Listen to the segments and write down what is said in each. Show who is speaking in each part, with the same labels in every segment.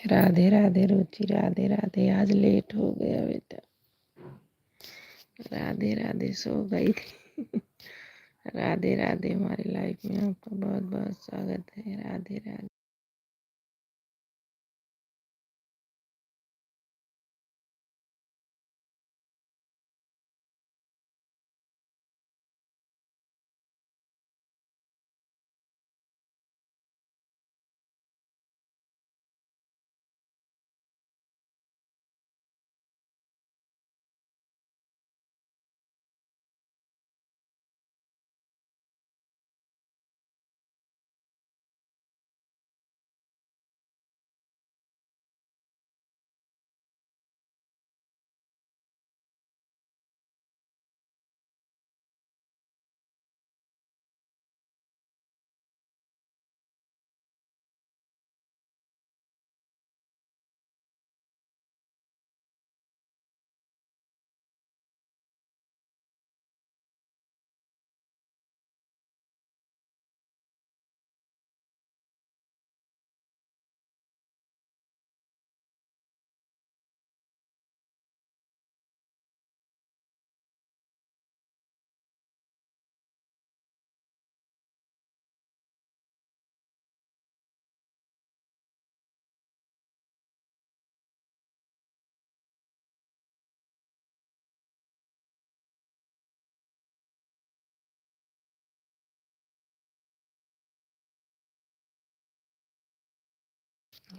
Speaker 1: राधे राधे रुचि, राधे राधे। आज लेट हो गया बेटा। राधे राधे, सो गई थी। राधे राधे। हमारी लाइफ में आपका बहुत बहुत स्वागत है। राधे राधे।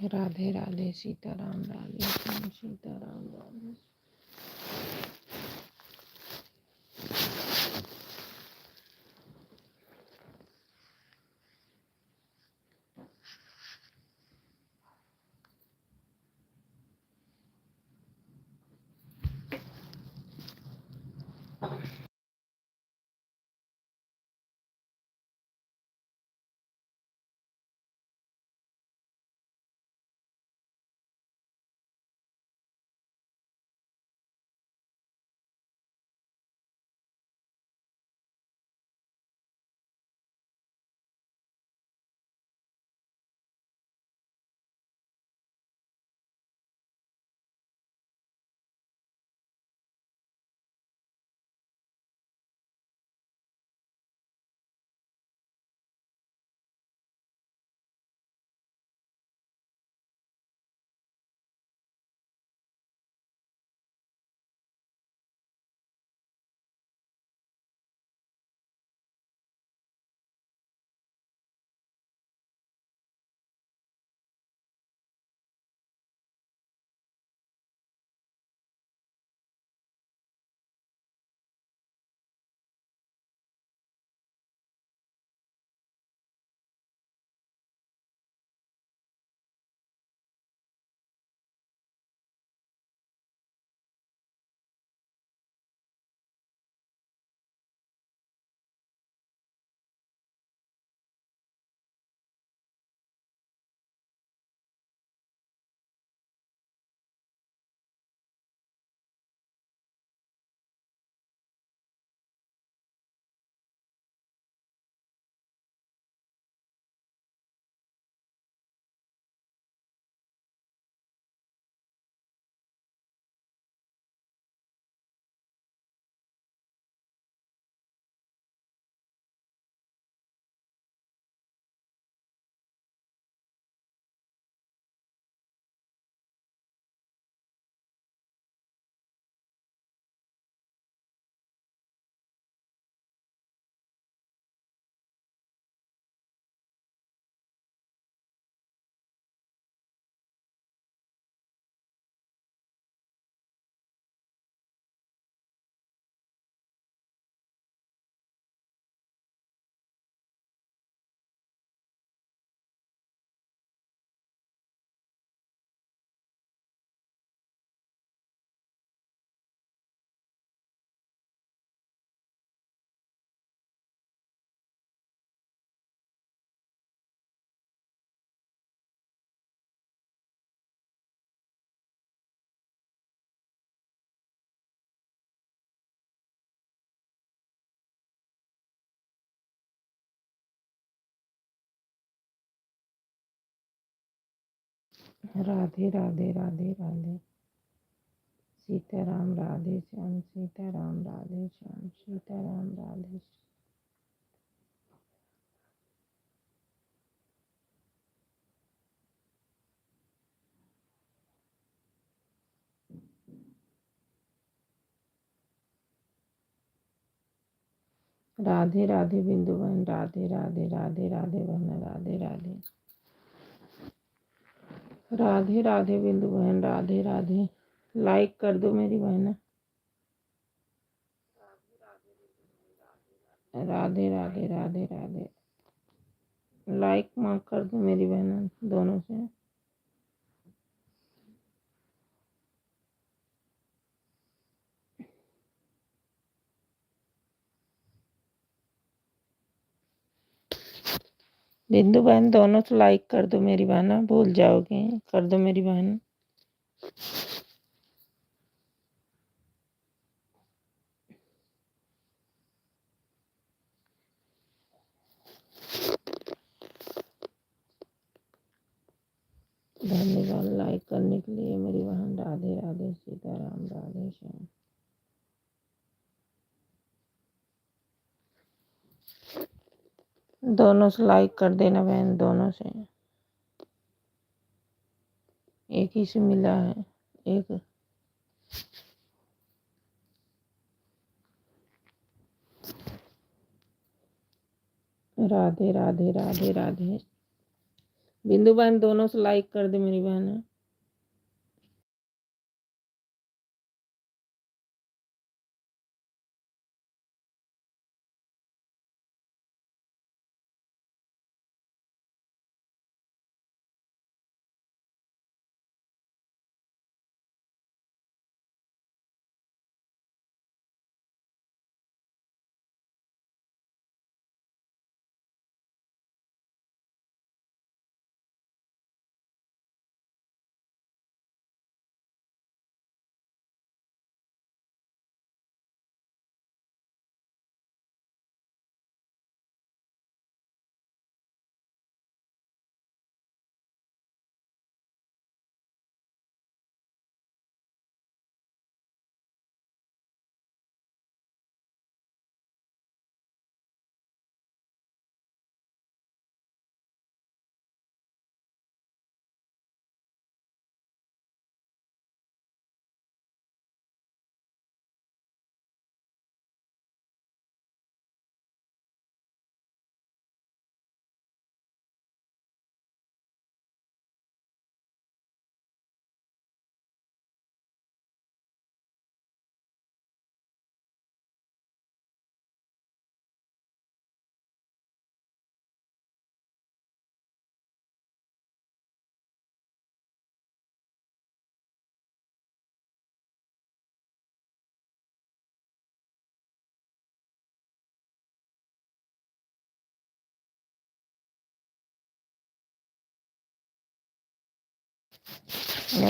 Speaker 1: राधे राधे। सीताराम। राधे श्याम। सीताराम। राधे। राधे राधे राधे राधे। सीताराम राधे श्याम, सीताराम राधे श्याम, सीताराम राधे श्याम। राधे राधे बिंदु बहन, राधे राधे राधे राधे बहन, राधे राधे। राधे राधे बिंदु बहन, राधे राधे। लाइक कर दो मेरी बहन। राधे राधे राधे राधे। लाइक मार्क कर दो मेरी बहन दोनों से। बिंदु बहन दोनों से लाइक कर दो मेरी बहन, भूल जाओगे। कर दो मेरी बहन। धन्यवाद लाइक करने के लिए मेरी बहन। राधे राधे, सीताराम राधे श्याम। दोनों से लाइक कर देना बहन, दोनों से। एक ही से मिला है एक। राधे राधे राधे राधे। बिंदु बहन दोनों से लाइक कर दे मेरी बहन।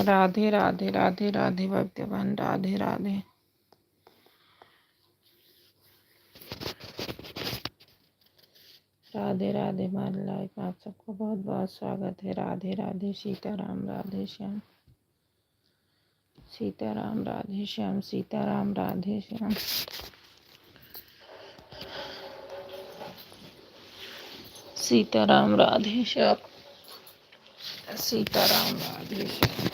Speaker 1: राधे राधे राधे राधे भक्ति बहन, राधे राधे। राधे राधे हमारी लाइफ में आप सबको बहुत बहुत स्वागत है। राधे राधे, सीताराम राधे श्याम, सीताराम राधे श्याम, सीताराम राधे श्याम। सीताराम राधे श्याम, सीताराम राधे श्याम।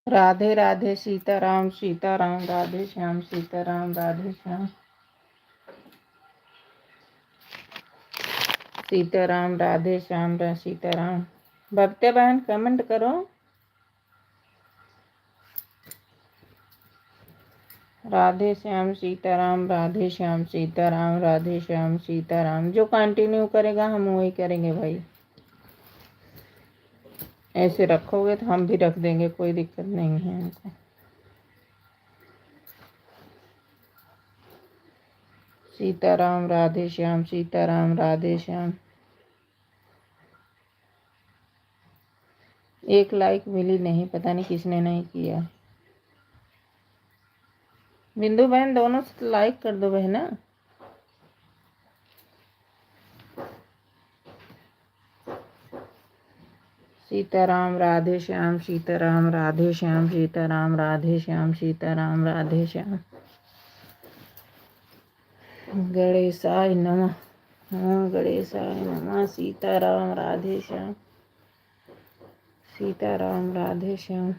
Speaker 1: राधे राधे सीताराम सीताराम राधे श्याम सीताराम राधे श्याम सीताराम राधे श्याम सीताराम। भक्त्या बहन कमेंट करो। राधे श्याम सीताराम राधे श्याम सीताराम राधे श्याम सीताराम। जो कंटिन्यू करेगा हम वही करेंगे भाई। ऐसे रखोगे तो हम भी रख देंगे, कोई दिक्कत नहीं है हमको। सीताराम राधे श्याम सीताराम राधे श्याम। एक लाइक मिली नहीं, पता नहीं किसने नहीं किया। बिंदु बहन दोनों लाइक कर दो बहना। सीताराम राधे श्याम सीताराम राधे श्याम सीताराम राधे श्याम सीताराम राधे श्याम। गणेशाय नमः। गणेशाय नमः। सीताराम राधे श्याम सीताराम राधे श्याम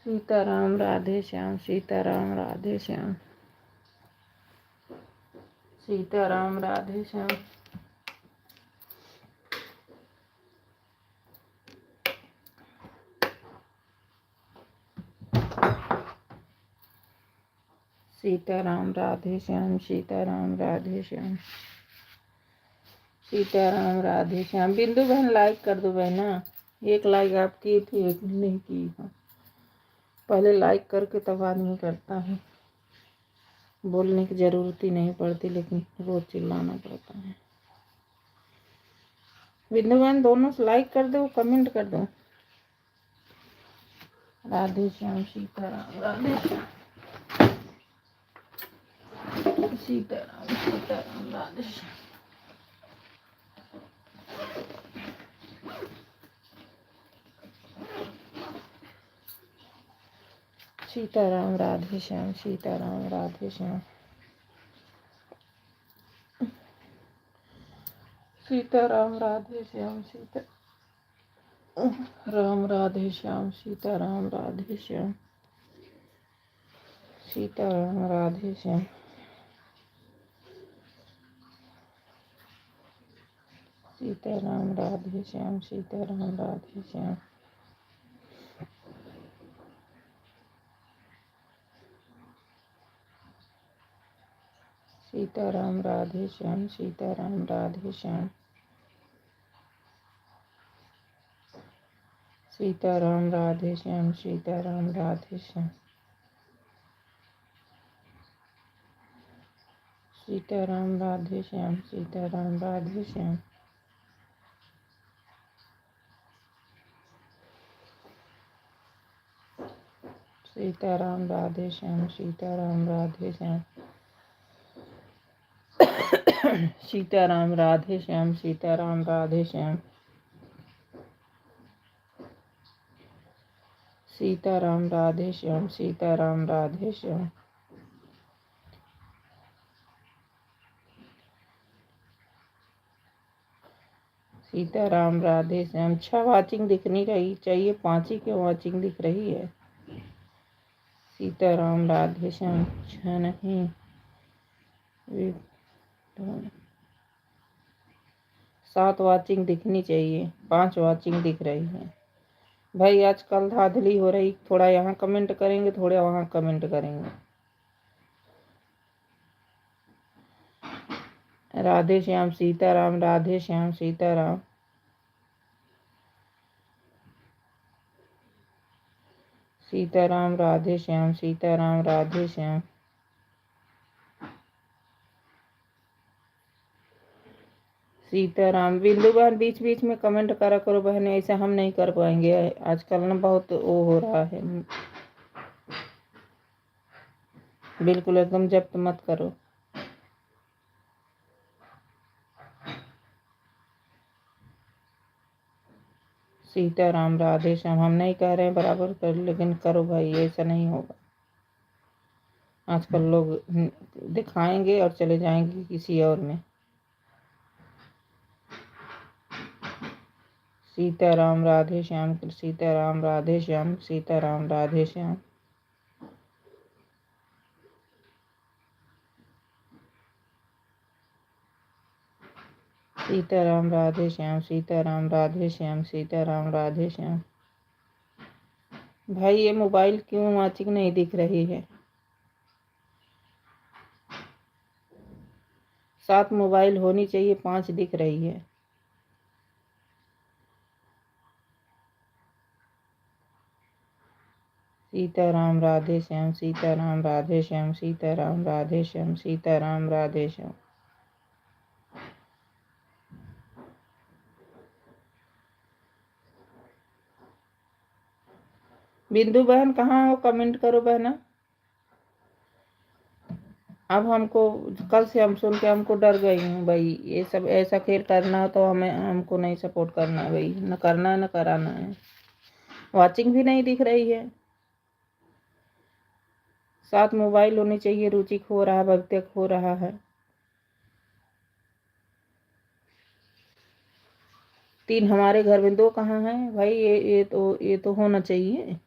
Speaker 1: सीताराम राधे श्याम सीताराम राधे श्याम सीताराम राधे श्याम। सीताराम राधे श्याम सीताराम राधे श्याम सीताराम राधे श्याम। बिंदु बहन लाइक कर दो बहना। एक लाइक आप की थी, एक नहीं की। हाँ, पहले लाइक करके तब आदमी करता है। बोलने की जरूरत ही नहीं पड़ती, लेकिन रोज चिल्लाना पड़ता है। बिंदु बहन दोनों लाइक कर दो, कमेंट कर दो। राधे श्याम सीताराम राधे श्याम सीताराम सीताराम राधे श्याम सीताराम राधे श्याम सीताराम राधे श्याम सीताराम राधे श्याम राम राधे श्याम सीताराम राधे श्याम सीताराम राधे श्याम सीताराम राधे श्याम सीताराम राधे श्याम सीताराम राधे श्याम सीताराम राधे श्याम सीताराम राधे श्याम सीताराम राधे श्याम सीताराम राधे श्याम सीताराम राधे श्याम सीताराम राधे श्याम सीताराम राधे श्याम सीताराम राधे श्याम सीताराम राधे श्याम सीताराम राधे श्याम सीताराम राधे श्याम सीताराम राधे श्याम। 6 वाचिंग दिखनी रही चाहिए, 5 ही क्यों वाचिंग दिख रही है। सीताराम राधे श्याम 6 नहीं, 7 वाचिंग दिखनी चाहिए, 5 वाचिंग दिख रही है। भाई आजकल धांधली हो रही, थोड़ा यहाँ कमेंट करेंगे, थोड़ा वहाँ कमेंट करेंगे। राधे श्याम सीताराम राधे श्याम सीताराम सीताराम राधे श्याम सीताराम राधे श्याम सीताराम। बिंदु बहन बीच बीच में कमेंट करा करो बहन, ऐसा हम नहीं कर पाएंगे। आजकल ना बहुत वो हो रहा है, बिल्कुल एकदम जब्त मत करो। सीताराम राधे श्याम हम नहीं कह रहे हैं बराबर कर, लेकिन करो भाई, ऐसा नहीं होगा। आजकल लोग दिखाएंगे और चले जाएंगे किसी और में। सीताराम राधे श्याम, सीताराम राधे श्याम, सीताराम राधे श्याम। सीताराम राधे श्याम, सीताराम राधे श्याम, सीताराम राधे श्याम। भाई ये मोबाइल क्यों वॉचिंग नहीं दिख रही है? 7 मोबाइल होनी चाहिए, 5 दिख रही है। सीताराम राधे श्याम, सीताराम राधे श्याम, सीताराम राधे श्याम, सीताराम राधे श्याम। बिंदु बहन कहाँ हो? कमेंट करो बहना। अब हमको कल से हम सुन के हमको डर गई हूँ भाई। ये सब ऐसा खेल करना हो तो हमको नहीं सपोर्ट करना है भाई, न करना है न कराना है। वॉचिंग भी नहीं दिख रही है। 7 मोबाइल होनी चाहिए। रुचि खो रहा है, भक्त्या खो रहा है। 3 हमारे घर में, 2 कहाँ हैं भाई? ये तो होना चाहिए।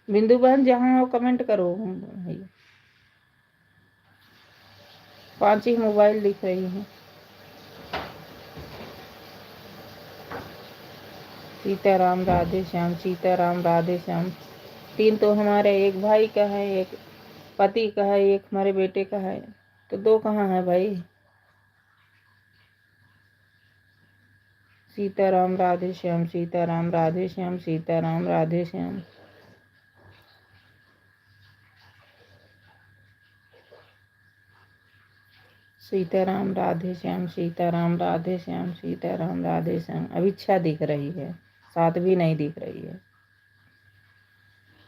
Speaker 1: बिंदु बहन जहाँ हो कमेंट करो भाई। 5 ही मोबाइल दिख रही है। सीताराम राधे श्याम, सीताराम राधे श्याम। 3 तो हमारे, एक भाई का है, एक पति का है, एक हमारे बेटे का है, तो 2 कहाँ है भाई? सीताराम राधे श्याम, सीताराम राधे श्याम, सीताराम राधे श्याम। सीताराम राधे श्याम, सीताराम राधे श्याम, सीताराम राधे श्याम। अब इच्छा दिख रही है, 7 भी नहीं दिख रही है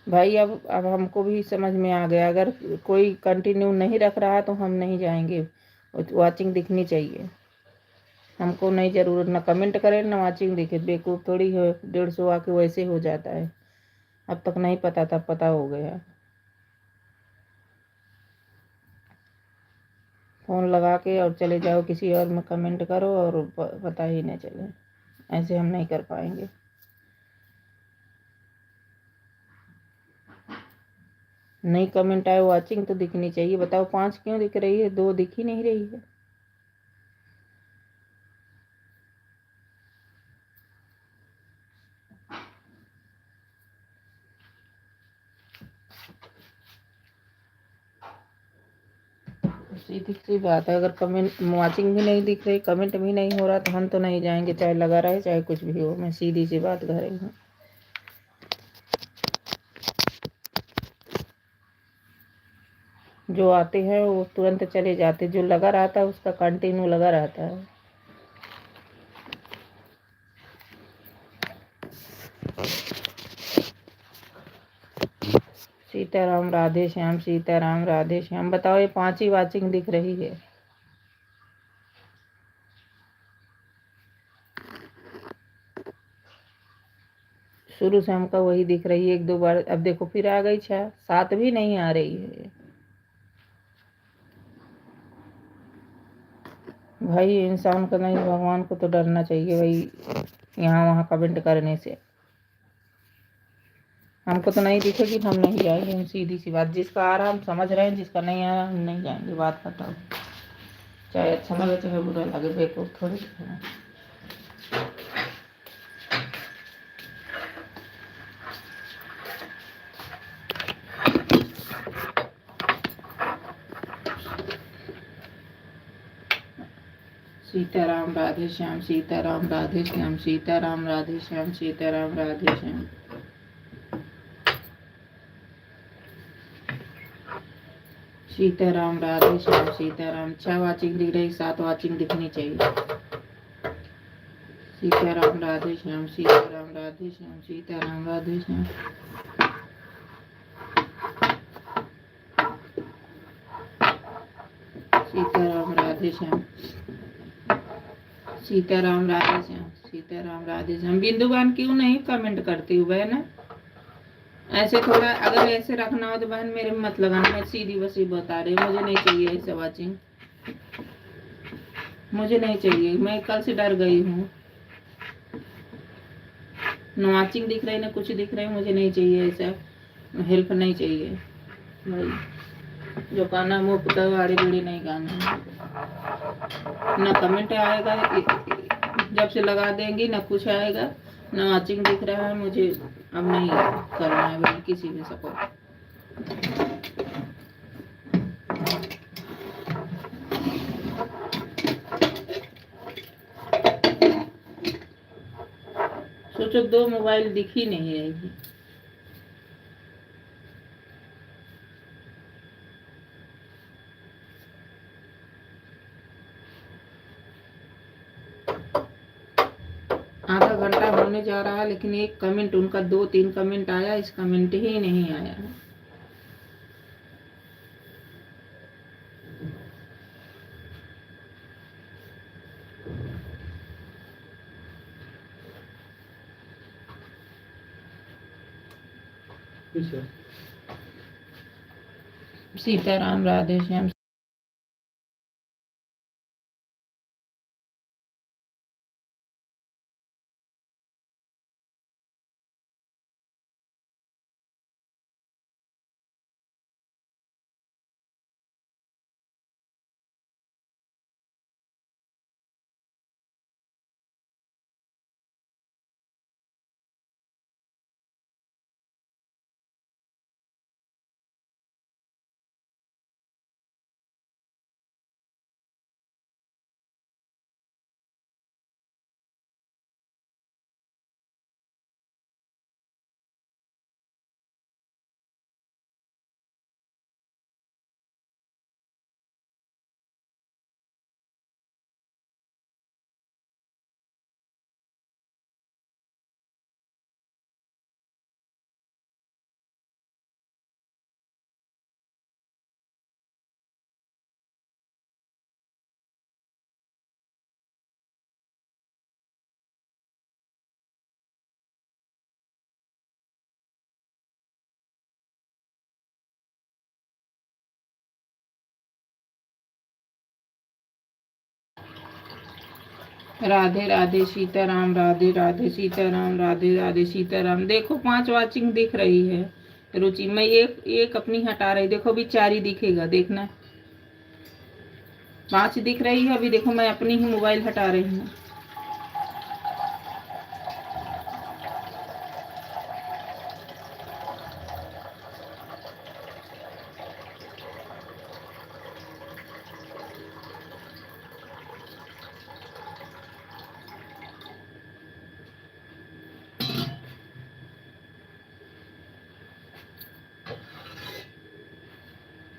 Speaker 1: भाई। अब हमको भी समझ में आ गया, अगर कोई कंटिन्यू नहीं रख रहा तो हम नहीं जाएंगे। वॉचिंग दिखनी चाहिए हमको। नहीं जरूरत ना कमेंट करे ना वॉचिंग दिखे। बेवकूफ़ थोड़ी है 150 आके वैसे हो जाता है। अब तक नहीं पता था, पता हो गया। फ़ोन लगा के और चले जाओ किसी और में कमेंट करो और पता ही नहीं चले। ऐसे हम नहीं कर पाएंगे। नहीं कमेंट आए, वॉचिंग तो दिखनी चाहिए। बताओ 5 क्यों दिख रही है, 2 दिख ही नहीं रही है। सीधी सी बात है, अगर कमेंट वॉचिंग भी नहीं दिख रही, कमेंट भी नहीं हो रहा तो हम तो नहीं जाएंगे, चाहे लगा रहे चाहे कुछ भी हो। मैं सीधी सी बात कर रही हूँ। जो आते हैं वो तुरंत चले जाते, जो लगा रहता है उसका कंटिन्यू लगा रहता है। सीताराम राधे श्याम, सीताराम राधे श्याम। बताओ ये 5 ही वॉचिंग दिख रही है। शुरू से हमका वही दिख रही है, 1-2 बार। अब देखो फिर आ गई 6, 7 भी नहीं आ रही है भाई। इंसान को नहीं, भगवान को तो डरना चाहिए भाई यहाँ वहाँ कमेंट करने से। हमको तो नहीं दिखेगी, हम नहीं जाएंगे। सीधी सी बात, जिसका आ रहा हम समझ रहे हैं, जिसका नहीं आ रहा हम नहीं जाएंगे। बात बताओ, चाहे अच्छा लगे चाहे बुरा लगे। बेवकूफ़ थोड़ी है। सीताराम राधे श्याम, सीताराम राधे श्याम, सीताराम राधे श्याम, सीताराम राधे श्याम। सीताराम राधे श्याम, सीताराम। 6 वॉचिंग दिख रही, 7 वॉचिंग दिखनी चाहिए। सीताराम राधे श्याम, सीताराम राधे श्याम, सीताराम राधे श्याम। सीताराम राधे श्याम, सीताराम राधे श्याम, सीताराम राधे श्याम। बिंदु बहन क्यों नहीं कमेंट करती हूँ बहन? ऐसे थोड़ा अगर ऐसे रखना हो तो बहन मेरे में मत लगाना, मैं सीधी बसी बता रही हूँ, मुझे नहीं चाहिए ऐसे वॉचिंग, मुझे नहीं चाहिए, मैं कल से डर गई हूँ। न वॉचिंग दिख रही, ना कुछ दिख रही, मुझे नहीं चाहिए ऐसा, हेल्प नहीं चाहिए भाई। जो गाना मुफ्त गाड़ी बीड़ी नहीं गाना, ना कमेंट आएगा जब से लगा देंगी, ना कुछ आएगा, ना वॉचिंग दिख रहा है, मुझे अब नहीं करना है भाई किसी भी सपोर्ट। सोचो 2 मोबाइल दिख ही नहीं रहेगी। आधा घंटा होने जा रहा है लेकिन एक कमेंट उनका 2-3 कमेंट आया, इस कमेंट ही नहीं आया है। सीताराम राधे श्याम। राधे राधे सीताराम, राधे राधे सीताराम, राधे राधे सीताराम। देखो 5 वॉचिंग दिख रही है रुचि, मैं एक एक अपनी हटा रही, देखो अभी 4 ही दिखेगा, देखना 5 दिख रही है। अभी देखो मैं अपनी ही मोबाइल हटा रही हूँ।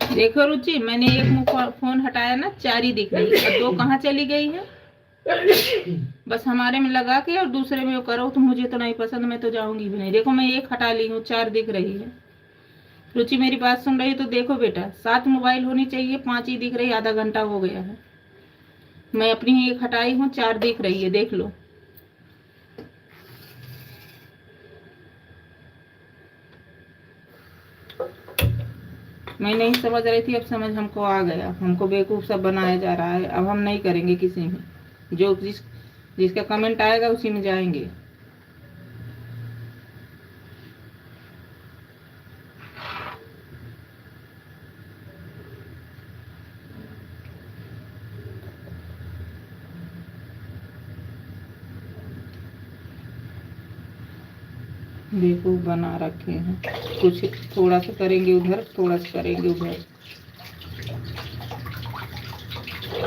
Speaker 1: देखो रुचि, मैंने एक फोन हटाया ना, 4 ही दिख रही है, 2 कहाँ चली गई है। बस हमारे में लगा के और दूसरे में करो तो मुझे तो नहीं पसंद, मैं तो जाऊंगी भी नहीं। देखो मैं एक हटा ली हूँ, 4 दिख रही है। रुचि मेरी बात सुन रही तो देखो बेटा, 7 मोबाइल होनी चाहिए, 5 ही दिख रही, आधा घंटा हो गया है। मैं अपनी ही एक हटाई हूँ, 4 दिख रही है, देख लो। मैं नहीं समझ रही थी, अब समझ हमको आ गया, हमको बेवकूफ सब बनाया जा रहा है। अब हम नहीं करेंगे किसी में, जो जिसका कमेंट आएगा उसी में जाएंगे। बेवकूफ बना रखे हैं, कुछ थोड़ा सा करेंगे उधर, थोड़ा सा करेंगे उधर।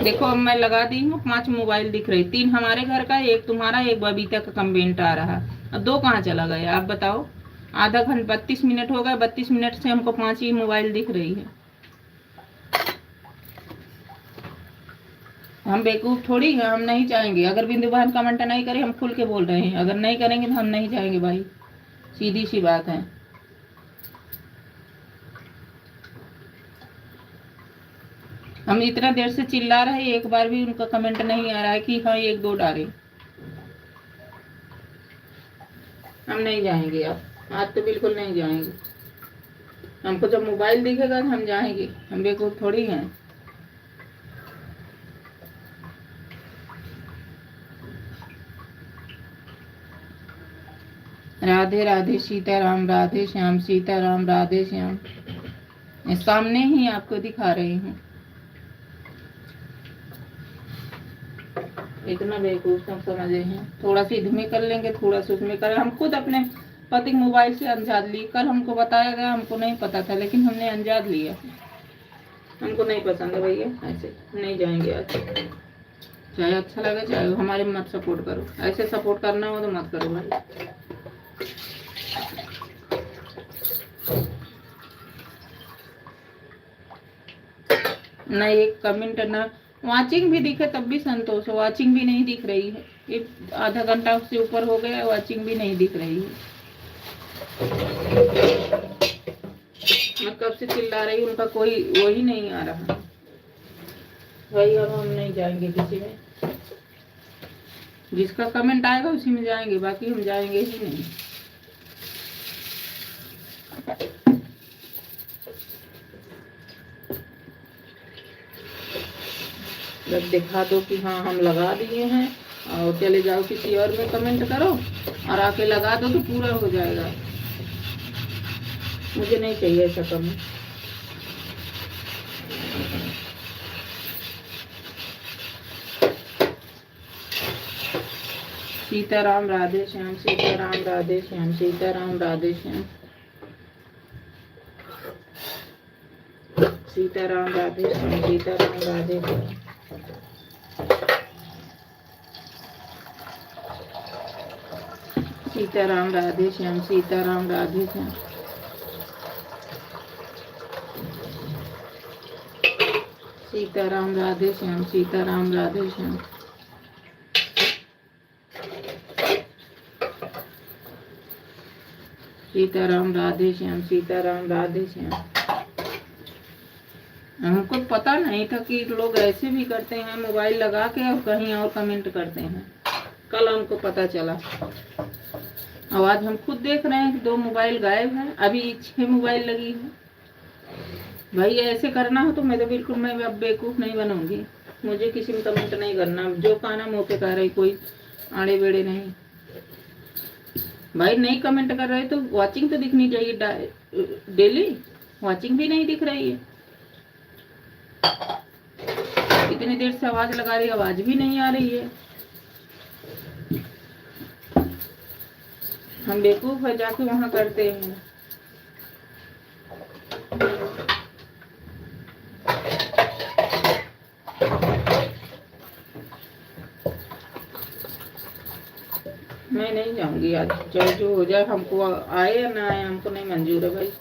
Speaker 1: देखो अब मैं लगा दी हूँ, 5 मोबाइल दिख रही, 3 हमारे घर का, एक तुम्हारा, एक बबीता का कमेंट आ रहा। अब 2 कहाँ चला गया आप बताओ। आधा घंटा 32 मिनट हो गए, 32 मिनट से हमको 5 ही मोबाइल दिख रही है। हम बेवकूफ थोड़ी हैं, हम नहीं जाएंगे। अगर बिंदु बहन कमेंट नहीं करे, हम खुल के बोल रहे हैं, अगर नहीं करेंगे तो हम नहीं जाएंगे भाई, सीधी सी बात है। हम इतना देर से चिल्ला रहे, एक बार भी उनका कमेंट नहीं आ रहा है कि हाँ 1-2 डाले। हम नहीं जाएंगे अब। आज तो बिल्कुल नहीं जाएंगे। हमको जब मोबाइल दिखेगा तो हम जाएंगे, हम बेवकूफ थोड़ी हैं। राधे राधे सीताराम, राधे श्याम सीताराम, राधे श्याम। सामने ही आपको दिखा रही हूँ। इतना बेवकूफ सब समझे हैं। थोड़ा सी इधमें कर लेंगे, थोड़ा सा उसमें करें। हम खुद अपने पति मोबाइल से अंजाद ली। कल हमको बताया गया, हमको नहीं पता था, लेकिन हमने अंजाद लिया। हमको नहीं पसंद है भैया, ऐसे नहीं जाएंगे आज। चाहे अच्छा लगे चाहे हमारे मत सपोर्ट करो। ऐसे सपोर्ट करना हो तो मत करो भाई। ना एक कमेंट ना वाचिंग भी दिखे तब भी संतोष हो। वाचिंग भी नहीं दिख रही है, ये आधा घंटा से ऊपर हो गया, वाचिंग भी नहीं दिख रही है। मैं कब से चिल्ला रही हूँ, उनका कोई वही नहीं आ रहा भाई। अब हम नहीं जाएंगे किसी में। जिसका कमेंट आएगा उसी में जाएंगे, बाकी हम जाएंगे ही नहीं। जब दिखा दो कि हाँ हम लगा दिए हैं, और चले जाओ किसी और में कमेंट करो और आके लगा दो तो पूरा हो जाएगा। मुझे नहीं चाहिए ऐसा कमेंट। सीताराम राधे श्याम, सीताराम राधे श्याम, सीताराम राधे श्याम, सीताराम राधे श्याम, सीताराम राधे श्याम। सीताराम राधे श्याम, सीताराम राधे श्याम, सीताराम राधे श्याम, सीताराम राधे श्याम। सीताराम राधे श्याम, सीताराम राधे श्याम। हमको पता नहीं था कि लोग ऐसे भी करते हैं, मोबाइल लगा के और कहीं और कमेंट करते हैं। कल हमको पता चला। अब आज हम खुद देख रहे हैं कि 2 मोबाइल गायब हैं, अभी 6 मोबाइल लगी है। भाई ऐसे करना हो तो मैं तो बिल्कुल, मैं अब बेवकूफ़ नहीं बनूंगी। मुझे किसी में कमेंट नहीं करना, जो कहना मुँह पे कह रही, कोई आड़े बेड़े नहीं। भाई नहीं कमेंट कर रहे तो वॉचिंग तो दिखनी चाहिए डेली। वॉचिंग भी नहीं दिख रही है। इतनी देर से आवाज लगा रही, आवाज भी नहीं आ रही है। हम बेवकूफ है, जाके वहां करते हैं। मैं नहीं जाऊंगी आज, चाहे जो हो जाए। हमको आए या ना आए, हमको नहीं मंजूर है भाई।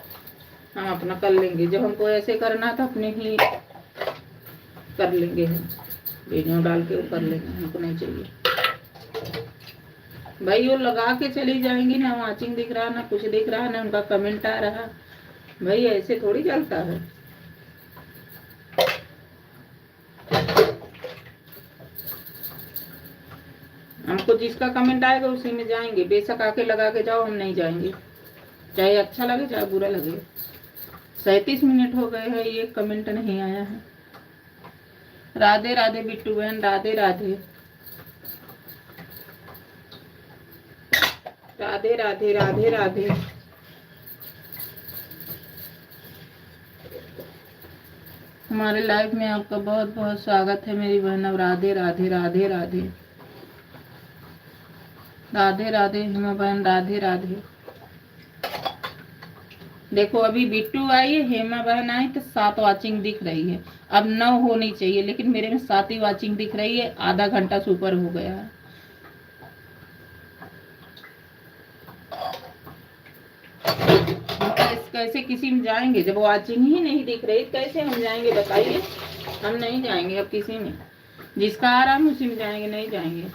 Speaker 1: हम अपना कर लेंगे, जब हमको ऐसे करना था अपने ही कर लेंगे। हम वीडियो डाल के वो कर लेंगे, हमको नहीं चाहिए भाई। वो लगा के चली जाएंगी, ना वाचिंग दिख रहा, ना कुछ दिख रहा, ना उनका कमेंट आ रहा। भाई ऐसे थोड़ी चलता है। हमको जिसका कमेंट आएगा उसी में जाएंगे, बेशक आके लगा के जाओ, हम नहीं जाएंगे। चाहे अच्छा लगे चाहे बुरा लगे। 37 मिनट हो गए हैं, ये कमेंट नहीं आया है। राधे राधे बिट्टू बहन, राधे राधे, राधे राधे, राधे राधे। हमारे लाइव में आपका बहुत बहुत स्वागत है मेरी बहन। राधे राधे, राधे राधे, राधे राधे हेमा बहन, राधे राधे। देखो अभी बिट्टू आई है, हेमा बहन आई तो 7 वाचिंग दिख रही है। अब 9 होनी चाहिए, लेकिन मेरे में 7 ही वाचिंग दिख रही है। आधा घंटा से ऊपर हो गया है। कैसे किसी में जाएंगे जब वाचिंग ही नहीं दिख रही? कैसे हम जाएंगे बताइए? हम नहीं जाएंगे अब किसी में। जिसका आ रहा है उसी में जाएंगे, नहीं जाएंगे।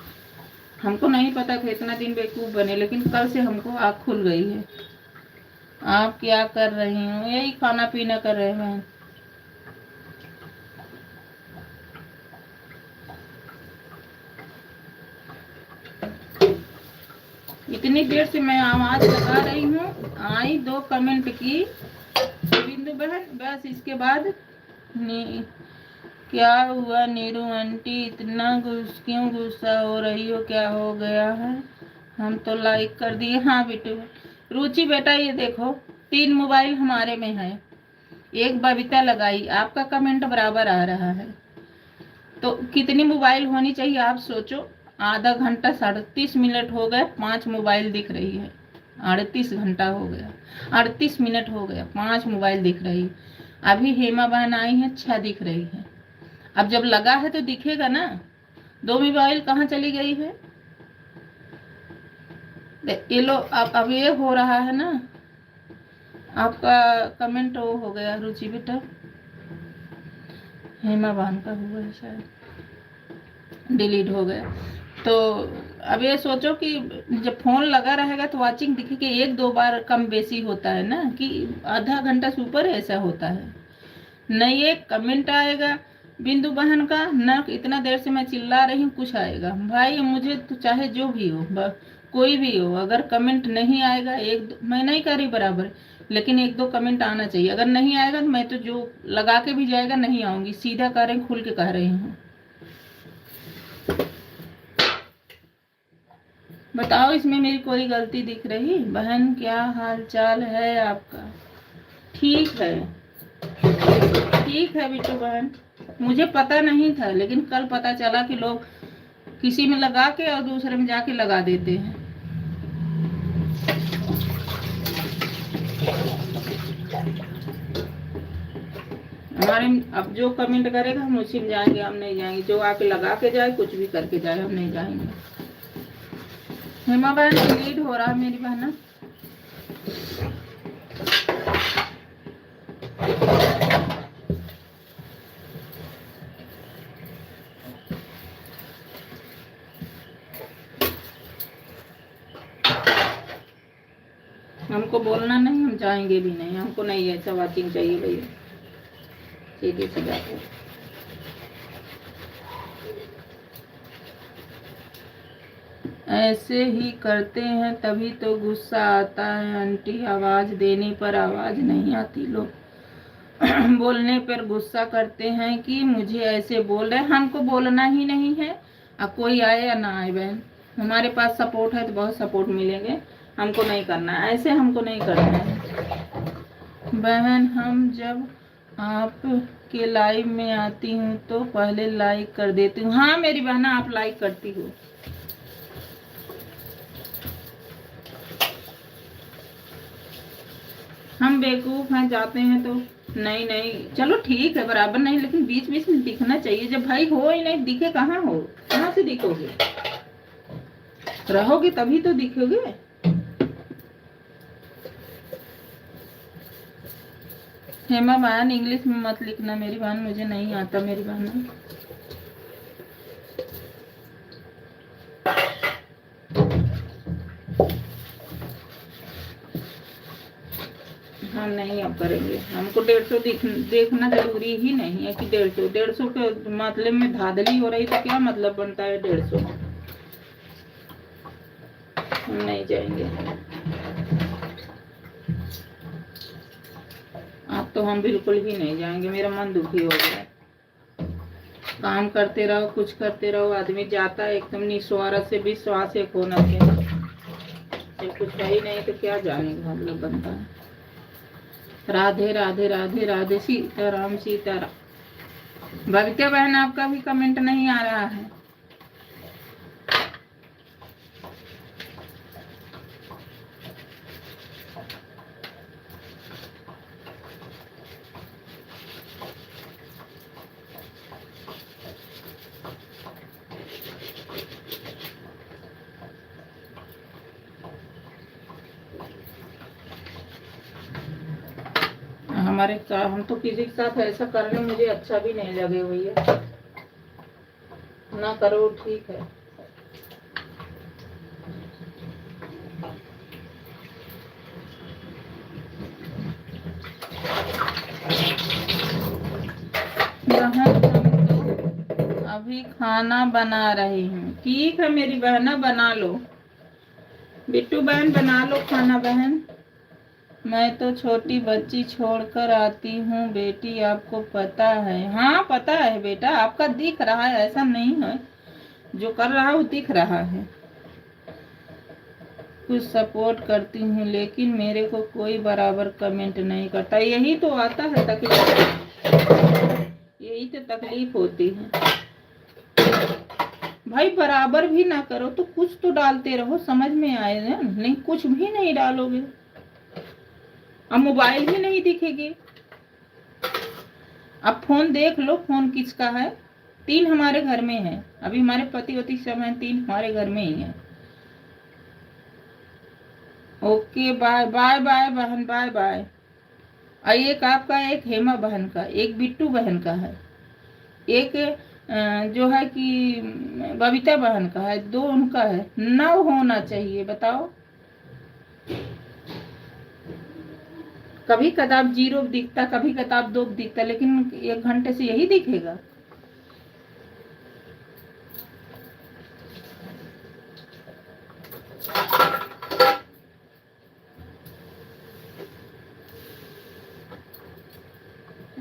Speaker 1: हमको नहीं पता था, इतना दिन बेवकूफ बने, लेकिन कल से हमको आँख खुल गई है। आप क्या कर रही हो? यही खाना पीना कर रहे हैं। इतनी देर से मैं आवाज लगा रही हूँ, आई 2 कमेंट की बिंदु बहन, बस इसके बाद क्या हुआ नीरू आंटी, इतना क्यों गुस्सा हो रही हो, क्या हो गया है? हम तो लाइक कर दिए। हाँ बेटू, रुचि बेटा ये देखो 3 मोबाइल हमारे में है, एक बबीता लगाई, आपका कमेंट बराबर आ रहा है, तो कितनी मोबाइल होनी चाहिए आप सोचो। आधा घंटा 37 मिनट हो गए, 5 मोबाइल दिख रही है। 38 घंटा हो गया, 38 मिनट हो गया, 5 मोबाइल दिख रही। अभी हेमा बहन आई है, 6 दिख रही है। अब जब लगा है तो दिखेगा ना। 2 मोबाइल कहाँ चली गई है? ये लो, अब ये हो रहा है ना, आपका कमेंट वो हो गया रुचि बेटा, हेमा बहन का हुआ है शायद, डिलीट हो गया। तो अब ये सोचो कि जब फोन लगा रहेगा तो वाचिंग दिखेगी, 1-2 बार कम बेसी होता है ना, कि आधा घंटा से ऊपर ऐसा होता है। न ये कमेंट आएगा बिंदु बहन का, न इतना देर से मैं चिल्ला रही हूँ कुछ आएगा। भाई मुझे तो चाहे जो भी हो, कोई भी हो, अगर कमेंट नहीं आएगा, मैं नहीं कर रही बराबर, लेकिन 1-2 कमेंट आना चाहिए। अगर नहीं आएगा तो मैं तो जो लगा के भी जाएगा नहीं आऊंगी, सीधा कह रही, खुल के कह रही हूँ। बताओ इसमें मेरी कोई गलती दिख रही? बहन क्या हाल चाल है आपका? ठीक है, ठीक है बिट्टू बहन, मुझे पता नहीं था, लेकिन कल पता चला कि लोग किसी में लगा के और दूसरे में जाके लगा देते हैं। हमारे अब जो कमेंट करेगा हम उसी में जाएंगे, हम नहीं जाएंगे। जो आके लगा के जाए, कुछ भी करके जाए, हम नहीं जाएंगे। हेमा बहन डिलीट हो रहा है मेरी बहना। हमको बोलना नहीं, हम जाएंगे भी नहीं, हमको नहीं ऐसा वाचिंग चाहिए भैया, सीधी सी बात है। ऐसे ही करते हैं तभी तो गुस्सा आता है आंटी, आवाज देने पर आवाज नहीं आती, लोग बोलने पर गुस्सा करते हैं कि मुझे ऐसे बोल रहे। हमको बोलना ही नहीं है, अब कोई आए या ना आए बहन, हमारे पास सपोर्ट है तो बहुत सपोर्ट मिलेंगे, हमको नहीं करना है ऐसे, हमको नहीं करना है बहन। हम जब आप के लाइव में आती हूँ तो पहले लाइक कर देती हूँ। हाँ मेरी बहना, आप लाइक करती हो। हम बेवकूफ हैं, जाते हैं तो नहीं नहीं, चलो ठीक है बराबर नहीं, लेकिन बीच बीच में दिखना चाहिए। जब भाई हो ही नहीं, दिखे कहाँ हो, कहाँ से दिखोगे? रहोगे तभी तो दिखोगे। हेमा बहन इंग्लिश में मत लिखना मेरी बहन, मुझे नहीं आता मेरी बहन। हम नहीं अब करेंगे, हमको 150 देखना जरूरी ही नहीं है कि 150 के मतलब में धाधली हो रही तो क्या मतलब बनता है 150? हम नहीं जाएंगे, अब तो हम बिल्कुल भी नहीं जाएंगे। मेरा मन दुखी हो गया। काम करते रहो, कुछ करते रहो, आदमी जाता है एकदम निस्वार्थ से, विश्वास एक होना चाहिए। जब कुछ है ही नहीं तो क्या जानेगा हम लोग बनता है। राधे राधे राधे राधे, सीताराम सीताराम। बबीता बहन आपका भी कमेंट नहीं आ रहा है। हमारे साथ, हम तो किसी के साथ ऐसा करने मुझे अच्छा भी नहीं लगे भैया, ना करो ठीक है। हम तो अभी खाना बना रही हूँ। ठीक है मेरी बहना, बना लो। बिट्टू बहन बना लो खाना बहन। मैं तो छोटी बच्ची छोड़कर आती हूँ बेटी, आपको पता है। हाँ पता है बेटा, आपका दिख रहा है, ऐसा नहीं है, जो कर रहा है वो दिख रहा है। कुछ सपोर्ट करती हूँ लेकिन मेरे को कोई बराबर कमेंट नहीं करता। यही तो आता है तकलीफ, यही तो तकलीफ होती है भाई। बराबर भी ना करो तो कुछ तो डालते रहो, समझ में आए ना। नहीं कुछ भी नहीं डालोगे, अब मोबाइल भी नहीं दिखेगी। अब फोन देख लो, फोन किसका है। 3 हमारे घर में है, अभी हमारे पति वती सब हैं, 3 हमारे घर में ही है। ओके बाय बाय बाय बहन, बाय बाय। एक आपका, एक हेमा बहन का, एक बिट्टू बहन का है, एक जो है कि बबीता बहन का है, 2 उनका है। 9 होना चाहिए, बताओ। कभी कदाब 0 दिखता, कभी कदाब 2 दिखता, लेकिन 1 घंटे से यही दिखेगा।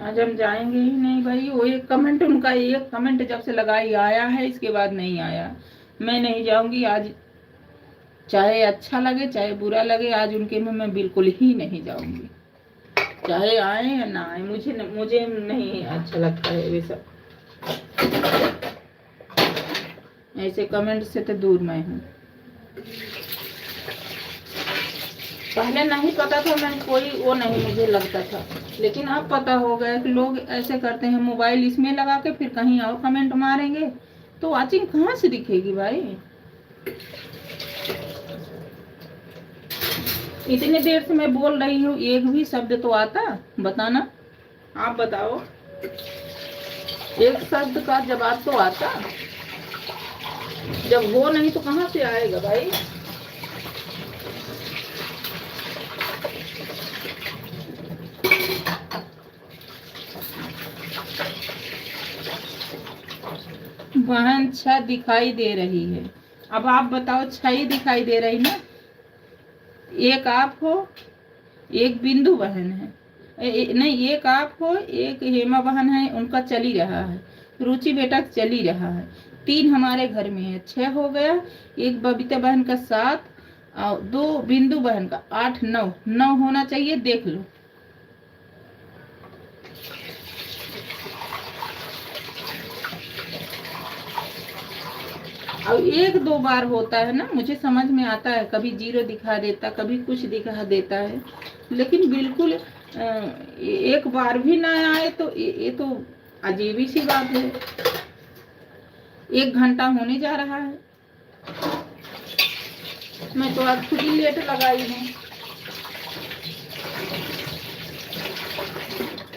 Speaker 1: आज हम जाएंगे ही नहीं भाई। वो एक कमेंट उनका, एक कमेंट जब से लगाई आया है, इसके बाद नहीं आया। मैं नहीं जाऊंगी आज, चाहे अच्छा लगे चाहे बुरा लगे, आज उनके में मैं बिल्कुल ही नहीं जाऊंगी। चाहे आए या ना आए, मुझे नहीं अच्छा लगता है वे सब। ऐसे कमेंट से तो दूर मैं हूँ। पहले नहीं पता था, मैं कोई वो नहीं मुझे लगता था, लेकिन अब पता हो गया कि लोग ऐसे करते हैं। मोबाइल इसमें लगा के फिर कहीं और कमेंट मारेंगे, तो वॉचिंग कहाँ से दिखेगी भाई। इतनी देर से मैं बोल रही हूँ, एक भी शब्द तो आता, बताना, आप बताओ। एक शब्द का जवाब तो आता, जब वो नहीं तो कहाँ से आएगा भाई। बहन छह दिखाई दे रही है। अब आप बताओ, 6 ही दिखाई दे रही ना। एक आप हो, एक बिंदु बहन है, नहीं एक आप हो, एक हेमा बहन है, उनका चल ही रहा है। रुचि बेटा चल ही रहा है। 3 हमारे घर में है, 6 हो गया। एक बबीता बहन का 7 और 2 बिंदु बहन का 8, 9 होना चाहिए, देख लो। अब 1-2 बार होता है ना, मुझे समझ में आता है, कभी 0 दिखा देता, कभी कुछ दिखा देता है, लेकिन बिल्कुल एक बार भी ना आए तो ये तो अजीब ही सी बात है। 1 घंटा होने जा रहा है, मैं तो आज खुद ही लेट लगाई हूँ।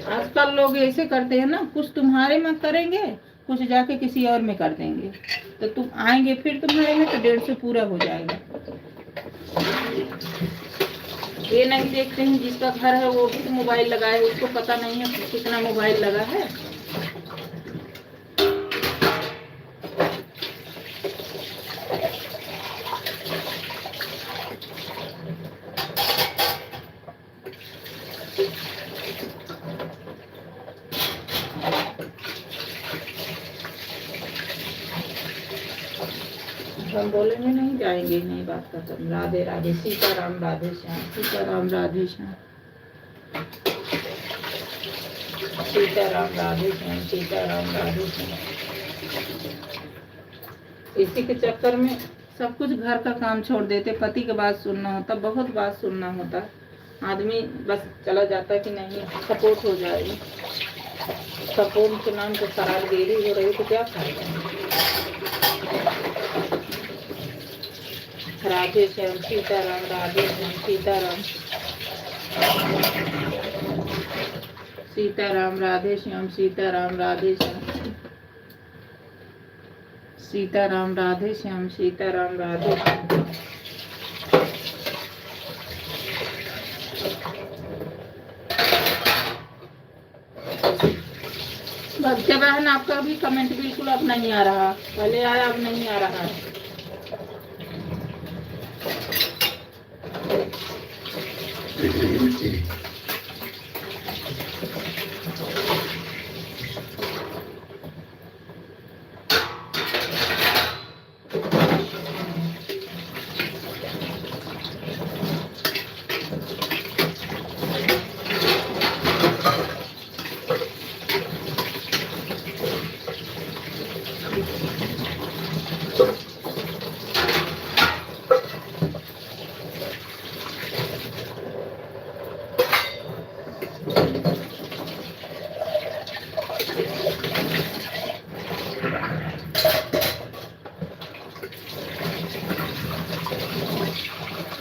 Speaker 1: आजकल लोग ऐसे करते हैं ना, कुछ तुम्हारे में करेंगे, कुछ जाके किसी और में कर देंगे, तो तुम आएंगे फिर तुम्हारे में तो 150 पूरा हो जाएगा। ये नहीं देखते हैं जिसका घर है वो भी मोबाइल लगा है, उसको पता नहीं है कितना मोबाइल लगा है। हम बोलेंगे नहीं, जाएंगे नहीं, बात खत्म। राधे राधे, सीताराम राधे श्याम, सीताराम राधे श्याम, सीताराम राधे श्याम, सीताराम राधे श्याम। इसी के चक्कर में सब कुछ घर का काम छोड़ देते, पति की बात सुनना होता, बहुत बात सुनना होता। आदमी बस चला जाता कि नहीं सपोर्ट हो जाएगी। सपोर्ट के नाम पर सरारगिरी हो रही तो क्या फायदा। राधे श्याम, सीताराम राधे श्याम, सीताराम, सीताराम राधे श्याम, सीताराम राधे श्याम, सीताराम राधे श्याम, सीताराम राधे श्याम। भक्ति बहन, आपका भी कमेंट बिल्कुल अब नहीं आ रहा, पहले आया अब नहीं आ रहा है।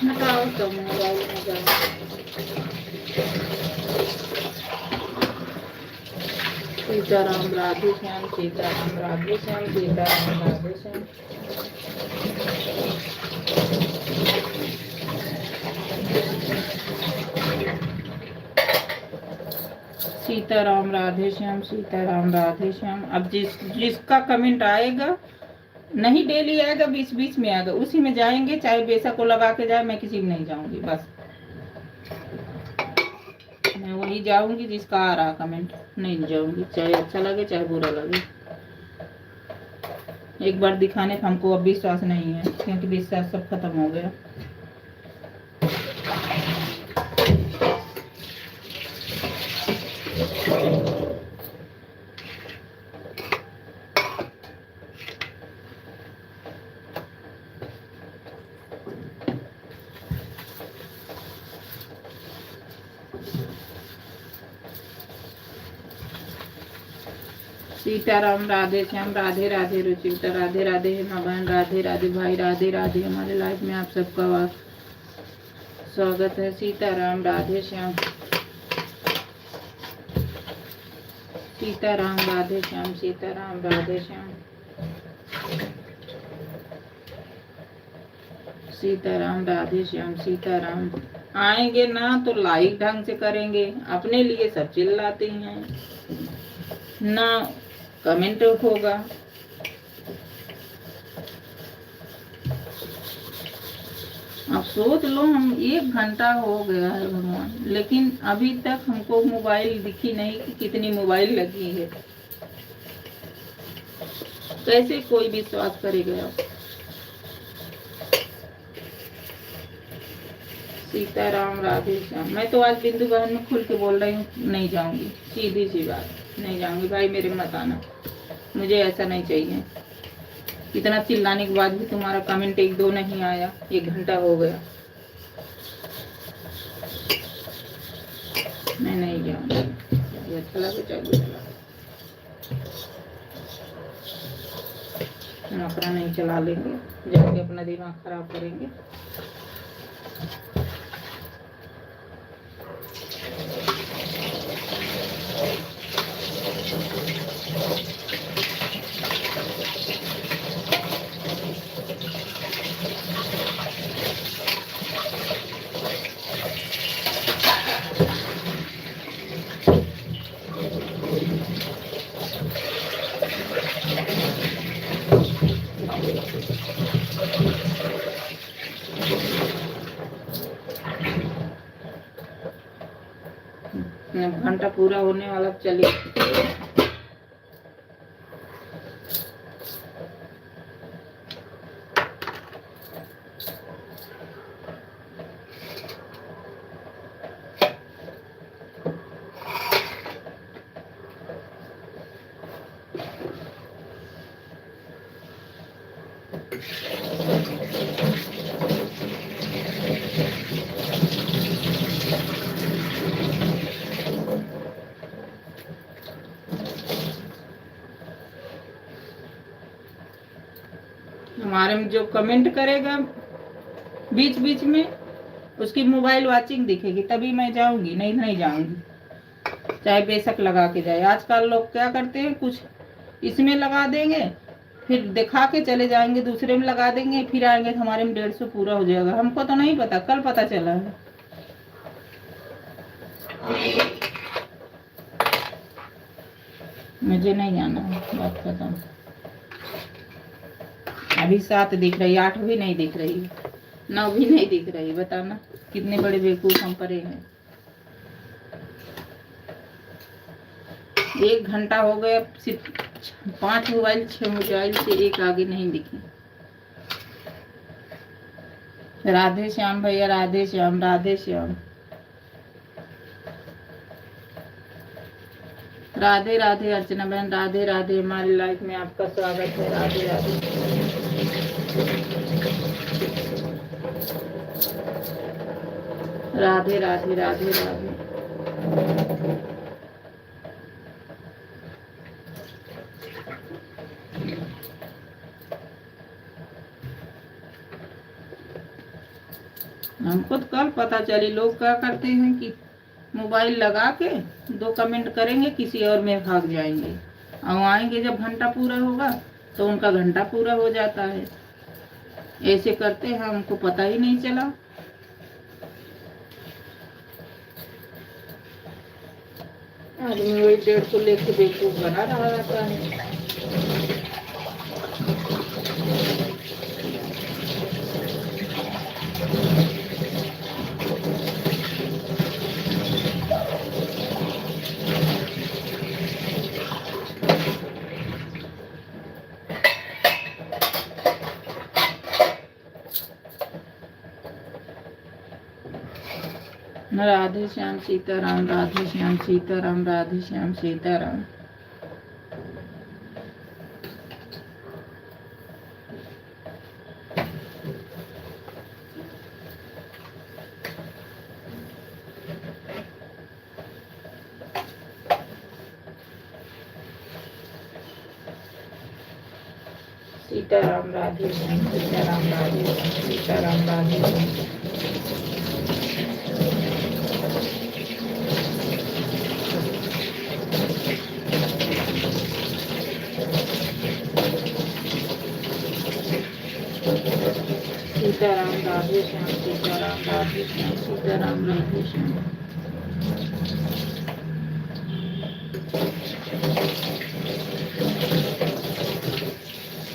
Speaker 1: हटाओ तो मोबाइल में जाओ। सीताराम राधे श्याम, सीताराम राधे श्याम, सीताराम राधे श्याम। सीताराम राधे श्याम, सीताराम राधे श्याम। अब जिसका कमेंट आएगा, नहीं डेली आएगा, बीच बीच में आएगा, उसी में जाएंगे। चाहे बेसा को लगा के जाए, मैं किसी में नहीं जाऊंगी। बस मैं वही जाऊंगी जिसका आ रहा कमेंट, नहीं जाऊंगी, चाहे अच्छा लगे चाहे बुरा लगे। एक बार दिखाने पर हमको अब विश्वास नहीं है, क्योंकि विश्वास सब खत्म हो गया। सीताराम राधे श्याम, राधे राधे रुचिता, राधे राधे हेमा बहन, राधे राधे भाई, राधे राधे। हमारे लाइफ में आप सबका स्वागत है। सीताराम राधे श्याम, सीताराम राधे श्याम, सीताराम राधे श्याम, सीताराम राधे श्याम, सीताराम। आएंगे ना तो लाइक ढंग से करेंगे, अपने लिए सब चिल्लाते हैं ना, कमेंट होगा। अब सोच लो, हम 1 घंटा हो गया है भगवान, लेकिन अभी तक हमको मोबाइल दिखी नहीं कि कितनी मोबाइल लगी है। कैसे कोई विश्वास करेगा? सीताराम राधे श्याम। मैं तो आज बिंदु बहन में खुल के बोल रही हूँ, नहीं जाऊंगी, सीधी सी बात, नहीं जाऊंगी। भाई मेरे मत आना, मुझे ऐसा नहीं चाहिए। इतना चिल्लाने के बाद भी तुम्हारा कमेंट 1-2 नहीं आया, 1 घंटा हो गया। मैं नहीं जाऊंगी, अच्छा लगे चाहे बुरा लगे। नौकरा नहीं चला लेंगे, जाके अपना दिमाग खराब करेंगे। घंटा पूरा होने वाला, चलिए। हमारे में जो कमेंट करेगा बीच बीच में, उसकी मोबाइल वॉचिंग दिखेगी, तभी मैं जाऊंगी, नहीं जाऊंगी, चाहे बेशक लगा के जाए। आजकल लोग क्या करते हैं, कुछ इसमें लगा देंगे, फिर दिखा के चले जाएंगे, दूसरे में लगा देंगे, फिर आएंगे हमारे में 150 पूरा हो जाएगा। हमको तो नहीं पता, कल पता चला है। मुझे नहीं जाना, बात खत्म। अभी 7 दिख रही, 8 भी नहीं दिख रही, 9 भी नहीं दिख रही। बताना कितने बड़े बेवकूफ हम पड़े हैं। 1 घंटा हो गया, सिर्फ 5 मोबाइल 6 मोबाइल से एक आगे नहीं दिखी। राधे श्याम भैया, राधे श्याम, राधे श्याम, राधे राधे अर्चना बहन, राधे राधे। हमारी लाइफ में आपका स्वागत है। राधे राधे। राधे राधे राधे राधे। हमको तो कल पता चली, लोग क्या करते हैं कि मोबाइल लगा के 2 कमेंट करेंगे, किसी और में भाग जाएंगे, और आएंगे जब घंटा पूरा होगा तो उनका घंटा पूरा हो जाता है। ऐसे करते हैं, हमको पता ही नहीं चला। आदमी वही 150 लेके बेवकूफ बना रहा रहता है। राधे श्याम सीताराम, राधे श्याम सीताराम, राधे श्याम सीताराम। सीताराम, राधे श्याम सीताराम, राधे श्याम सीताराम, राधे श्याम। सीताराम, राधे श्याम सीताराम, राधे श्याम सीताराम, राधे श्याम।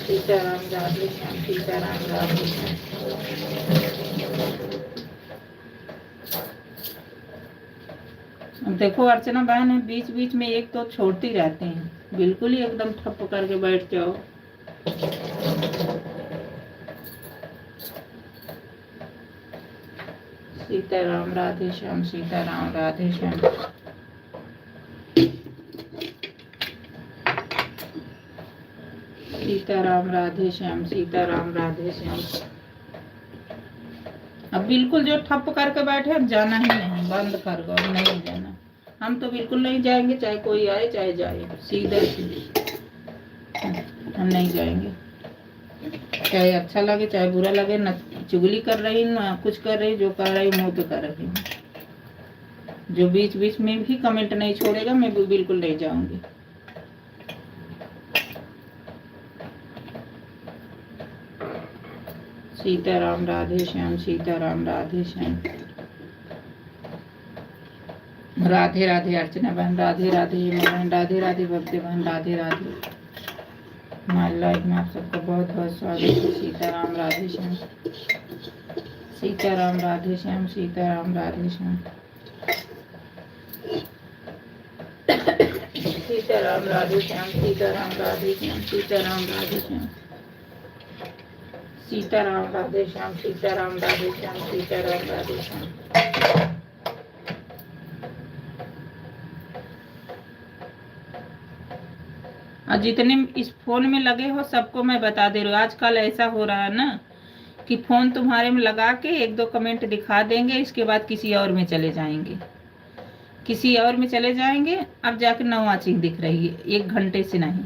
Speaker 1: सीताराम, राधे श्याम सीताराम, राधे श्याम। देखो अर्चना बहन है, बीच बीच में एक तो छोड़ती रहते हैं, बिल्कुल ही एकदम ठप करके बैठ जाओ। सीताराम, राधे श्याम सीताराम, राधे श्याम। सीताराम, राधे श्याम सीताराम, राधे श्याम। अब बिल्कुल जो ठप करके बैठे, अब जाना ही नहीं, बंद कर दो, नहीं जाना। हम तो बिल्कुल नहीं जाएंगे, चाहे कोई आए चाहे जाए, सीधा हम नहीं जाएंगे। चाहे अच्छा लगे चाहे बुरा लगे, न चुगली कर रही न कुछ कर रही, जो कर रही मुंह पे कर रही। जो बीच बीच में भी कमेंट नहीं छोड़ेगा, मैं बिल्कुल नहीं जाऊंगी। सीताराम, राधे श्याम सीताराम, राधे श्याम। राधे राधे अर्चना बहन, राधे राधे बहन, राधे राधे भक्ति बहन, राधे राधे। हमारी लाइफ में आप सबका बहुत बहुत स्वागत है। सीताराम, राधे श्याम सीताराम, राधे श्याम सीताराम, राधे श्याम। सीताराम, राधे श्याम सीताराम, राधे श्याम सीताराम, राधे श्याम। सीताराम, राधे श्याम सीताराम, राधे श्याम सीताराम, राधे श्याम। और जितने इस फोन में लगे हो सबको मैं बता दे रही हूँ, आजकल ऐसा हो रहा है ना कि फोन तुम्हारे में लगा के 1-2 कमेंट दिखा देंगे, इसके बाद किसी और में चले जाएंगे, किसी और में चले जाएंगे। अब जाके 9 चीज दिख रही है, 1 घंटे से नहीं,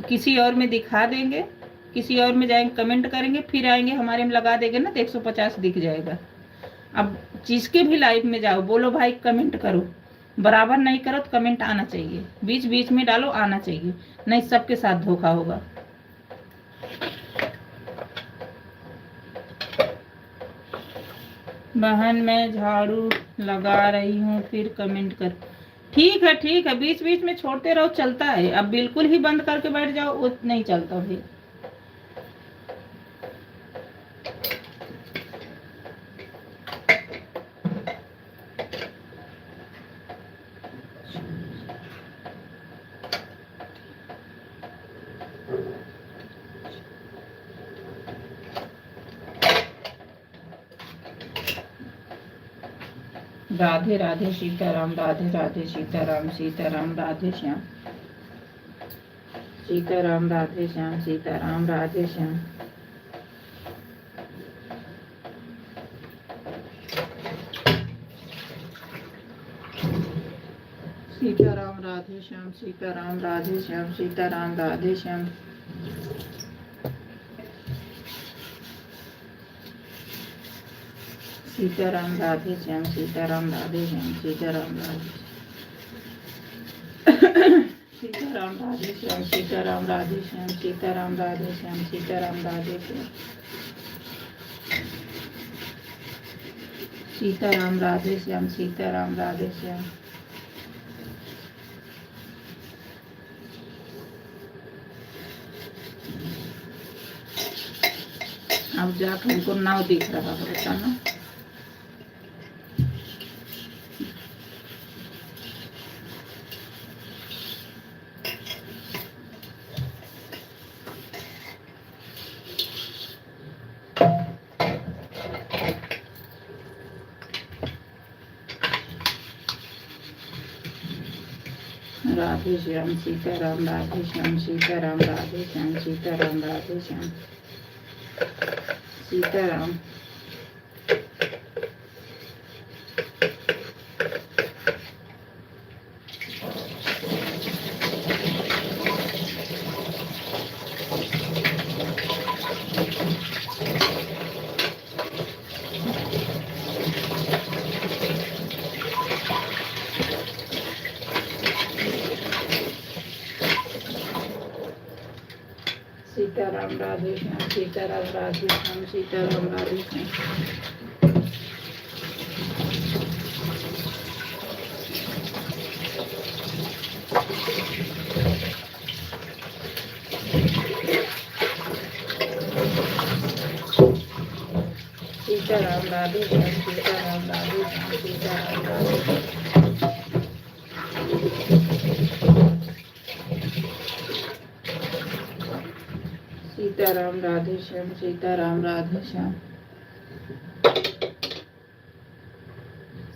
Speaker 1: किसी और में दिखा देंगे, किसी और में जाएंगे, कमेंट करेंगे, फिर आएंगे हमारे में लगा देंगे ना तो 150 दिख जाएगा। अब जिसके भी लाइव में जाओ, बोलो भाई कमेंट करो, बराबर नहीं करो तो कमेंट आना चाहिए, बीच बीच में डालो, आना चाहिए, नहीं सबके साथ धोखा होगा। बहन मैं झाड़ू लगा रही हूँ, फिर कमेंट कर। ठीक है ठीक है, बीच बीच में छोड़ते रहो, चलता है। अब बिल्कुल ही बंद करके बैठ जाओ, वो नहीं चलता भाई। राधे राधे सीताराम, राधे राधे सीताराम, सीताराम राधे श्याम, सीताराम राधे श्याम, सीताराम राधे श्याम, सीताराम राधे श्याम, सीताराम राधे श्याम, सीताराम राधे श्याम, सीताराम राधे श्याम, सीताराम राधे श्याम, सीताराम राधे सीताराम राधे श्याम, सीताराम राधे श्याम, सीताराम राधे श्याम, सीताराम राधे श्याम, सीताराम राधे श्याम, सीताराम राधे श्याम। अब जाकर हमको नाव दिख रहा है, बताना। राधे श्याम, सीताराम राधे श्याम, सीताराम राधे श्याम, सीताराम राधे श्याम, सीताराम, सीताराम राधे श्याम, सीताराम राधे श्याम, सीताराम राधे श्याम, सीताराम राधे श्याम, सीताराम राधे श्याम, सीताराम राधे श्याम, सीताराम राधे श्याम,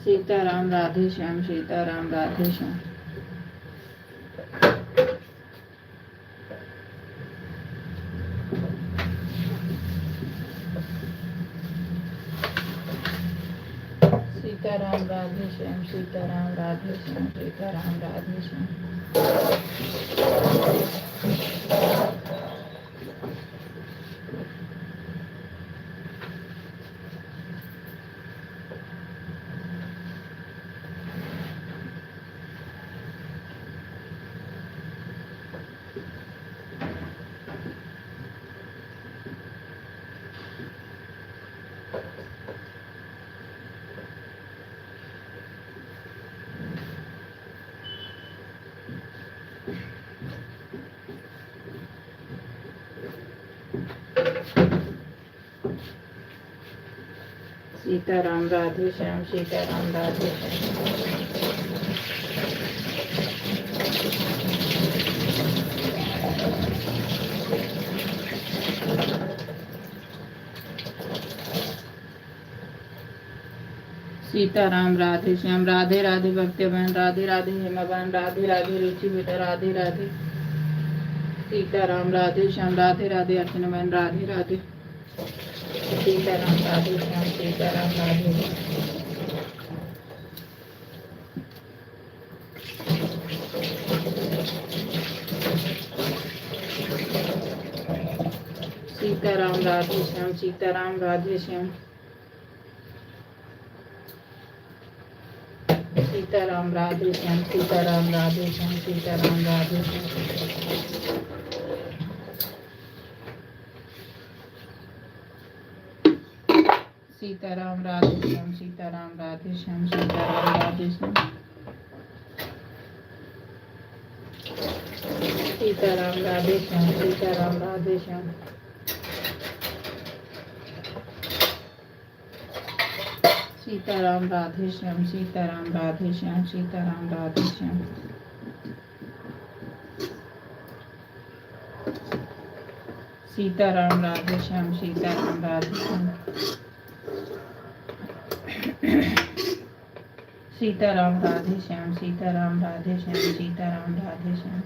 Speaker 1: सीताराम राधे श्याम, सीताराम राधे श्याम, सीताराम राधे श्याम, सीताराम राधे श्याम, सीताराम राधे श्याम, सीताराम राधे श्याम, सीताराम राधे श्याम, सीताराम राधे श्याम, सीताराम राधे श्याम, राधे राधे भक्ति बहन, राधे राधे हेमा बहन, राधे राधे रुचि बेटा, राधे राधे, सीताराम राधे श्याम, राधे राधे अर्चना बहन, राधे राधे, सीताराम राधे श्याम, सीताराम राधे सीताराम राधे श्याम, सीताराम राधे श्याम, सीताराम राधे श्याम, सीताराम राधे श्याम, सीताराम राधे श्याम, सीताराम राधे श्याम, सीताराम राधे श्याम, सीताराम राधे श्याम, सीताराम राधे श्याम, सीताराम राधे श्याम, सीताराम राधे श्याम, सीताराम राधे श्याम, सीताराम राधे श्याम। सीताराम राधे श्याम, सीताराम राधे श्याम। सीताराम राधे श्याम, सीताराम राधे श्याम, सीताराम राधे श्याम।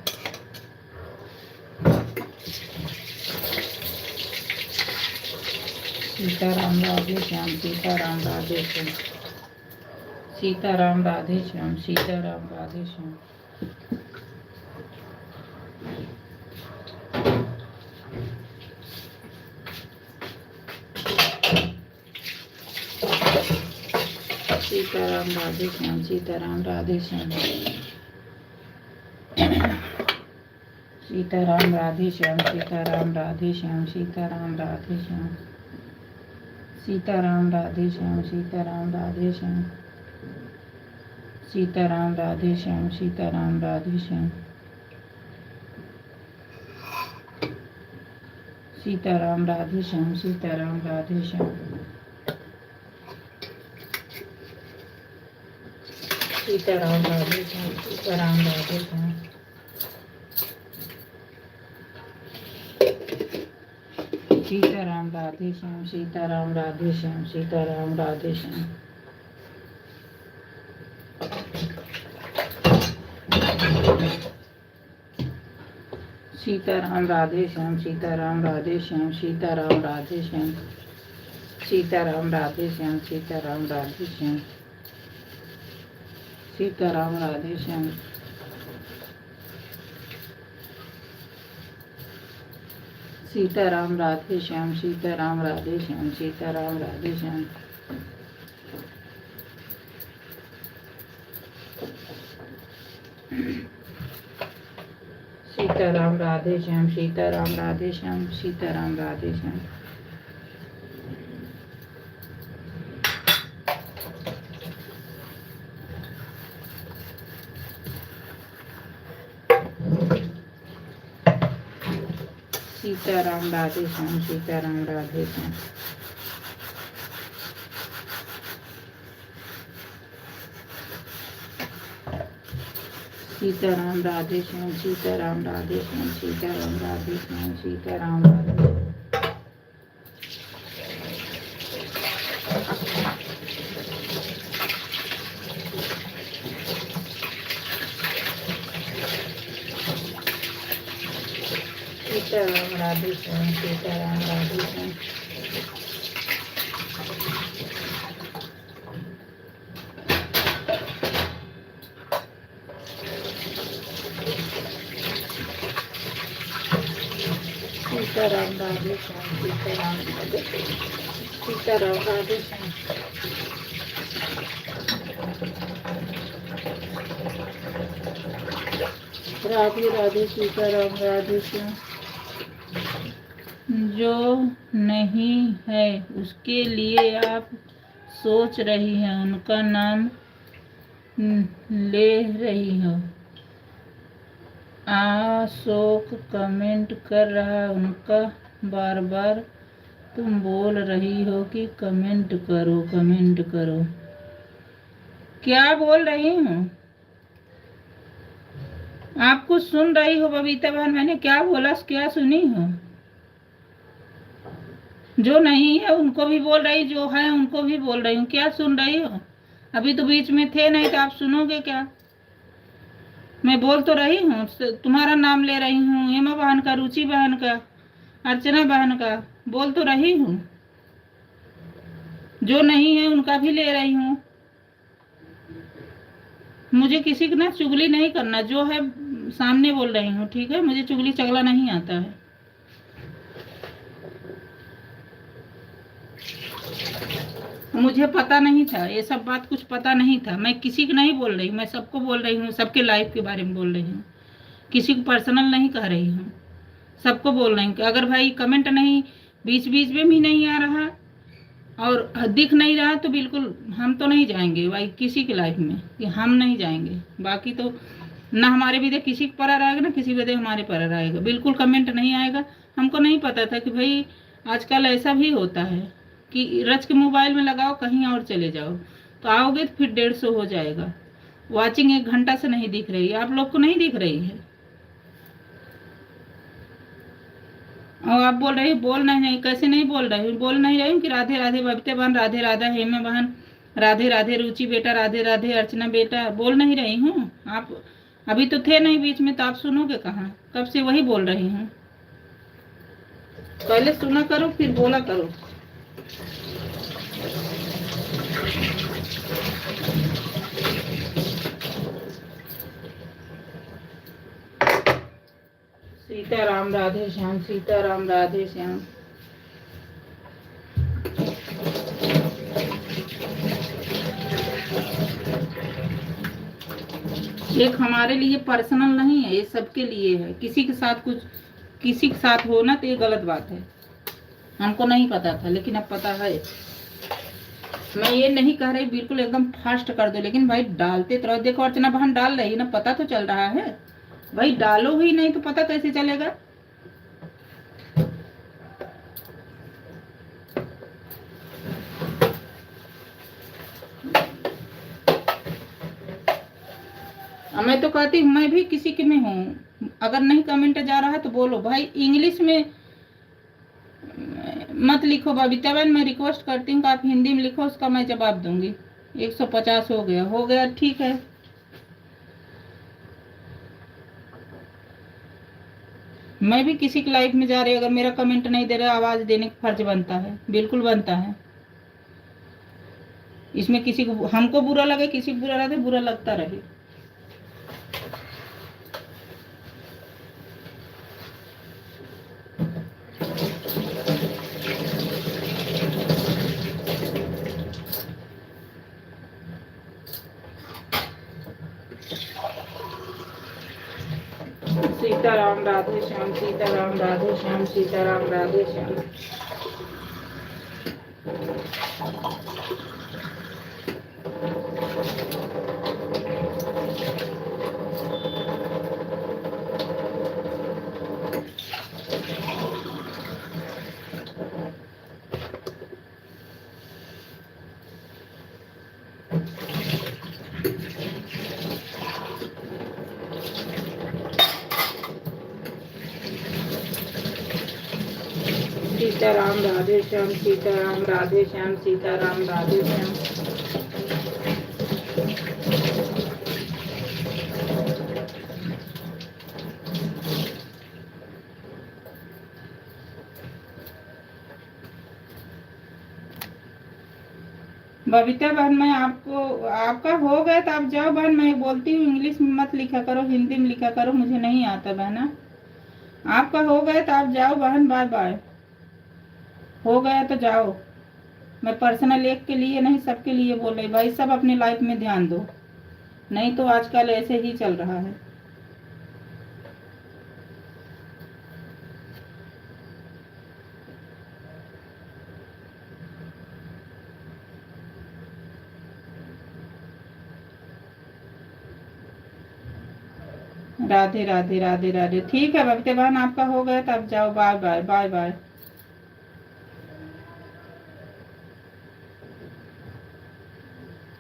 Speaker 1: सीताराम राधे श्याम, सीताराम राधे श्याम। सीताराम राधे श्याम, सीताराम राधे श्याम। सीताराम राधे श्याम, सीताराम राधे श्याम। सीताराम राधे श्याम, सीताराम राधे श्याम, सीताराम राधे श्याम। सीताराम राधे श्याम, सीताराम राधे श्याम। सीताराम राधे श्याम, सीताराम राधे श्याम। सीताराम राधे श्याम, सीताराम राधे श्याम। सीताराम राधे श्याम, सीताराम राधे श्याम। सीताराम राधे श्याम, सीताराम राधे श्याम, सीताराम राधे श्याम। सीताराम राधे श्याम, सीताराम राधे श्याम, सीताराम राधे श्याम। सीताराम राधे श्याम, सीताराम राधे श्याम। सीताराम राधे श्याम। सीताराम राधे श्याम, सीताराम राधे श्याम, सीताराम राधे श्याम। सीताराम राधे श्याम, सीताराम राधे श्याम, सीताराम राधे श्याम। सीताराम राधे श्याम, सीताराम राधे श्याम। सीताराम राधे श्याम, सीताराम राधे श्याम, सीताराम राधे श्याम, सीताराम राधे। सीताराम राधे श्याम, सीताराम राधे श्याम। सीताराम राधे श्याम, सीताराम राधे श्याम, सीताराम राधे श्याम। राधे राधे, सीताराम राधे श्याम। जो नहीं है उसके लिए आप सोच रही हैं, उनका नाम ले रही हो। अशोक कमेंट कर रहा है उनका, बार बार तुम बोल रही हो कि कमेंट करो कमेंट करो। क्या बोल रही हूँ? आप कुछ सुन रही हो बबीता बहन? मैंने क्या बोला, क्या सुनी हो? जो नहीं है उनको भी बोल रही, जो है उनको भी बोल रही हूँ। क्या सुन रही हो? अभी तो बीच में थे नहीं, तो आप सुनोगे क्या? मैं बोल तो रही हूँ, तुम्हारा नाम ले रही हूँ, हेमा बहन का, रुचि बहन का, अर्चना बहन का बोल तो रही हूँ। जो नहीं है उनका भी ले रही हूँ। मुझे किसी की ना चुगली नहीं करना, जो है सामने बोल रही हूँ, ठीक है? मुझे चुगली चगला नहीं आता है। मुझे पता नहीं था, ये सब बात कुछ पता नहीं था। मैं किसी को नहीं बोल रही, मैं सबको बोल रही हूँ, सबके लाइफ के बारे में बोल रही हूँ, किसी को पर्सनल नहीं कह रही हूँ, सबको बोल रही हूँ कि अगर भाई कमेंट नहीं बीच बीच में भी नहीं आ रहा और दिख नहीं रहा तो बिल्कुल हम तो नहीं जाएंगे भाई किसी के लाइफ में, कि हम नहीं जाएंगे। बाकी तो ना हमारे विदे किसी के पर आएगा, ना किसी विदे हमारे पर आएगा। बिल्कुल कमेंट नहीं आएगा। हमको नहीं पता था कि भाई आजकल ऐसा भी होता है कि रच के मोबाइल में लगाओ, कहीं और चले जाओ। तो आओगे तो फिर 150 हो जाएगा। वॉचिंग 1 घंटा से नहीं दिख रही है, आप लोग को नहीं दिख रही है। और आप बोल रही बोल नहीं, कैसे नहीं बोल रही हूँ? बोल नहीं रही हूँ कि राधे राधे बबीता बहन, राधे राधा हेमा बहन, राधे राधे रुचि बेटा, राधे राधे अर्चना बेटा, बोल नहीं रही हूँ? आप अभी तो थे नहीं बीच में, तो आप सुनोगे कहाँ? कब से वही बोल रही हूँ। पहले सुना करो फिर बोला करो। सीताराम राधे श्याम, सीताराम राधे श्याम। एक हमारे लिए पर्सनल नहीं है, ये सबके लिए है। किसी के साथ हो ना तो ये गलत बात है। हमको नहीं पता था लेकिन अब पता है। मैं ये नहीं कह रही बिल्कुल एकदम फास्ट कर दो, लेकिन भाई डालते तो रहो। देखो अर्चना बहन डाल रही है ना, पता तो चल रहा है भाई। डालो ही नहीं तो पता कैसे चलेगा? मैं तो कहती हूँ मैं भी किसी के में हूँ। अगर नहीं कमेंट जा रहा है तो बोलो भाई। इंग्लिश में मत लिखो बबीता बहन, मैं रिक्वेस्ट करती हूँ कि आप हिंदी में लिखो, उसका मैं जवाब दूंगी। 150 हो गया ठीक है। मैं भी किसी की लाइफ में जा रही, अगर मेरा कमेंट नहीं दे रहा, आवाज देने का फर्ज बनता है, बिल्कुल बनता है। इसमें किसी को हमको बुरा लगे, किसी को बुरा लगे, बुरा लगता रहे। सीताराम राधे श्याम, सीताराम राधे श्याम, सीताराम राधे श्याम। सीताराम राधे श्याम, सीताराम राधे श्याम, सीताराम राधे श्याम। बबीता बहन मैं आपका हो गया तो आप जाओ बहन। मैं बोलती हूँ इंग्लिश में मत लिखा करो, हिंदी में लिखा करो, मुझे नहीं आता बहना। आपका हो गया तो आप जाओ बहन, बाय बाय। हो गया तो जाओ। मैं पर्सनल एक के लिए नहीं सबके लिए बोल रही भाई। सब अपनी लाइफ में ध्यान दो, नहीं तो आजकल ऐसे ही चल रहा है। राधे राधे राधे राधे। ठीक है बबीता बहन, आपका हो गया तो आप जाओ, बाय बाय बाय बाय।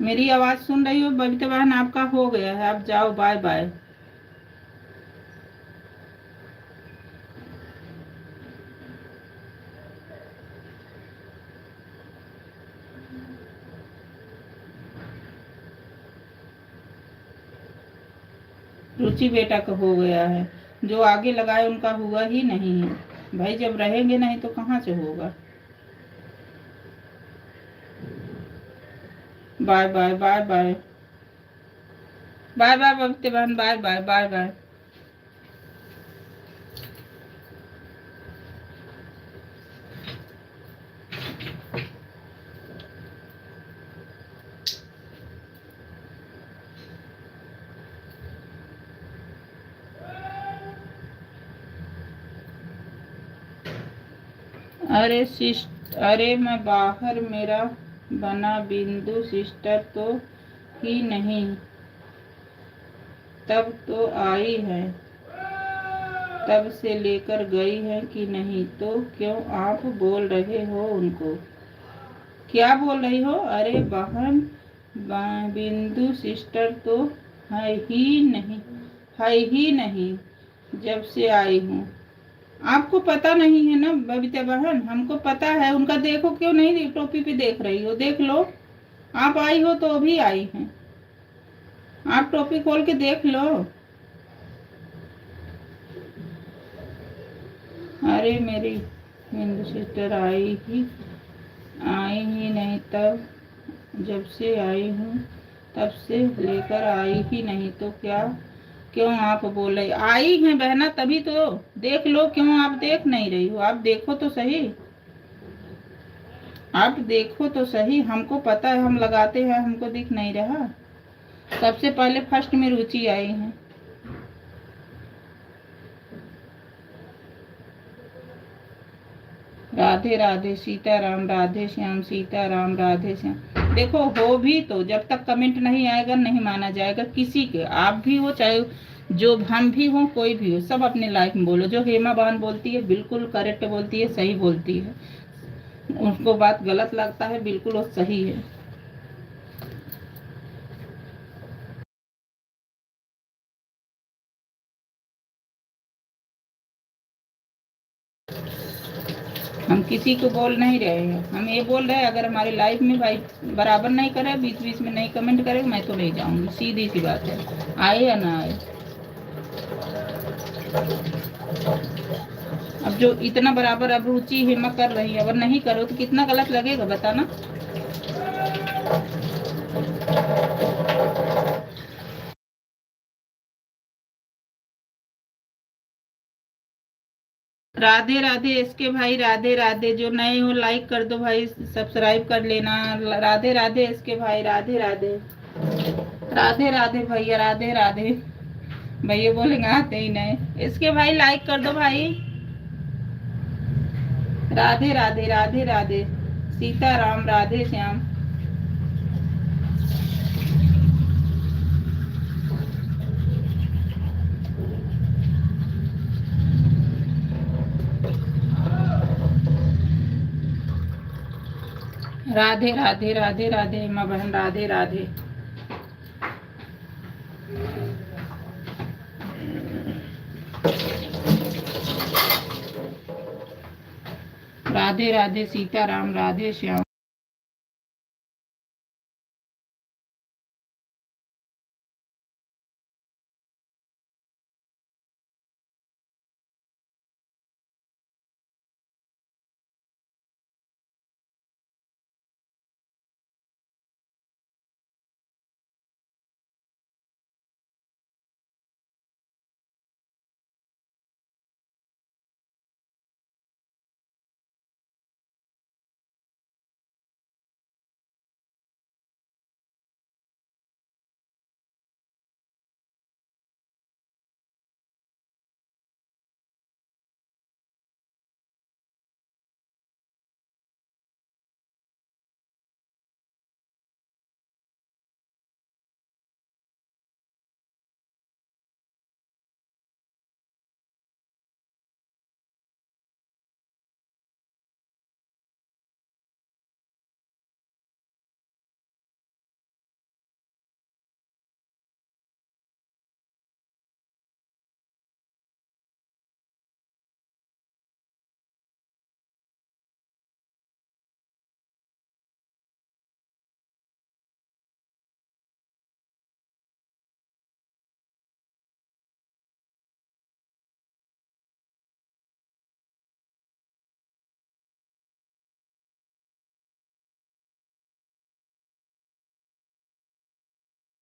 Speaker 1: मेरी आवाज सुन रही हो बबीता बहन? आपका हो गया है, आप जाओ, बाय बाय। रुचि बेटा का हो गया है, जो आगे लगाए उनका हुआ ही नहीं है भाई। जब रहेंगे नहीं तो कहाँ से होगा? Bye bye bye bye bye bye Babita बहन, बाय बाय बाय बाय। अरे मैं बाहर, मेरा बना बिंदु सिस्टर तो ही नहीं, तब तो आई है, तब से लेकर गई है कि नहीं, तो क्यों आप बोल रहे हो उनको? क्या बोल रही हो? अरे बहन बिंदु सिस्टर तो है ही नहीं, है ही नहीं जब से आई हूँ। आपको पता नहीं है ना बबीता बहन, हमको पता है। उनका देखो, क्यों नहीं टोपी पे देख रही हो? देख लो, आप आई हो तो भी आई हैं। आप टोपी खोल के देख लो। अरे मेरी बिंदु सिस्टर आई ही नहीं, तब जब से आई हूँ तब से लेकर आई ही नहीं, तो क्या क्यों आप बोले आई हैं बहना? तभी तो देख लो, क्यों आप देख नहीं रही हो? आप देखो तो सही, आप देखो तो सही। हमको पता है, हम लगाते हैं, हमको दिख नहीं रहा। सबसे पहले फर्स्ट में रुचि आई है। राधे राधे सीताराम, राधे श्याम सीताराम, राधे श्याम। देखो, हो भी तो जब तक कमेंट नहीं आएगा नहीं माना जाएगा किसी के। आप भी हो, चाहे जो हम भी हो, कोई भी हो, सब अपने लाइफ में बोलो। जो हेमा बहन बोलती है बिल्कुल करेक्ट बोलती है, सही बोलती है। उसको बात गलत लगता है, बिल्कुल वो सही है। हम किसी को बोल नहीं रहे हैं, हम ये बोल रहे हैं अगर हमारी लाइफ में भाई बराबर नहीं करे, बीच बीच में नहीं कमेंट करे, मैं तो नहीं जाऊंगी। सीधी सी बात है, आए या ना आए। अब जो इतना बराबर अब रुचि हिम्मत कर रही है, अगर नहीं करो तो कितना गलत लगेगा बताना। राधे राधे इसके भाई, राधे राधे। जो नए हो लाइक कर दो भाई, सब्सक्राइब कर लेना। राधे राधे इसके भाई, राधे राधे। राधे राधे भैया, राधे राधे। भैया बोलेंगे आते ही नहीं। इसके भाई लाइक कर दो भाई। राधे राधे, राधे राधे सीताराम, राधे श्याम। राधे राधे, राधे राधे माँ बहन, राधे राधे। राधे राधे सीताराम, राधे श्याम।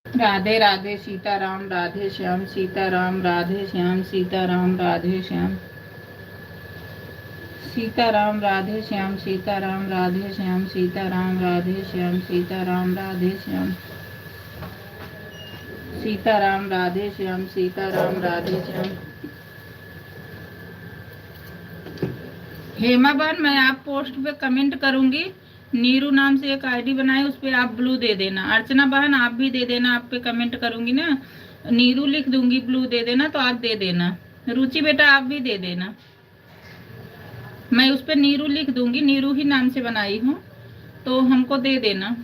Speaker 1: राधे राधे सीताराम, राधे श्याम सीताराम, राधे श्याम सीताराम, राधे श्याम सीताराम, राधे श्याम सीताराम, राधे श्याम सीताराम, राधे श्याम सीताराम, राधे श्याम सीताराम, राधे श्याम सीताराम, राधे श्याम। हेमा बहन, मैं आप पोस्ट पे कमेंट करूंगी। नीरू नाम से एक आईडी बनाए, उस पर आप ब्लू दे देना। अर्चना बहन आप भी दे देना, आप पे कमेंट करूंगी ना, नीरू लिख दूंगी, ब्लू दे देना तो आप दे देना। रुचि बेटा आप भी दे देना, मैं उस पर नीरू लिख दूंगी, नीरू ही नाम से बनाई हूँ, तो हमको दे देना।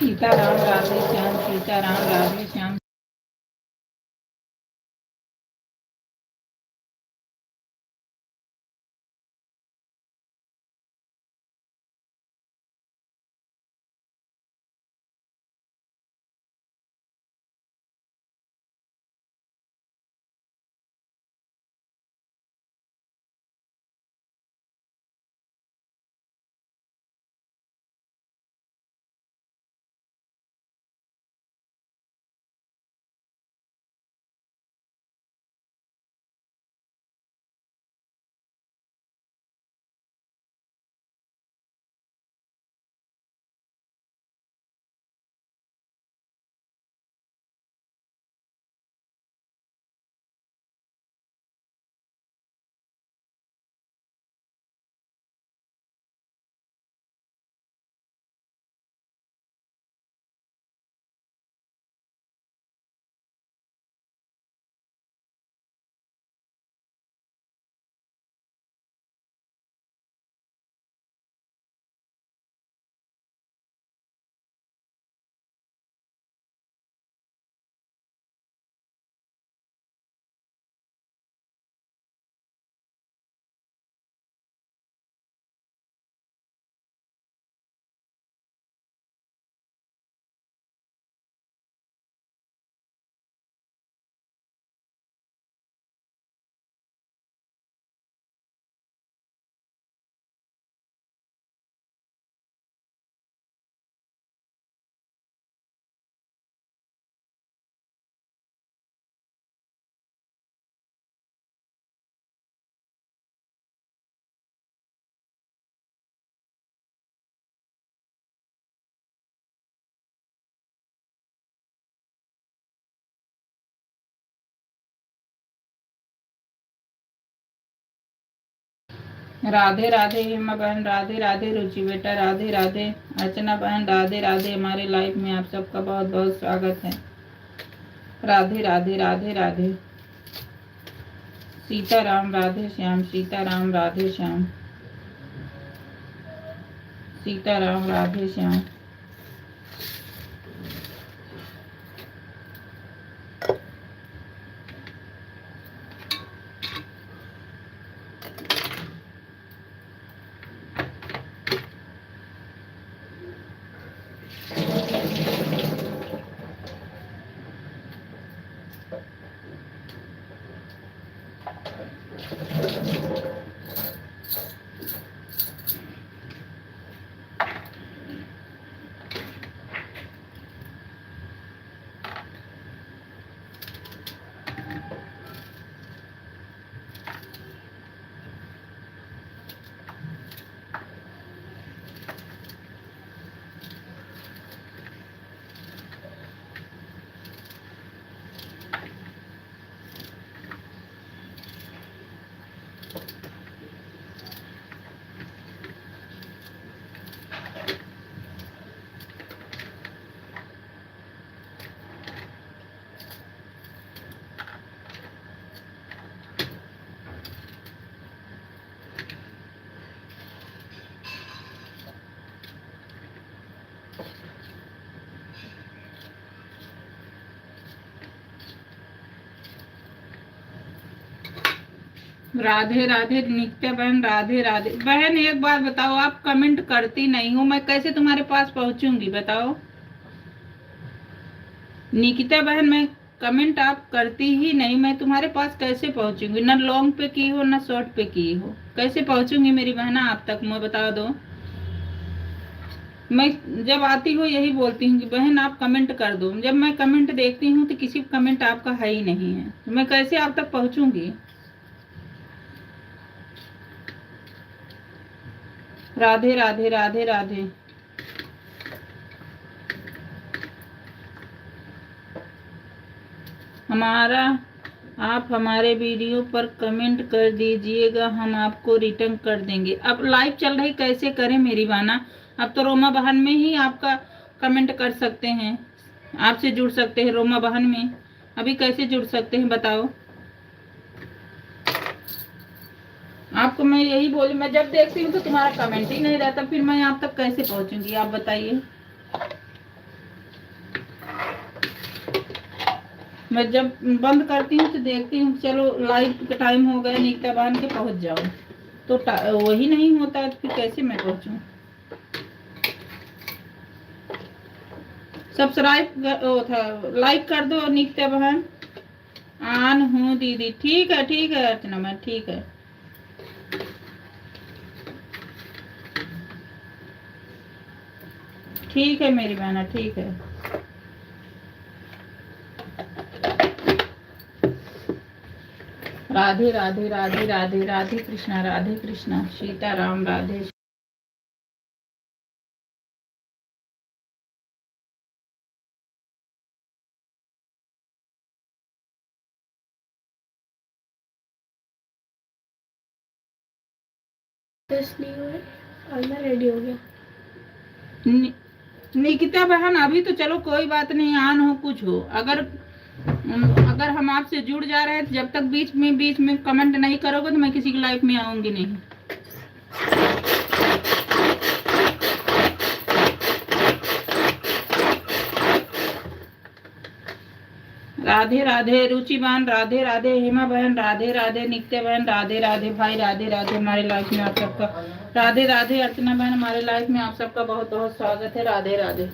Speaker 1: सीताराम राधे श्याम, सीताराम राधे श्याम। राधे राधे हेमा बहन, राधे राधे रुचि बेटा, राधे राधे अर्चना बहन, राधे राधे। हमारे लाइव में आप सबका बहुत बहुत स्वागत है। राधे राधे राधे राधे। सीताराम राधे श्याम, सीताराम राधे श्याम, सीताराम राधे श्याम। राधे राधे नित्या बहन, राधे राधे बहन। एक बात बताओ, आप कमेंट करती नहीं हो, मैं कैसे तुम्हारे पास पहुंचूंगी बताओ। निकिता बहन, मैं कमेंट आप करती ही नहीं, मैं तुम्हारे पास कैसे पहुंचूंगी। ना लॉन्ग पे की हो ना शॉर्ट पे की हो, कैसे पहुंचूंगी मेरी बहना आप तक, मैं बता दो। मैं जब आती हूँ यही बोलती हूँ कि बहन आप कमेंट कर दो। जब मैं कमेंट देखती हूँ तो किसी कमेंट आपका है ही नहीं है, तो मैं कैसे आप तक पहुंचूंगी। राधे राधे राधे राधे। आप हमारे वीडियो पर कमेंट कर दीजिएगा, हम आपको रिटर्न कर देंगे। अब लाइव चल रही, कैसे करें मेरी बहना। अब तो रोमा बहन में ही आपका कमेंट कर सकते हैं, आपसे जुड़ सकते हैं रोमा बहन में। अभी कैसे जुड़ सकते हैं बताओ। आपको मैं यही बोली, मैं जब देखती हूँ तो तुम्हारा कमेंट ही नहीं रहता, फिर मैं आप तक कैसे पहुंचूंगी आप बताइए। मैं जब बंद करती हूँ तो देखती हूँ चलो लाइव का टाइम हो गया, नीता बांध के पहुँच जाओ, तो वही नहीं होता है, फिर कैसे मैं पहुँचूँ। सब्सक्राइब वो था, लाइक कर दो नीता बहन। आन हूँ दीदी, ठीक है अर्चना मैम, ठीक है। ठीक है मेरी बहना, ठीक है। राधे राधे राधे राधे राधे कृष्णा, राधे कृष्णा, सीताराम, राधे।
Speaker 2: नहीं हुआ और मैं रेडी हो गया।
Speaker 1: निकिता बहन अभी तो चलो कोई बात नहीं, आन हो कुछ हो, अगर हम आपसे जुड़ जा रहे हैं तो जब तक बीच में कमेंट नहीं करोगे तो मैं किसी की लाइफ में आऊंगी नहीं। राधे राधे रुचि बहन, राधे राधे हेमा बहन, राधे राधे नित्य बहन, राधे राधे भाई, राधे राधे हमारे लाइफ में आप सबका, राधे राधे अर्चना बहन, हमारे लाइफ में आप सबका बहुत बहुत स्वागत है। राधे राधे।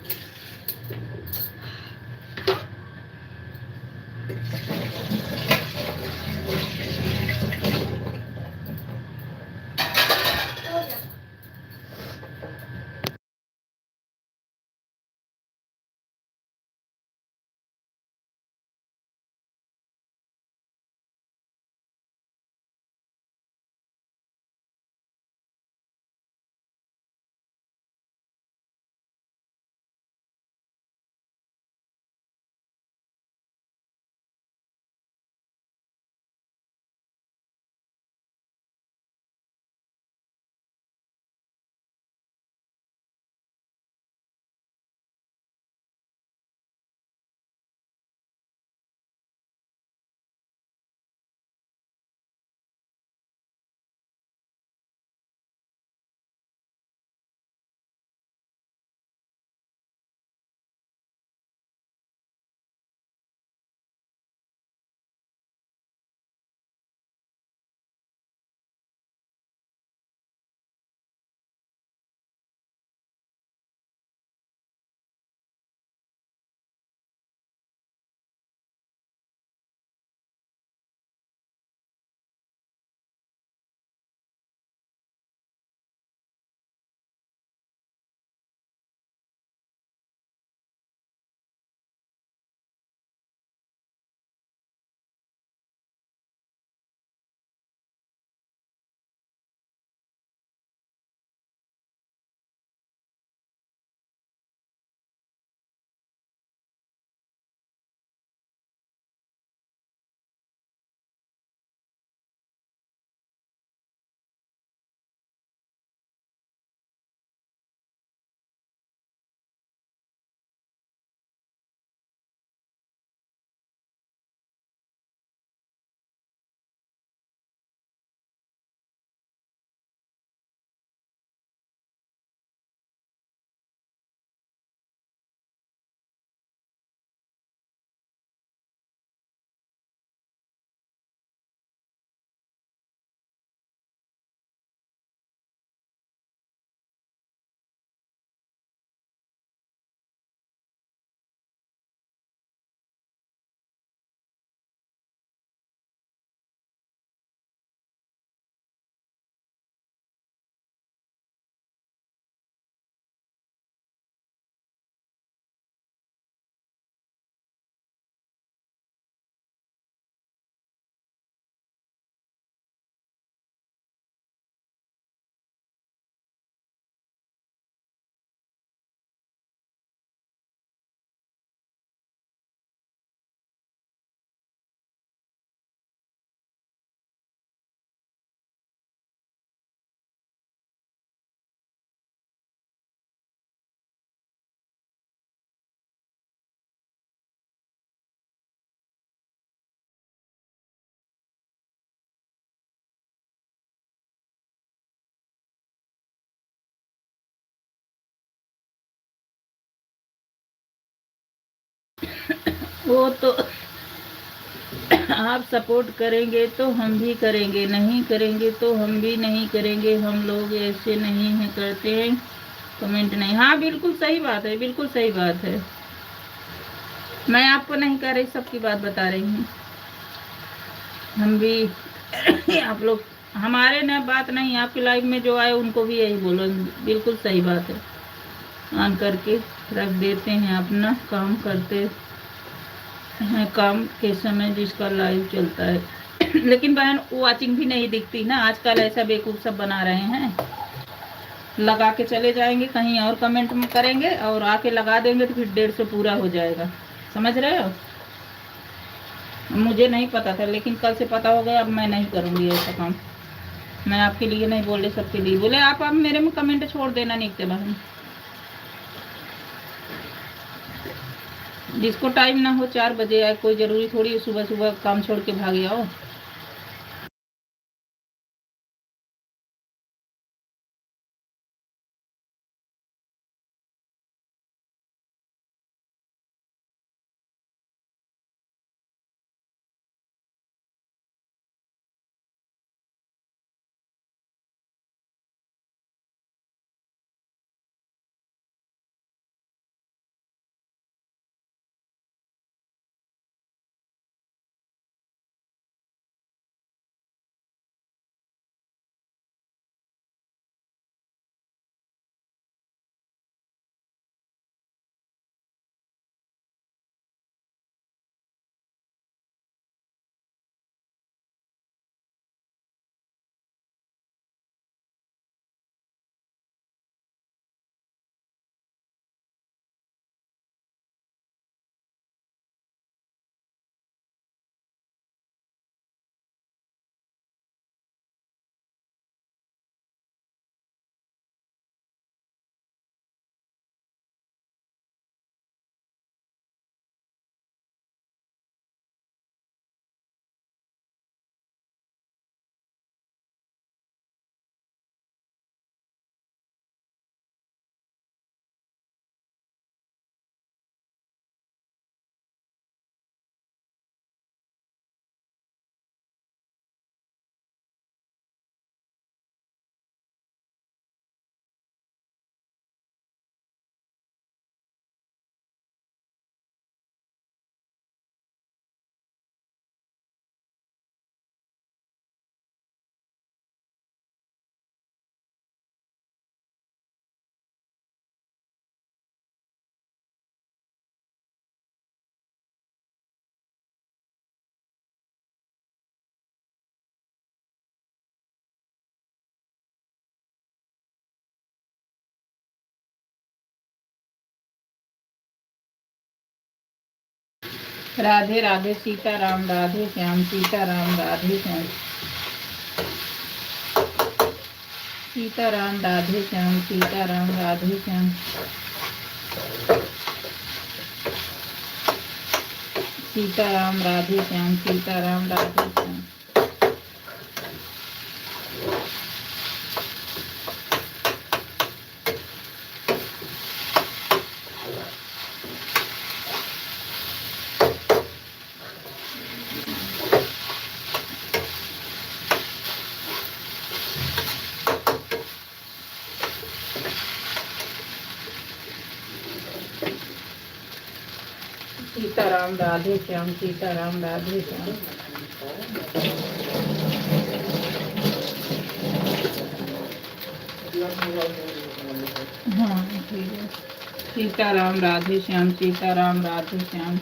Speaker 1: वो तो आप सपोर्ट करेंगे तो हम भी करेंगे, नहीं करेंगे तो हम भी नहीं करेंगे, हम लोग ऐसे नहीं है करते हैं कमेंट नहीं। हाँ बिल्कुल सही बात है, बिल्कुल सही बात है। मैं आपको नहीं कह रही, सबकी बात बता रही हूँ। हम भी आप लोग हमारे न बात नहीं, आपकी लाइफ में जो आए उनको भी यही बोलो, बिल्कुल सही बात है। ऑन करके रख देते हैं, अपना काम करते हैं, काम के समय जिसका लाइव चलता है। लेकिन बहन वॉचिंग भी नहीं दिखती ना, आजकल ऐसा बेवकूफ़ सब बना रहे हैं, लगा के चले जाएंगे कहीं और कमेंट में करेंगे और आके लगा देंगे तो फिर 150 पूरा हो जाएगा। समझ रहे हो? मुझे नहीं पता था लेकिन कल से पता हो गया, अब मैं नहीं करूँगी ऐसा काम। मैं आपके लिए नहीं बोले, सबके लिए बोले। आप अब मेरे में कमेंट छोड़ देना नीचे बहन, जिसको टाइम ना हो 4 बजे आए, कोई ज़रूरी थोड़ी सुबह सुबह काम छोड़ के भाग जाओ। राधे राधे, सीताराम, राधे श्याम, सीताराम, राधे श्याम, सीताराम, राधे श्याम, सीताराम, राधे श्याम, सीताराम, राधे श्याम, सीताराम, राधे श्याम। सीताराम, राधे श्याम, सीताराम, राधे श्याम। हाँ ठीक है। सीताराम, राधे श्याम, सीताराम, राधे श्याम।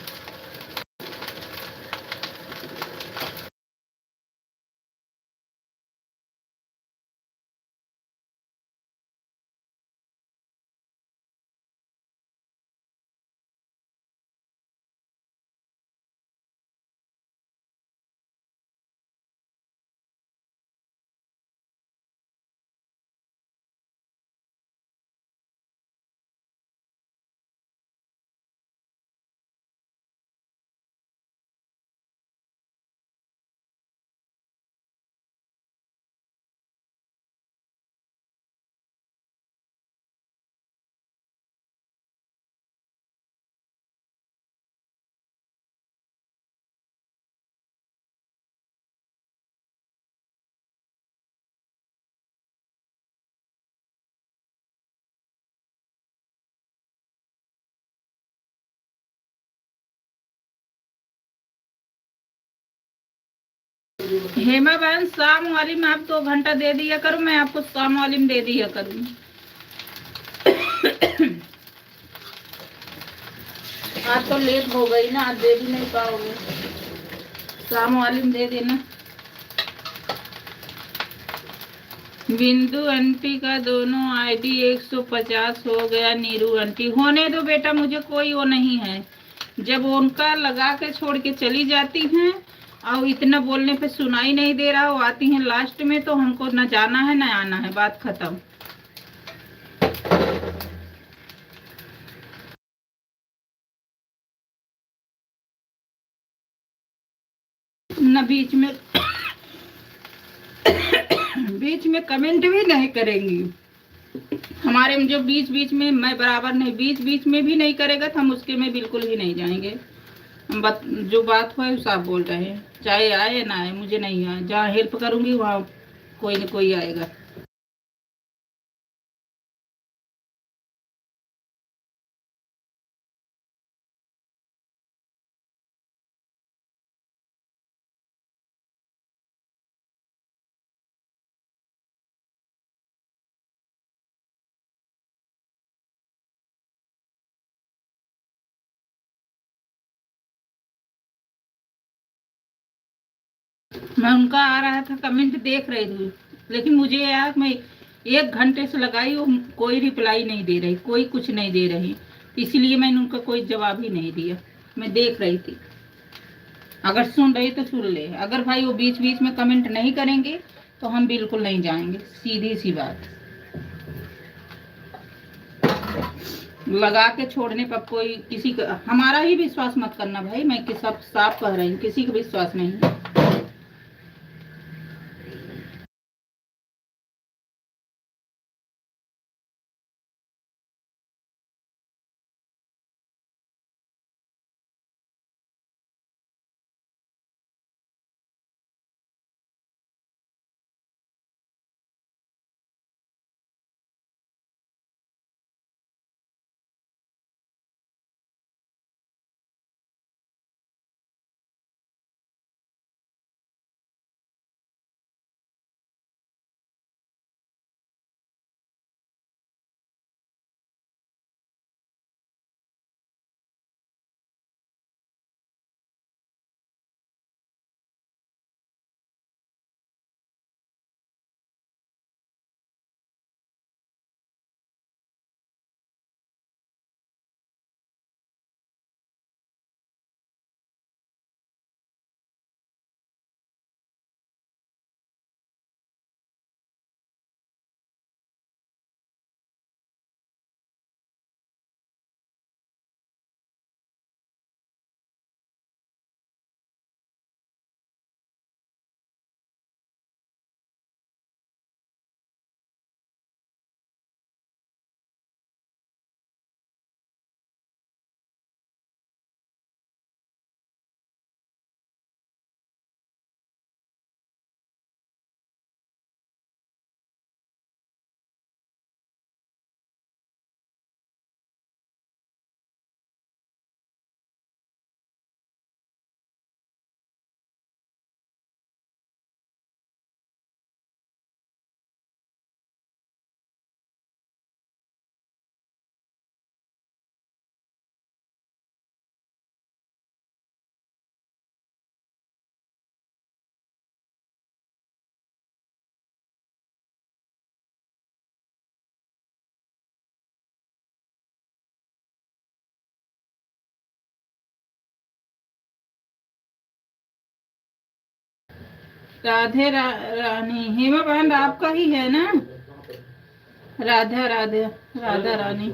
Speaker 1: हेमा बहन, शाम वाली में आप 2 घंटा दे दिया करो, मैं आपको शाम वाली में दे दिया करूँ। आज तो लेट हो गई ना, आज दे भी नहीं पाओगे, शाम वाली में दे देना। बिंदु आंटी का दोनों आईडी 150 हो गया। नीरू आंटी, होने दो बेटा, मुझे कोई वो नहीं है। जब उनका लगा के छोड़ के चली जाती हैं और इतना बोलने पे सुनाई नहीं दे रहा, वो आती हैं लास्ट में, तो हमको न जाना है न आना है, बात खत्म। न बीच में कमेंट भी नहीं करेंगी। हमारे में जो बीच बीच में, मैं बराबर नहीं, बीच बीच में भी नहीं करेगा तो हम उसके में बिल्कुल ही नहीं जाएंगे। जो बात हुआ है सब बोल रहे हैं, चाहे आए या ना आए, मुझे नहीं आए। जहाँ हेल्प करूंगी वहाँ कोई न कोई आएगा। मैं उनका आ रहा था कमेंट देख रही थी, लेकिन मुझे यार, मैं 1 घंटे से लगाई, वो कोई रिप्लाई नहीं दे रही, कोई कुछ नहीं दे रही, इसलिए मैंने उनका कोई जवाब ही नहीं दिया। मैं देख रही थी, अगर सुन रही तो सुन ले, अगर भाई वो बीच बीच में कमेंट नहीं करेंगे तो हम बिल्कुल नहीं जाएंगे, सीधी सी बात। लगा के छोड़ने पर कोई किसी का, हमारा ही विश्वास मत करना भाई, मैं सब साफ कह रही हूँ, किसी का विश्वास नहीं है। रानी, हेमा बहन आपका ही है ना? राधा राधा, राधा रानी।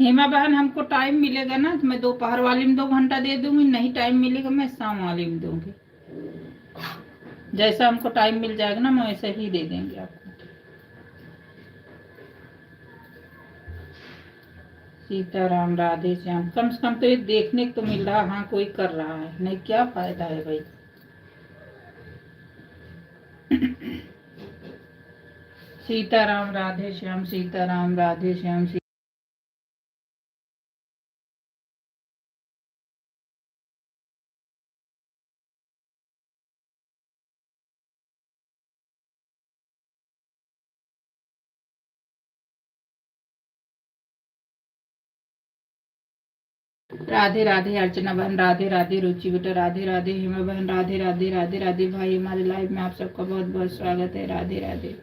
Speaker 1: हेमा बहन, हमको टाइम मिलेगा ना तो मैं दोपहर वाली में 2 घंटा दे दूंगी, नहीं टाइम मिलेगा मैं शाम वाली में दूंगी। जैसा हमको टाइम मिल जाएगा ना, मैं वैसे ही दे देंगे आपको। सीताराम राधे श्याम, कम से कम तो ये देखने को तो मिल रहा, हाँ कोई कर रहा है, नहीं क्या फायदा है भाई। सीताराम राधे श्याम, सीताराम राधे श्याम। राधे राधे अर्चना बहन, राधे राधे रुचि बेटा, राधे राधे हेमा बहन, राधे राधे राधे राधे भाई, हमारे लाइव में आप सबका बहुत बहुत स्वागत है। राधे राधे।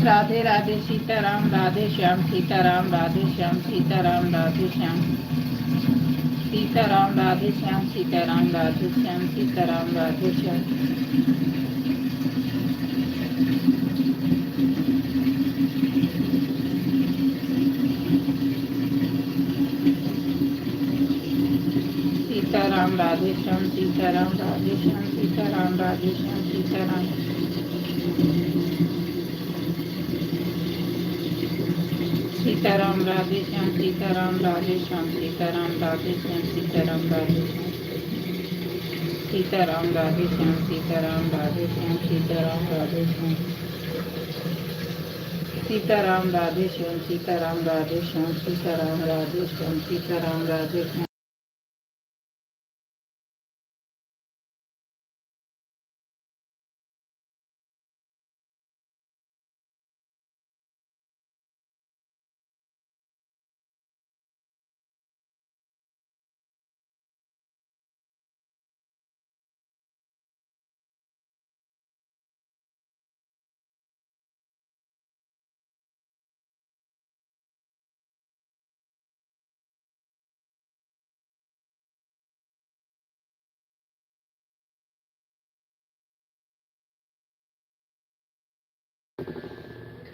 Speaker 1: राधे राधे सीताराम राधे श्याम, सीताराम राधे श्याम, सीताराम राधे श्याम, सीताराम राधे श्याम, सीताराम राधे श्याम, सीताराम राधे श्याम। सीताराम राधे श्याम, सीताराम राधे श्याम, सीताराम राधे श्याम, सीताराम। सीताराम राधे श्याम, सीताराम राधे श्याम, सीताराम राधे श्याम, सीताराम राधे श्याम, सीताराम राधे श्याम, सीताराम राधे श्याम, सीताराम राधे श्याम, सीताराम राधे श्याम, सीताराम राधे श्याम, सीताराम राधे श्याम, सीताराम राधे श्याम।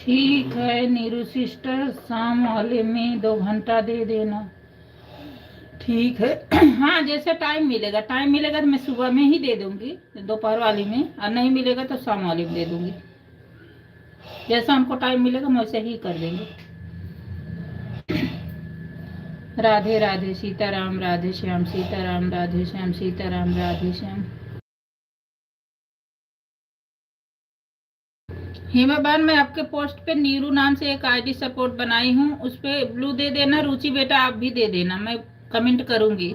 Speaker 1: ठीक है नीरू सिस्टर, शाम वाले में 2 घंटा दे देना। ठीक है। हाँ जैसे टाइम मिलेगा तो मैं सुबह में ही दे दूंगी, दोपहर वाली में, और नहीं मिलेगा तो शाम वाली में दे दूंगी। जैसा हमको टाइम मिलेगा हम वैसे ही कर देंगे। राधे राधे सीताराम, राधे श्याम सीताराम, राधे श्याम सीताराम, राधे श्याम। हेमा बहन, मैं आपके पोस्ट पे नीरू नाम से एक आईडी सपोर्ट बनाई हूँ, उस पे ब्लू दे देना। रुचि बेटा आप भी दे देना, मैं कमेंट करूंगी।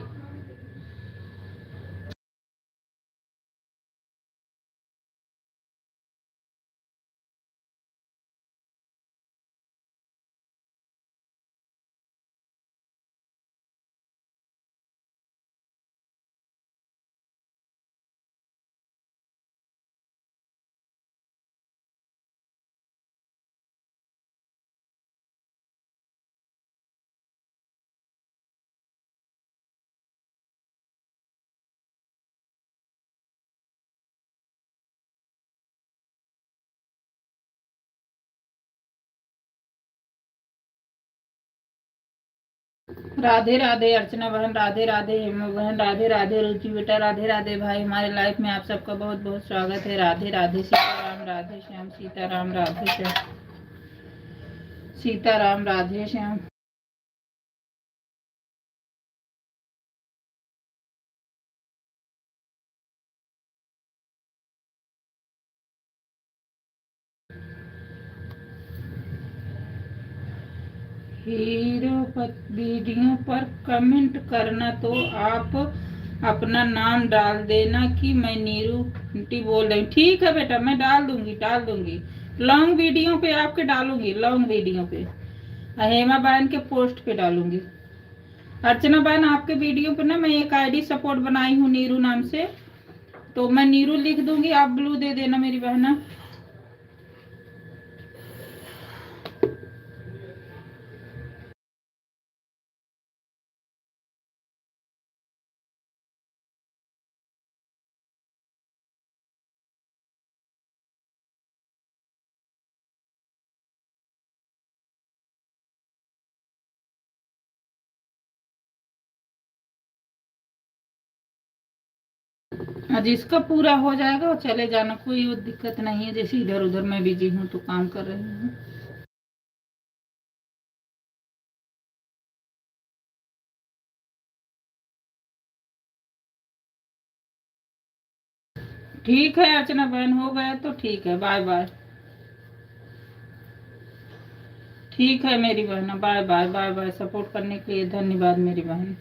Speaker 1: राधे राधे अर्चना बहन, राधे राधे हेमा बहन, राधे राधे रुचि बेटा, राधे राधे भाई। हमारे लाइफ में आप सबका बहुत बहुत स्वागत है। राधे राधे सीताराम, राधे श्याम सीताराम, राधे श्याम सीताराम, राधे श्याम। हीरो पर वीडियो पर कमेंट करना तो आप अपना नाम डाल देना कि मैं नीरू आंटी बोल रही हूँ। ठीक है बेटा, मैं डाल दूंगी लॉन्ग वीडियो पे आपके डालूंगी, लॉन्ग वीडियो पे हेमा बहन के पोस्ट पे डालूंगी। अर्चना बहन आपके वीडियो पे ना मैं एक आईडी सपोर्ट बनाई हूँ नीरू नाम से, तो मैं नीरू लिख दूंगी, आप ब्लू दे देना मेरी बहना। जिसका पूरा हो जाएगा वो चले जाना, कोई वो दिक्कत नहीं है। जैसे इधर उधर मैं बिजी हूँ तो काम कर रही हूँ। ठीक है अर्चना बहन, हो गया तो ठीक है, बाय बाय। ठीक है मेरी बहन, bye bye bye bye. Support करने के लिए धन्यवाद मेरी बहन।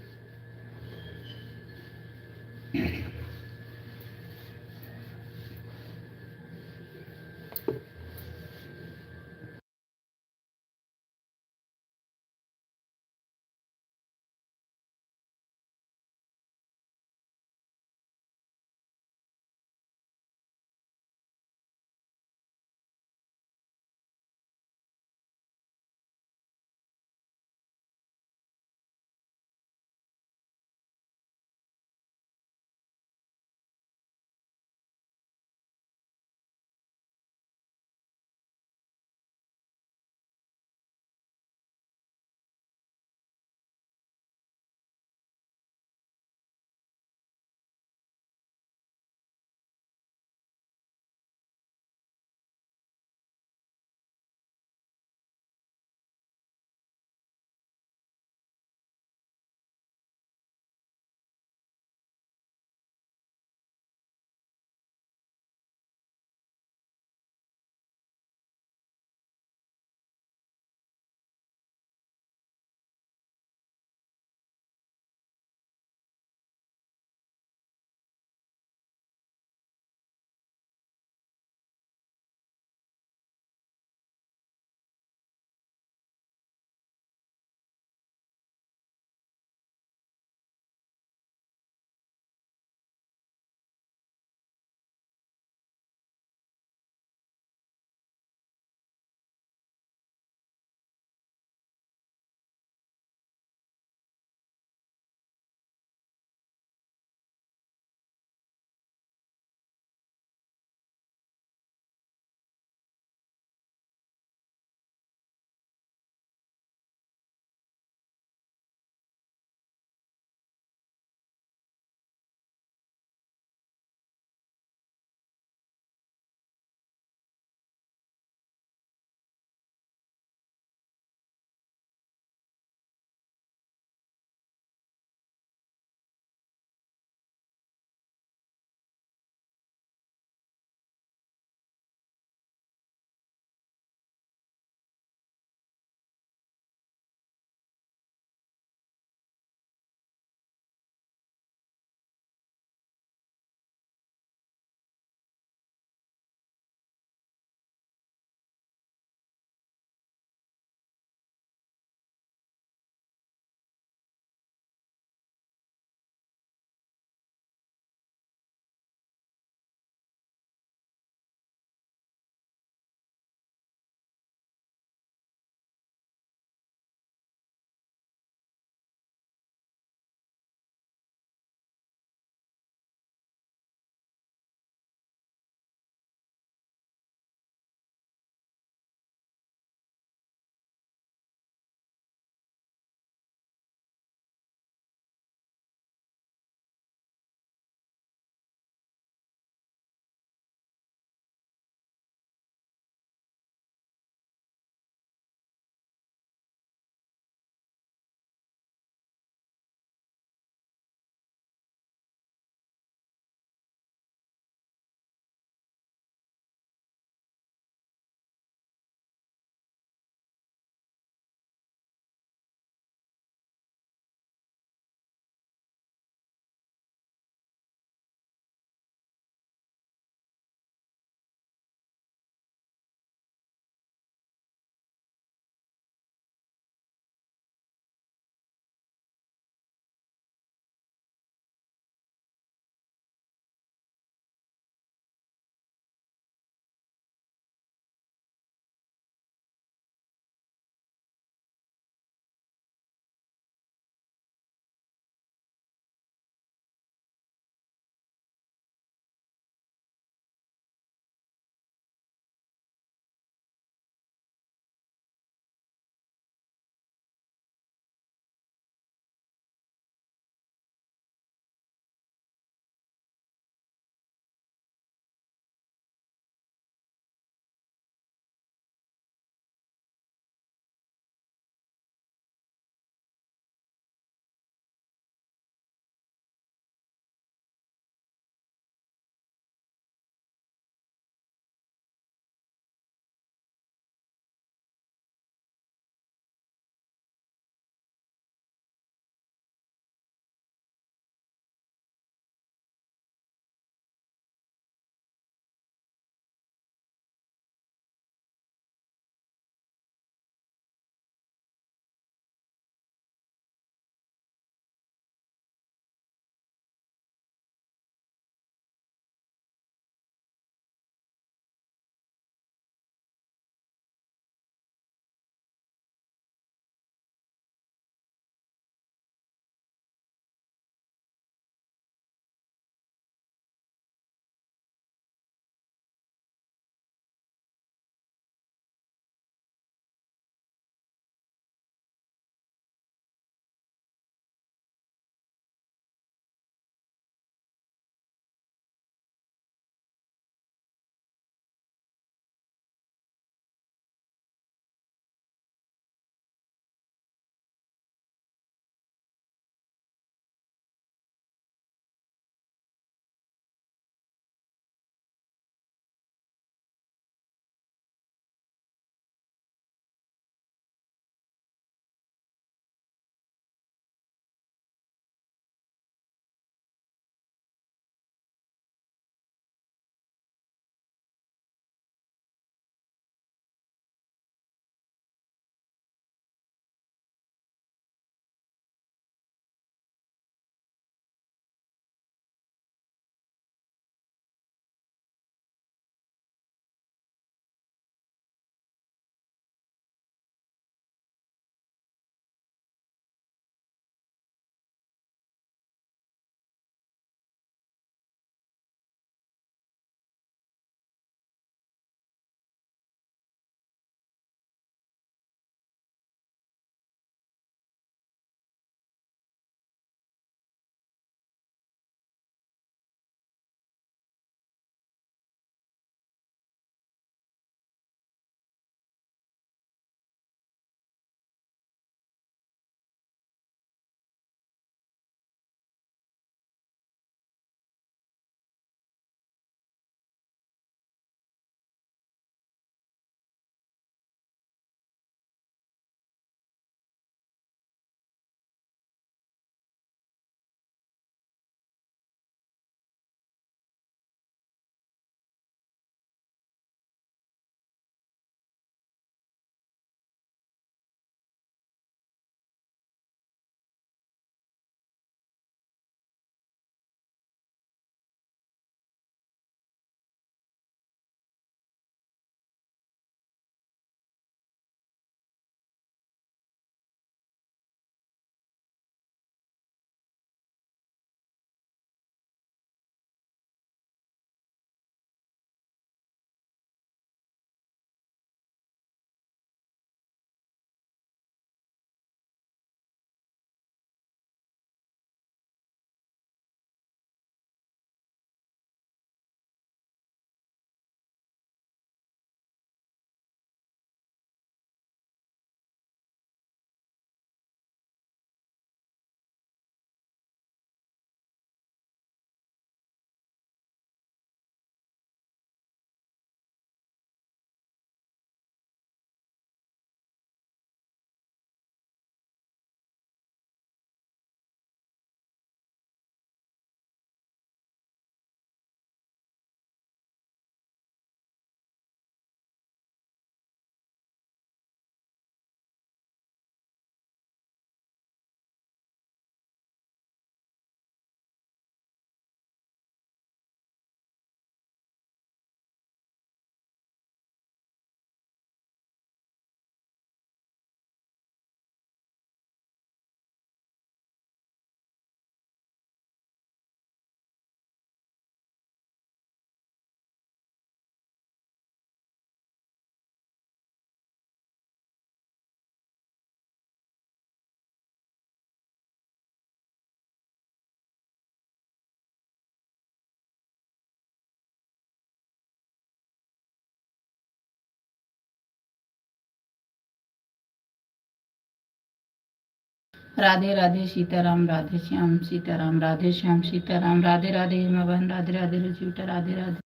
Speaker 1: राधे राधे सीताराम राधे श्याम सीताराम राधे श्याम सीताराम राधे राधे हेमा बहन राधे राधे रुचि बेटा राधे राधे।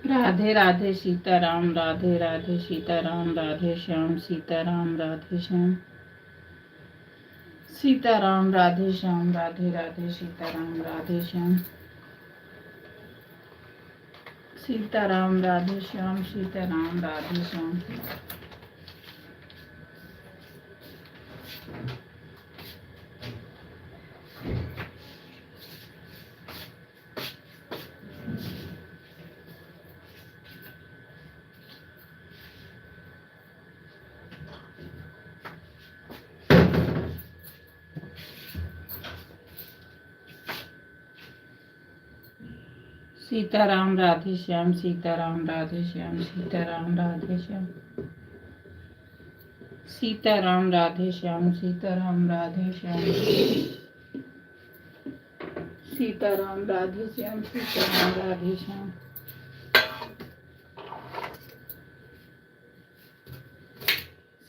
Speaker 1: राधे राधे सीताराम राधे राधे सीताराम राधे श्याम सीताराम राधे श्याम सीताराम राधे श्याम राधे राधे सीताराम राधे श्याम सीताराम राधे श्याम सीताराम राधे श्याम सीताराम राधे श्याम सीताराम राधे श्याम सीताराम राधे श्याम सीताराम राधे श्याम सीताराम राधे श्याम सीताराम राधे श्याम सीताराम राधे श्याम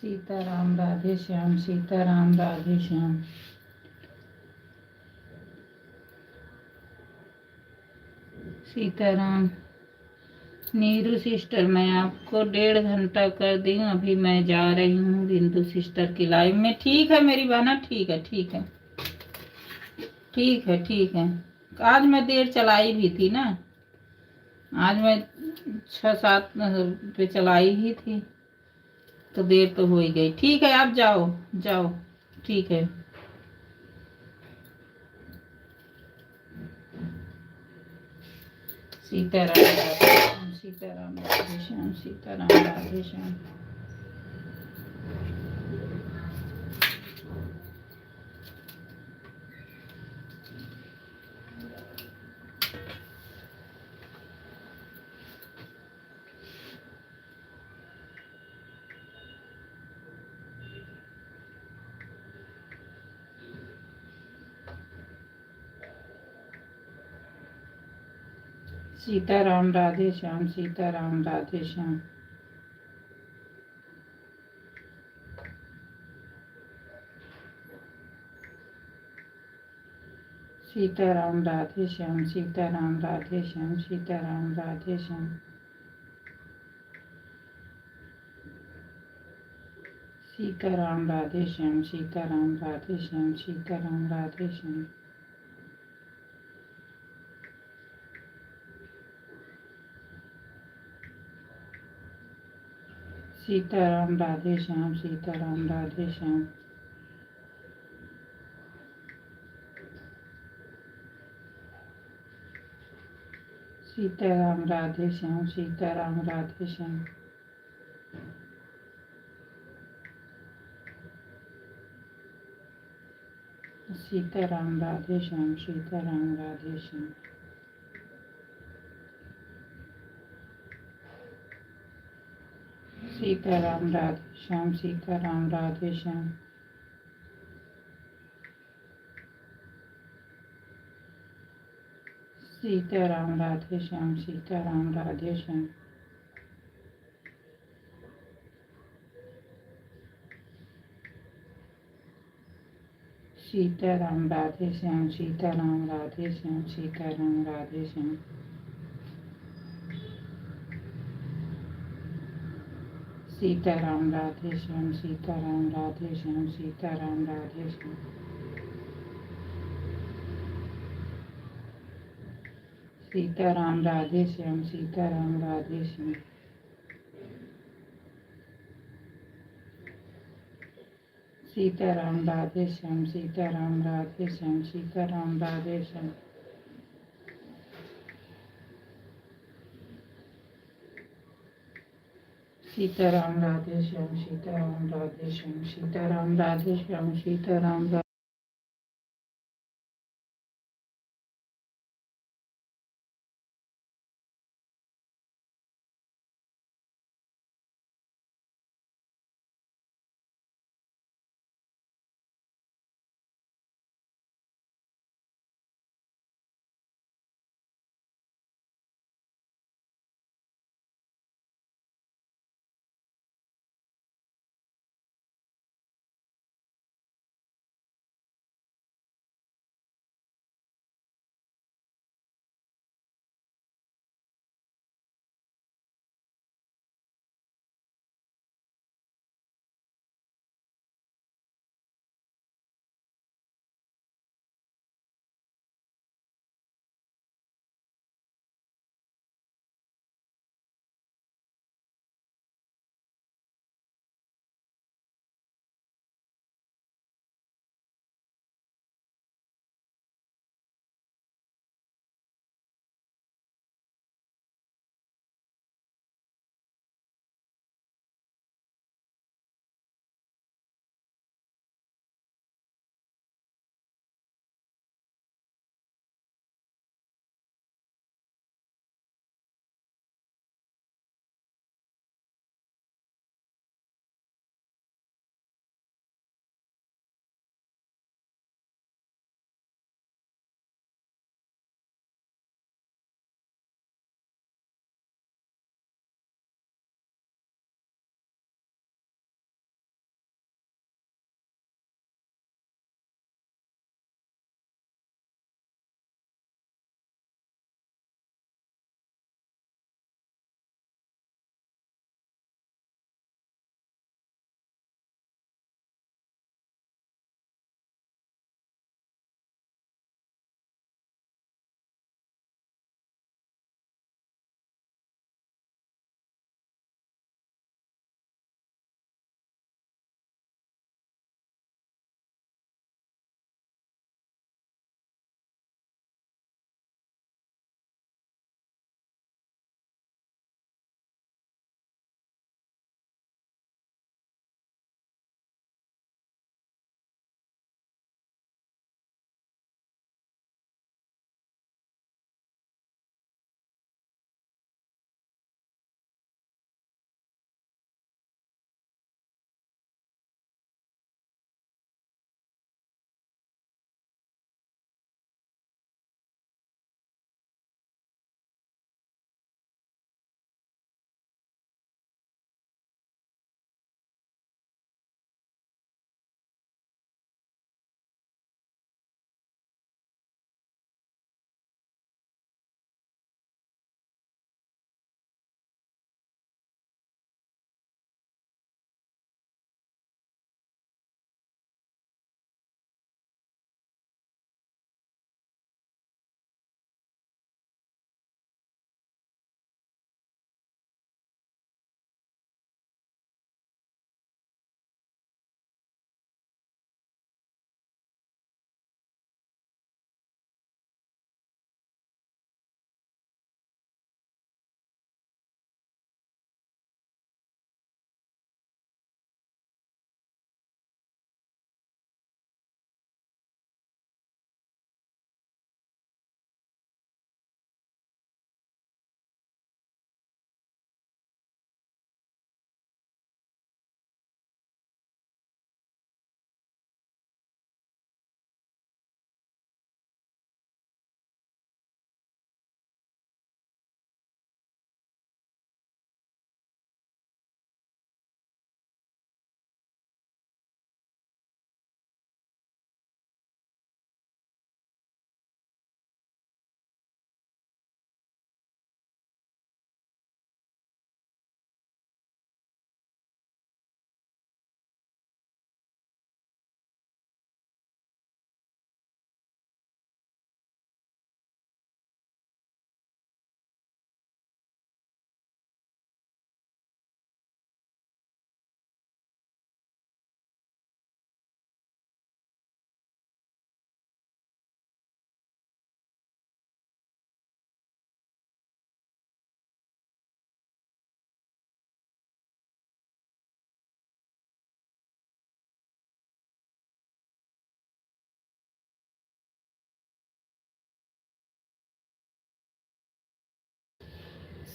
Speaker 1: सीताराम राधे श्याम सीताराम राधे श्याम सीताराम। नीरू सिस्टर, मैं आपको 1.5 घंटा कर दी हूँ, अभी मैं जा रही हूँ बिंदु सिस्टर की लाइव में। ठीक है मेरी बहना, ठीक है ठीक है ठीक है ठीक है। आज मैं देर चलाई भी थी ना, आज मैं 6-7 पे चलाई ही थी, तो देर तो हो ही गई। ठीक है आप जाओ जाओ, ठीक है। सीताराम राधे श्याम सीताराम राधे श्याम सीताराम राधे श्याम। सीताराम राधे श्याम सीताराम राधे श्याम सीताराम राधे श्याम सीताराम राधे श्याम सीताराम राधे श्याम सीताराम राधे श्याम सीताराम राधे श्याम सीताराम राधे श्याम सीताराम राधे श्याम सीताराम राधे श्याम सीताराम राधे श्याम, सीताराम राधे श्याम। सीताराम राधे श्याम, सीताराम राधे श्याम। सीताराम राधे श्याम, सीताराम राधे श्याम। सीताराम राधे श्याम, सीताराम राधे श्याम। सीताराम राधे श्याम, सीताराम राधे श्याम, सीताराम राधे श्याम। सीताराम राधे श्याम, सीताराम राधे श्याम, सीताराम राधे श्याम। सीताराम राधे श्याम, सीताराम राधे श्याम। सीताराम राधे श्याम, सीताराम राधे श्याम, सीताराम राधे श्याम। सीताराम राधे श्याम, सीताराम राधे श्याम, सीताराम राधे श्याम, सीताराम।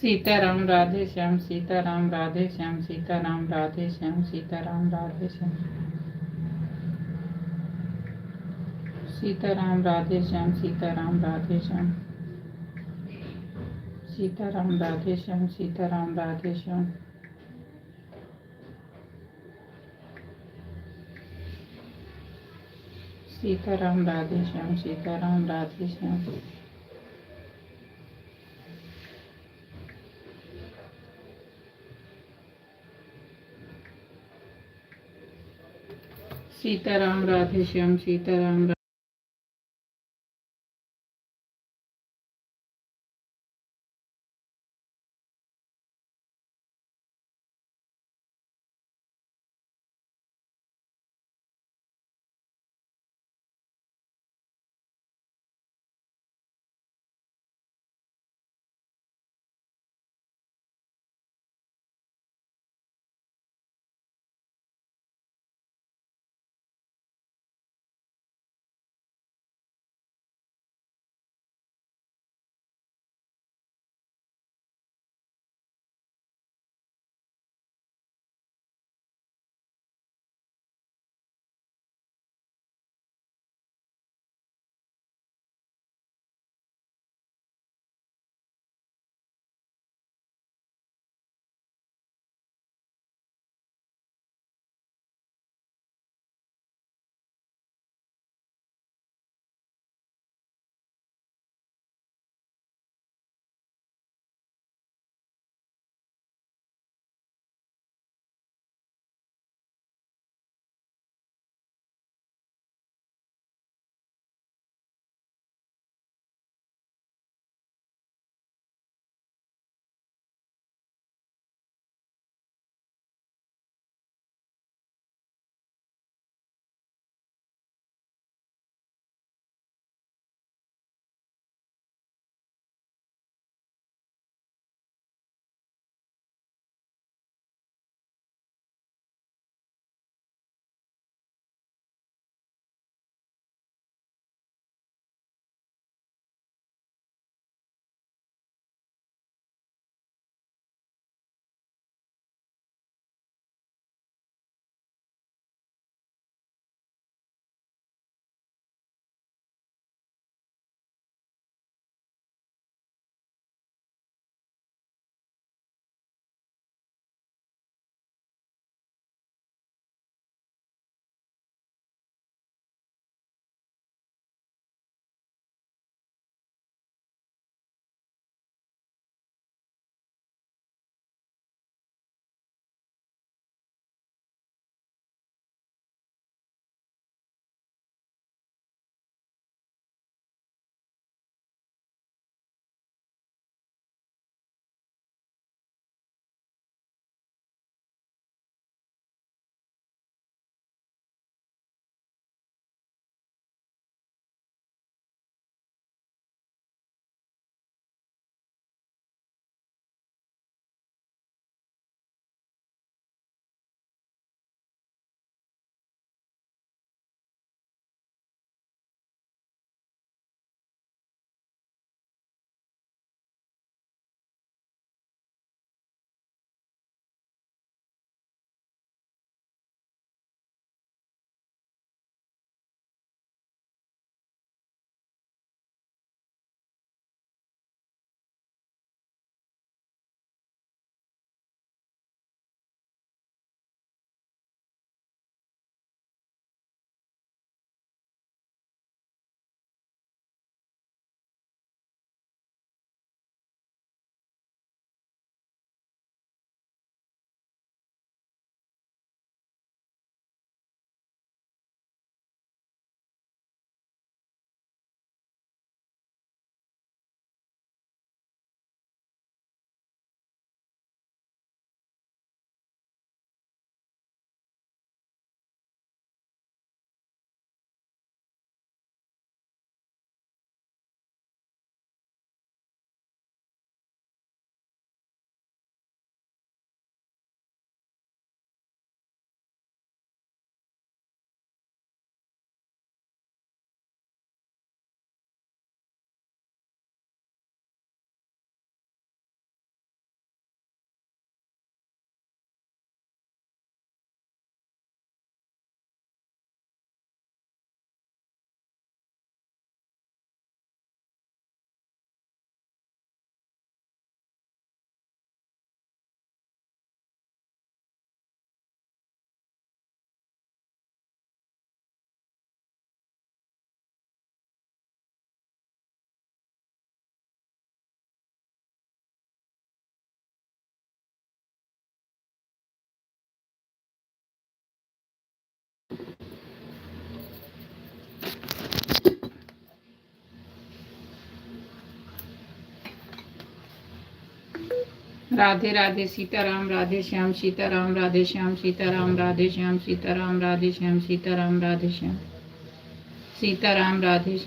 Speaker 1: सीताराम राधे श्याम, सीताराम राधे श्याम, सीताराम राधे श्याम, सीताराम राधे श्याम, सीताराम राधे श्याम, सीताराम राधे श्याम, सीताराम राधे श्याम, सीताराम राधे श्याम, सीताराम राधे श्याम, सीताराम राधे श्याम, सीताराम राधे श्याम, सीताराम राधे राधे सीताराम राधे श्याम सीताराम राधे श्याम सीताराम राधे श्याम सीताराम राधे श्याम सीताराम राधे श्याम सीताराम राधे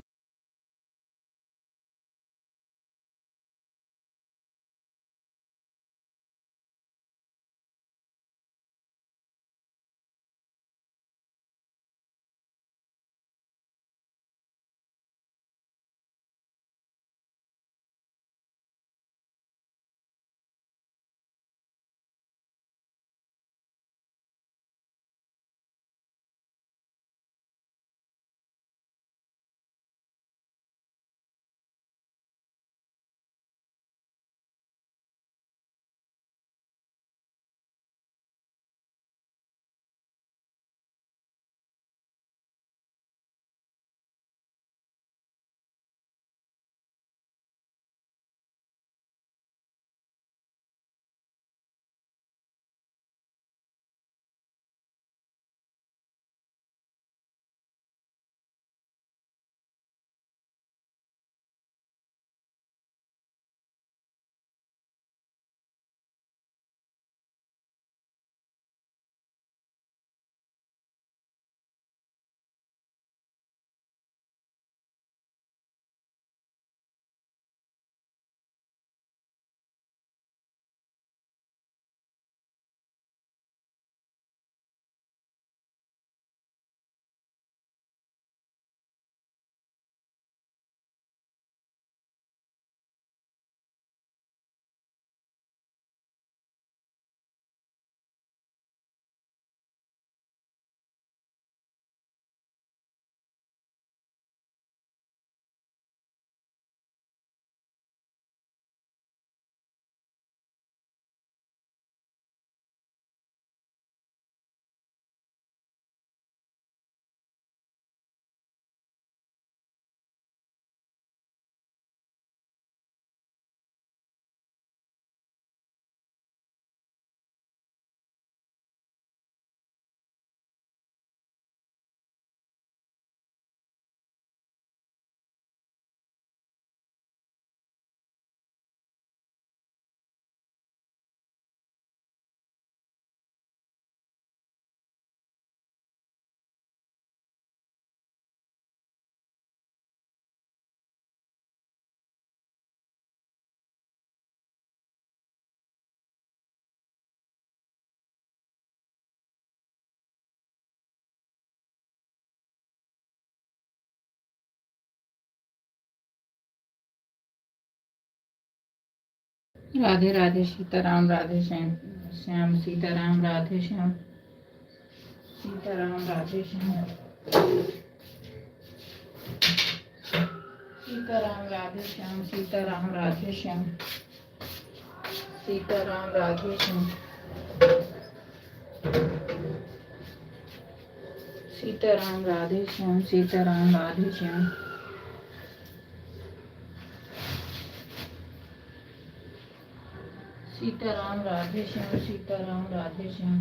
Speaker 1: राधे राधे सीताराम राधे श्याम श्याम सीताराम राधे श्याम सीताराम राधे श्याम सीताराम राधे श्याम सीताराम राधे श्याम सीताराम राधे श्याम सीताराम राधे श्याम सीताराम राधे श्याम सीताराम राधे श्याम सीताराम राधे श्याम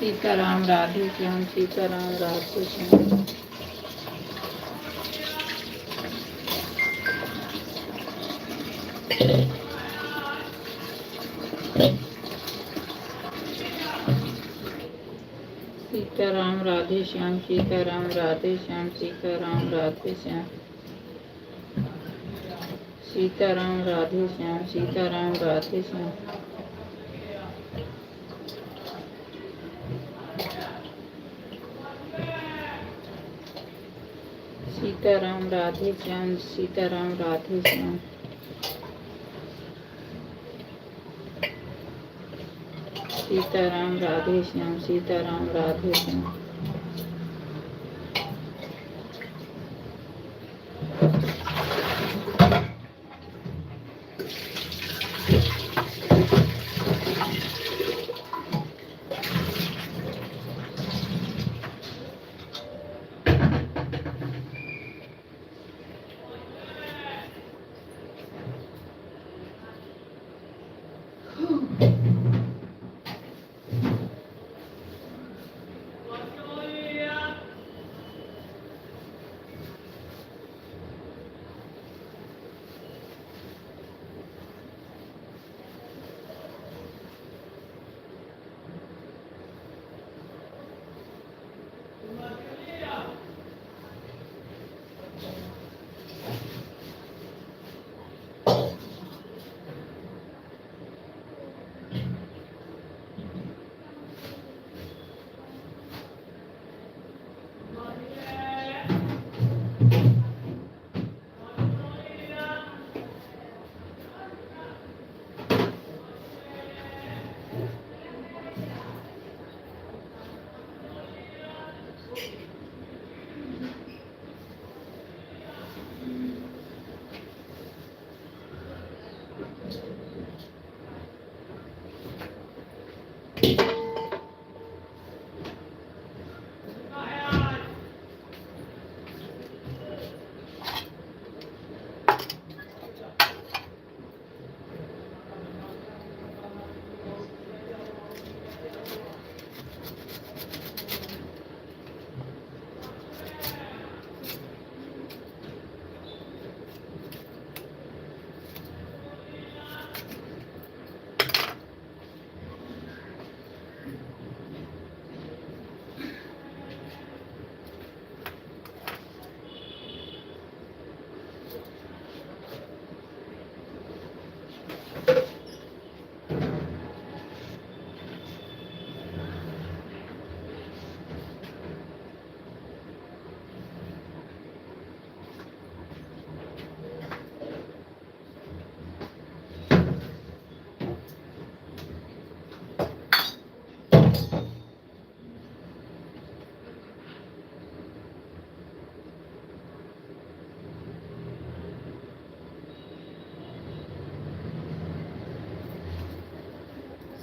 Speaker 1: सीताराम राधे श्याम, सीताराम राधे श्याम। सीताराम राधे श्याम, सीताराम राधे श्याम, सीताराम राधे श्याम, सीताराम राधे श्याम, सीताराम राधे श्याम। सीताराम राधे श्याम, सीताराम राधे श्याम। सीताराम राधे श्याम, सीताराम राधे श्याम।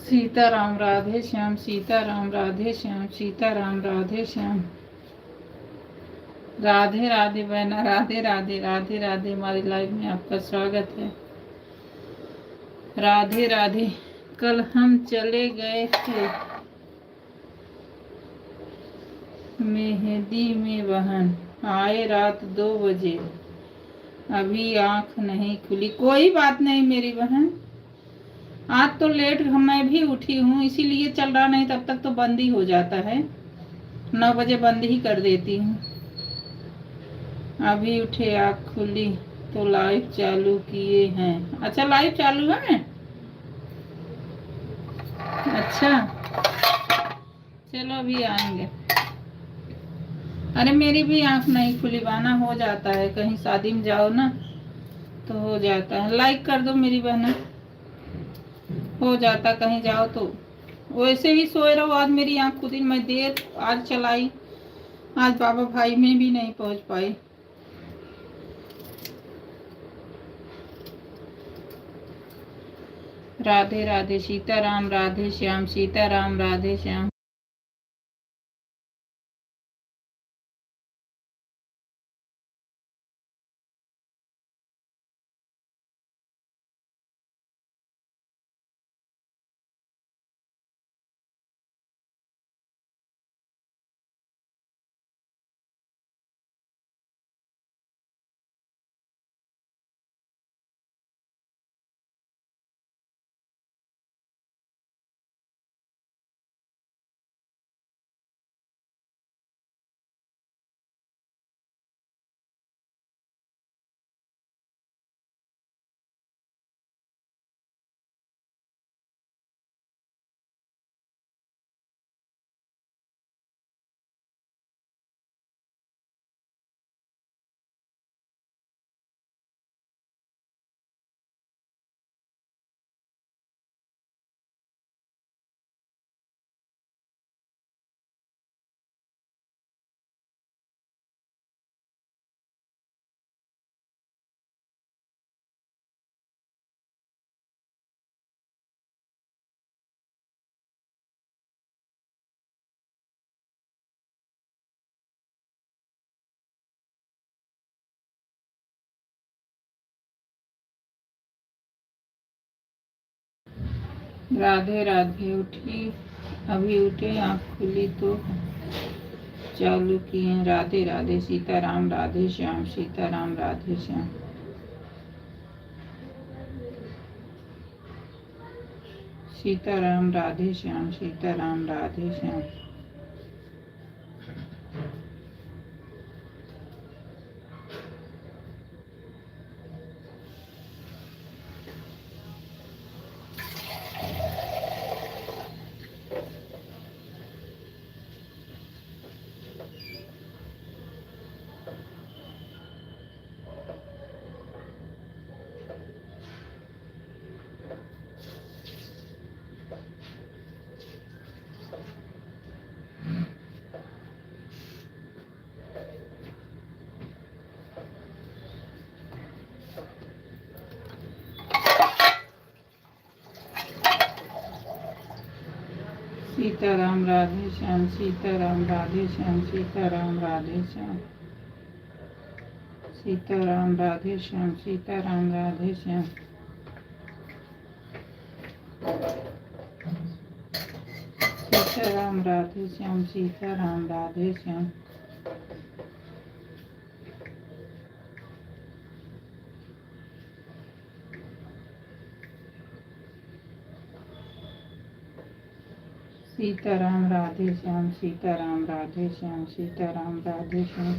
Speaker 1: सीताराम राधे श्याम, सीताराम राधे श्याम, सीताराम राधे श्याम। राधे राधे बहना, राधे राधे, राधे राधे। हमारी लाइव में आपका स्वागत है। राधे राधे। कल हम चले गए थे मेहंदी में बहन, आए रात 2 बजे, अभी आंख नहीं खुली। कोई बात नहीं मेरी बहन, आज तो लेट मैं भी उठी हूँ, इसीलिए चल रहा, नहीं तब तक तो बंद ही हो जाता है। 9 बजे बंद ही कर देती हूँ। अभी उठे, आँख खुली तो लाइव चालू किए हैं। अच्छा, लाइव चालू है। अच्छा चलो, अभी आएंगे। अरे मेरी भी आँख नहीं खुली बहना, हो जाता है, कहीं शादी में जाओ ना तो हो जाता है। लाइक कर दो मेरी बहना, हो जाता कहीं जाओ तो। वैसे ही सोए रहो। आज मेरी आँख खुदी, मैं देर आज चलाई, आज बाबा भाई में भी नहीं पहुंच पाई। राधे राधे। सीताराम राधे श्याम, सीताराम राधे श्याम। राधे राधे। उठी, अभी उठे, आँख खुली तो चालू किए। राधे राधे, सीताराम राधे श्याम, सीताराम राधे श्याम। सीताराम राधे श्याम, सीताराम राधे श्याम। सीताराम राधे श्याम, सीताराम राधे श्याम, सीताराम राधे श्याम। सीताराम राधे श्याम, सीताराम राधे श्याम। सीताराम राधे श्याम, सीताराम राधे श्याम। सीताराम राधे श्याम, सीताराम राधे श्याम, सीताराम राधे श्याम।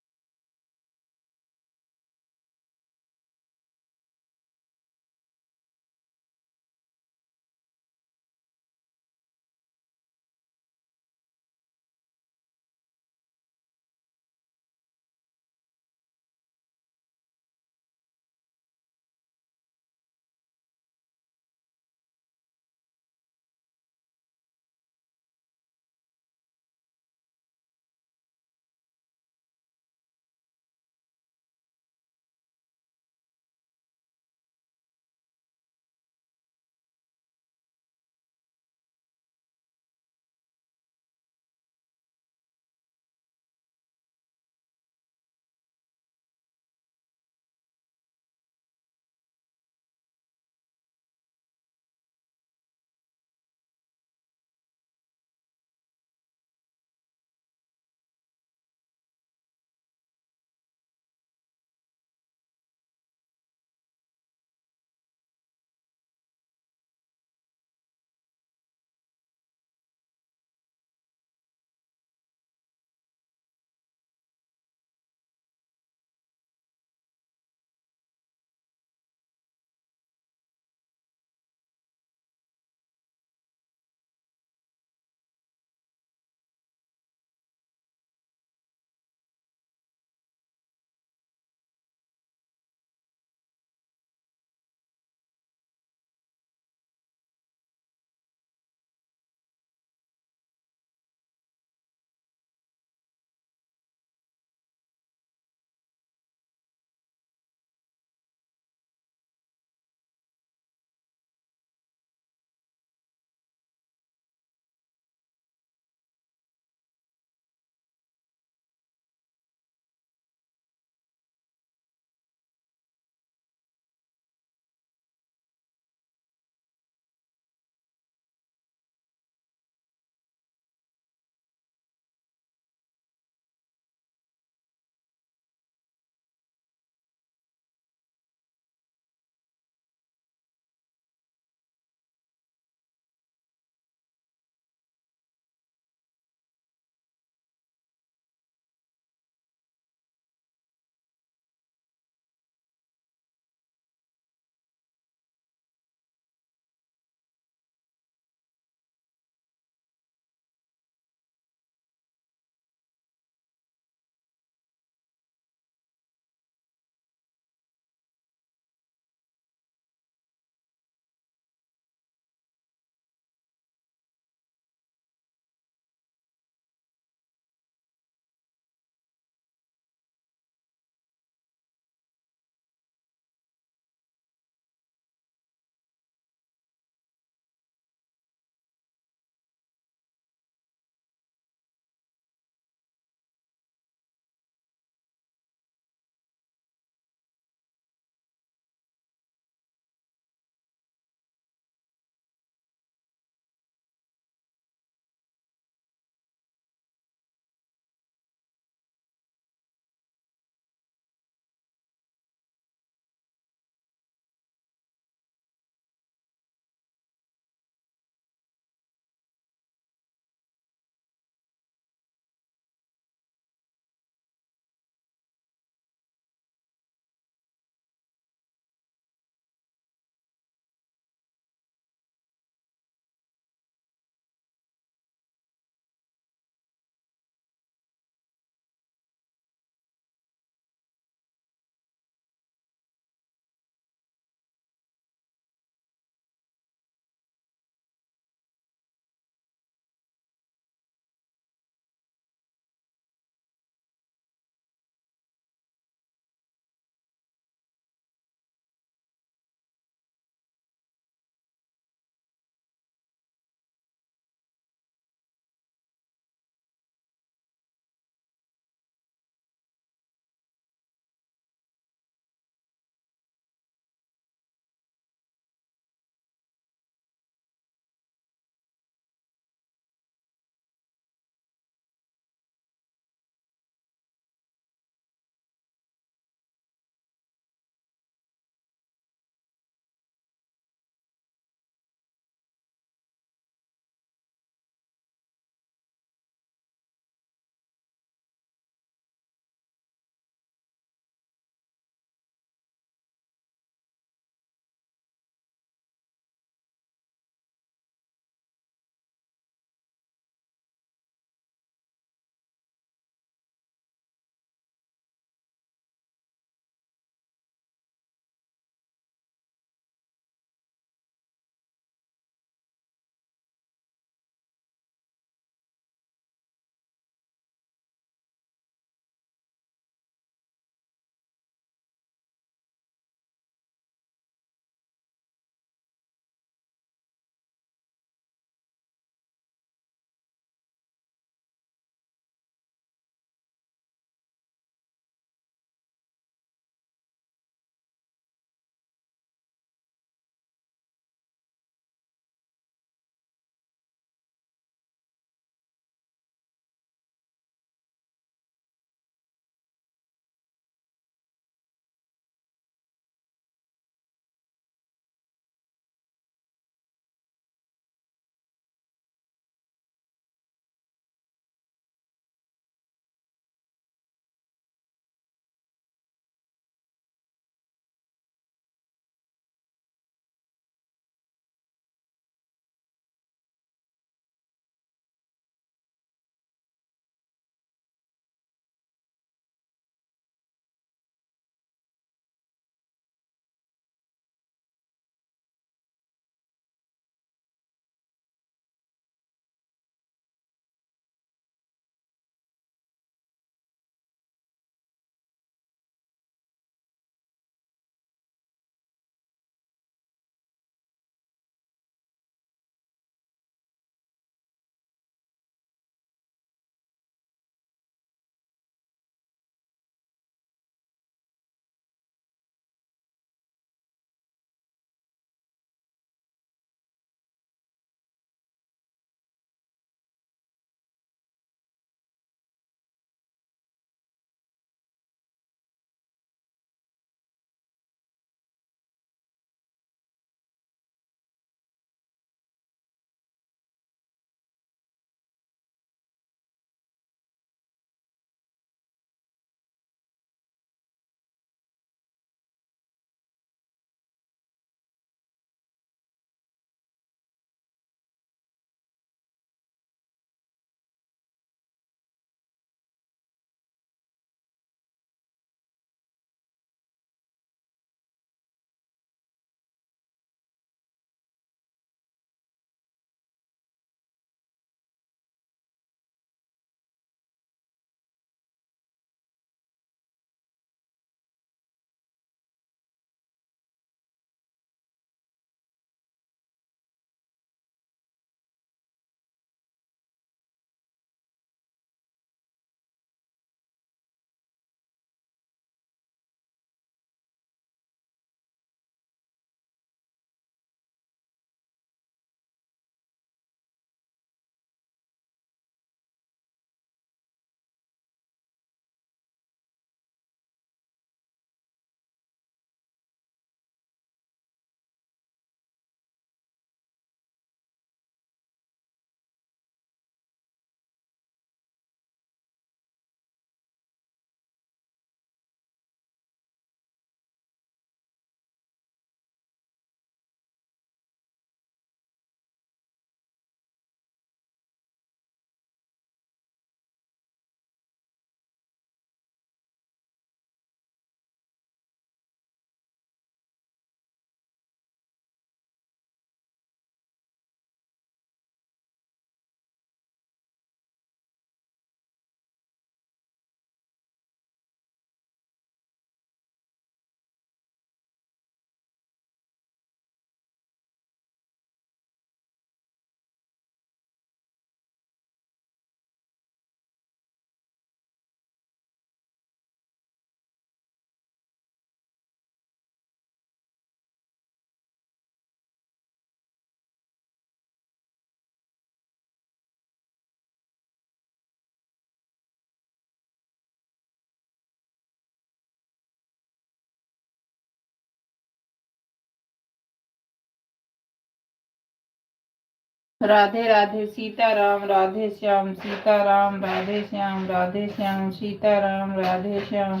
Speaker 1: राधे राधे सीताराम राधे श्याम सीताराम राधे श्याम राधे श्याम सीताराम राधे श्याम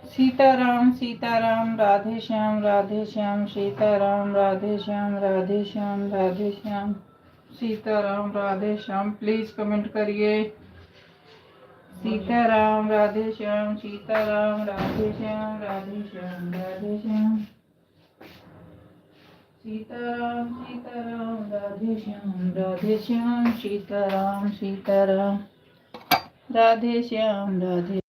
Speaker 1: सीताराम सीताराम राधे श्याम सीताराम राधे श्याम राधे श्याम सीताराम राधे श्याम। प्लीज कमेंट करिए। सीताराम राधे श्याम सीताराम राधे श्याम राधे श्याम सीताराम राधे श्याम सीताराम राधे श्याम राधे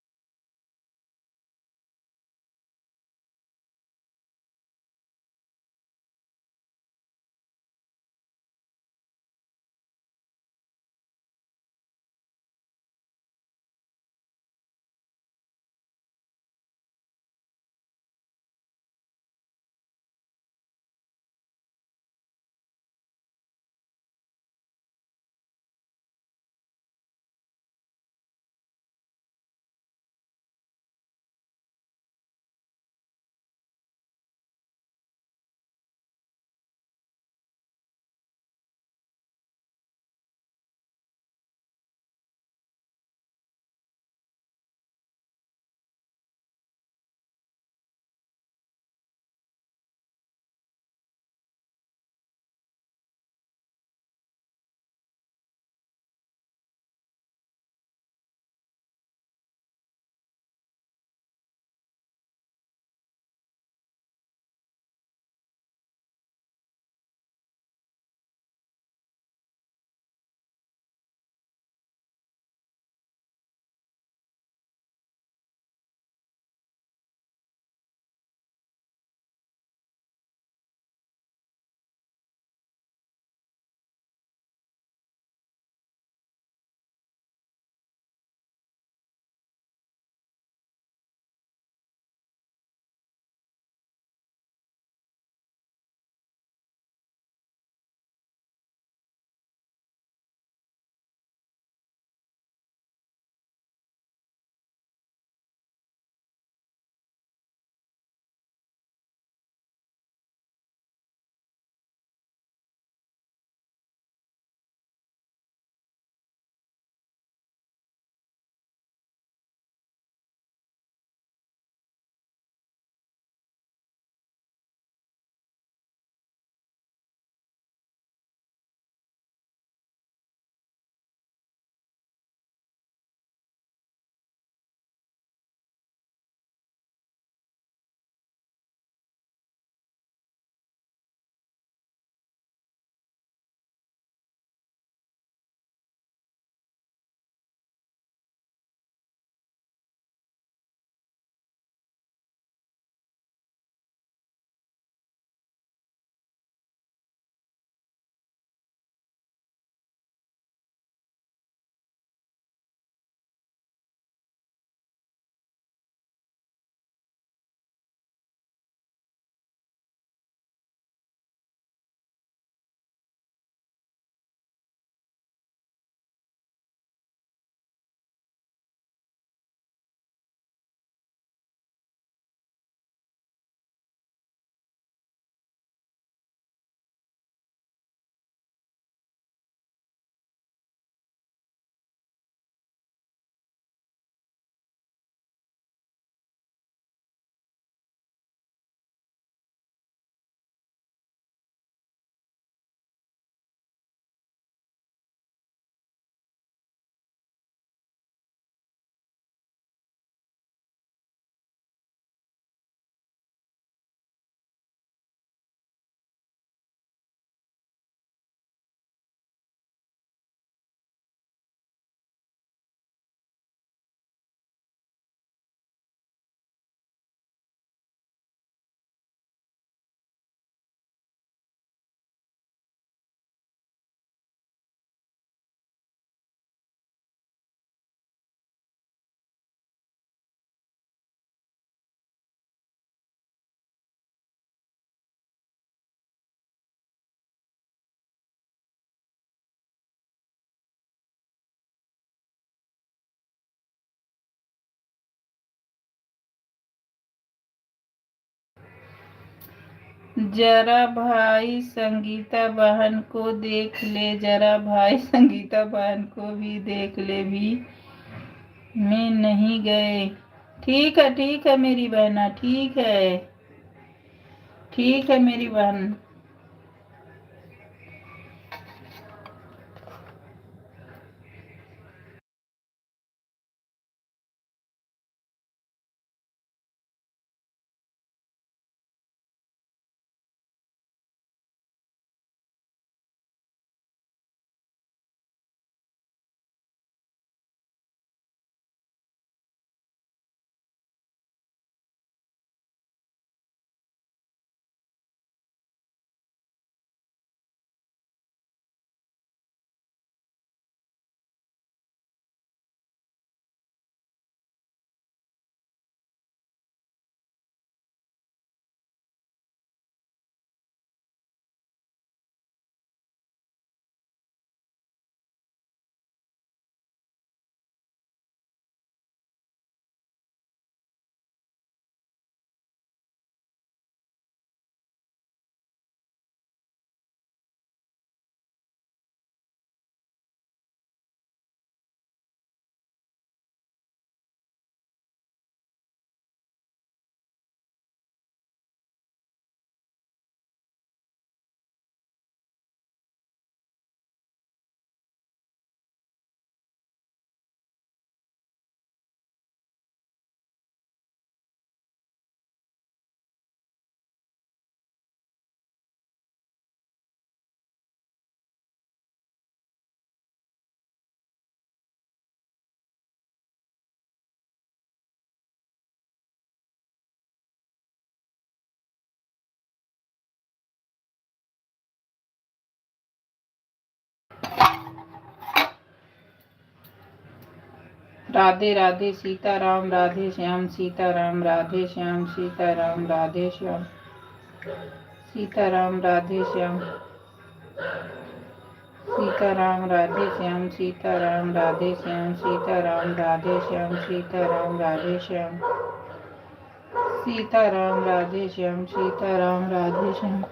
Speaker 1: जरा भाई संगीता बहन को देख ले, जरा भाई संगीता बहन को भी देख ले, भी में नहीं गए। ठीक है मेरी बहना, ठीक है मेरी बहन। राधे राधे सीताराम, राधे श्याम सीताराम, राधे श्याम सीताराम, राधे श्याम सीताराम, राधे श्याम सीताराम, राधे श्याम सीताराम, राधे श्याम सीताराम, राधे श्याम सीताराम, राधे श्याम सीताराम, राधे श्याम सीताराम, राधे श्याम।